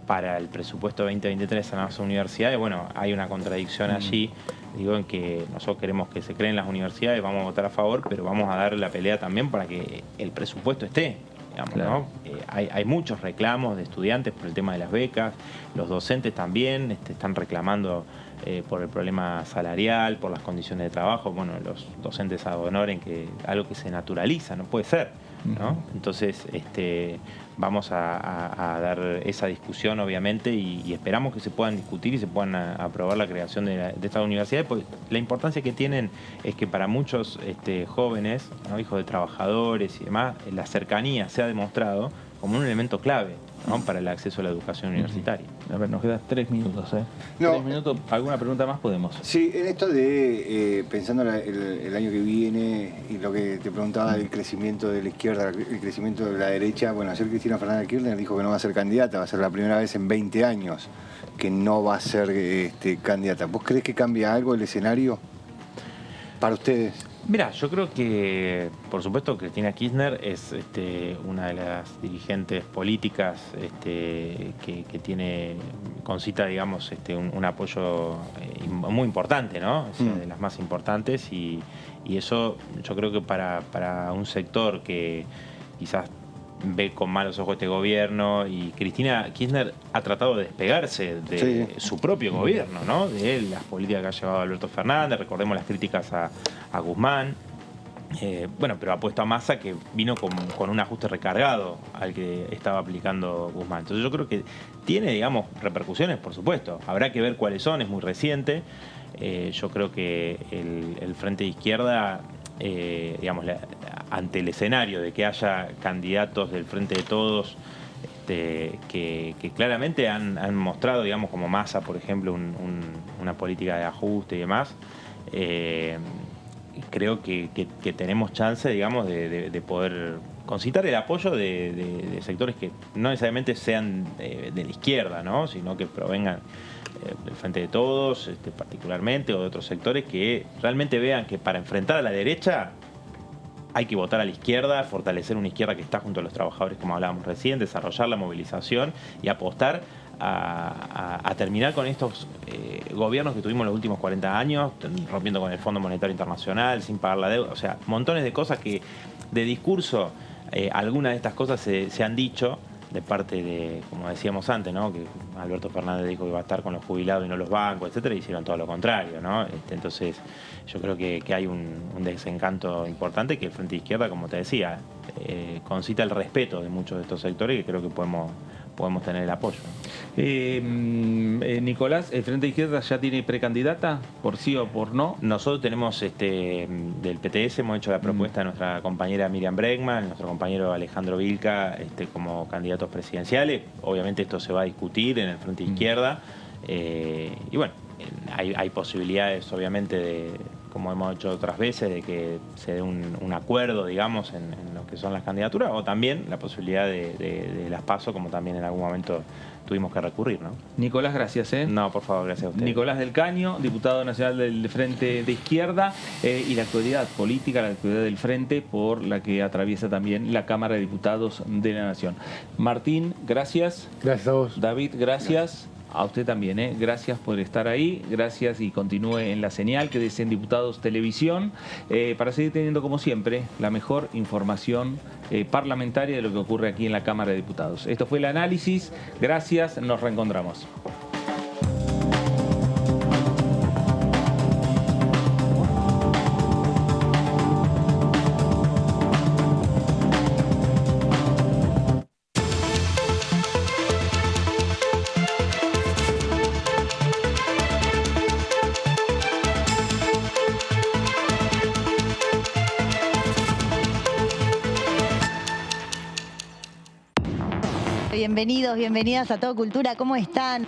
para el presupuesto 2023 en las universidades, bueno, hay una contradicción allí, digo, en que nosotros queremos que se creen las universidades, vamos a votar a favor, pero vamos a dar la pelea también para que el presupuesto esté. Digamos, claro, ¿no? Hay muchos reclamos de estudiantes por el tema de las becas, los docentes también están reclamando por el problema salarial, por las condiciones de trabajo. Bueno, los docentes ad honorem, que algo que se naturaliza, no puede ser, ¿no? Entonces vamos a dar esa discusión, obviamente, y esperamos que se puedan discutir y se puedan aprobar la creación de estas universidades, porque la importancia que tienen es que para muchos jóvenes, ¿no? Hijos de trabajadores y demás, la cercanía se ha demostrado como un elemento clave, ¿no? Para el acceso a la educación universitaria. A ver, nos quedan 3 minutos, ¿eh? No. 3 minutos. ¿Alguna pregunta más podemos? Sí, en esto de pensando el año que viene y lo que te preguntaba del crecimiento de la izquierda, el crecimiento de la derecha, bueno, ayer Cristina Fernández de Kirchner dijo que no va a ser candidata, va a ser la primera vez en 20 años que no va a ser candidata. ¿Vos crees que cambia algo el escenario para ustedes? Mira, yo creo que, por supuesto, Cristina Kirchner es una de las dirigentes políticas que tiene, concita, digamos, un apoyo muy importante, ¿no? O sea, de las más importantes, y eso yo creo que para un sector que quizás ve con malos ojos este gobierno, y Cristina Kirchner ha tratado de despegarse de su propio gobierno, ¿no? De las políticas que ha llevado Alberto Fernández, recordemos las críticas a Guzmán, bueno, pero ha puesto a Massa, que vino con un ajuste recargado al que estaba aplicando Guzmán. Entonces yo creo que tiene, digamos, repercusiones, por supuesto. Habrá que ver cuáles son, es muy reciente. Yo creo que el Frente de Izquierda, digamos, ante el escenario de que haya candidatos del Frente de Todos que claramente han mostrado, digamos, como Massa, por ejemplo, una política de ajuste y demás, creo que tenemos chance, digamos, de poder concitar el apoyo de sectores que no necesariamente sean de la izquierda, ¿no? Sino que provengan del Frente de Todos, particularmente, o de otros sectores que realmente vean que para enfrentar a la derecha hay que votar a la izquierda, fortalecer una izquierda que está junto a los trabajadores, como hablábamos recién, desarrollar la movilización y apostar a terminar con estos gobiernos que tuvimos en los últimos 40 años, rompiendo con el Fondo Monetario Internacional, sin pagar la deuda, o sea, montones de cosas que de discurso, algunas de estas cosas se han dicho, de parte de, como decíamos antes, ¿no? Que Alberto Fernández dijo que va a estar con los jubilados y no los bancos, etcétera, y hicieron todo lo contrario, ¿no? Entonces, yo creo que hay un desencanto importante que el Frente de Izquierda, como te decía, concita el respeto de muchos de estos sectores y que creo que podemos tener el apoyo. Nicolás, ¿el Frente de Izquierda ya tiene precandidata? ¿Por sí o por no? Nosotros tenemos, del PTS, hemos hecho la propuesta de nuestra compañera Miriam Bregman, nuestro compañero Alejandro Vilca, como candidatos presidenciales. Obviamente esto se va a discutir en el Frente de Izquierda. Y bueno, hay posibilidades, obviamente, de, como hemos hecho otras veces, de que se dé un acuerdo, digamos, en lo que son las candidaturas, o también la posibilidad de las PASO, como también en algún momento tuvimos que recurrir, ¿no? Nicolás, gracias. No, por favor, gracias a usted. Nicolás del Caño, diputado nacional del Frente de Izquierda, y la actualidad política, la actualidad del Frente, por la que atraviesa también la Cámara de Diputados de la Nación. Martín, gracias. Gracias a vos. David, gracias. A usted también, gracias por estar ahí, gracias y continúe en la señal que dice en Diputados Televisión para seguir teniendo, como siempre, la mejor información parlamentaria de lo que ocurre aquí en la Cámara de Diputados. Esto fue el análisis, gracias, nos reencontramos. Bienvenidos, bienvenidas a Todo Cultura, ¿cómo están?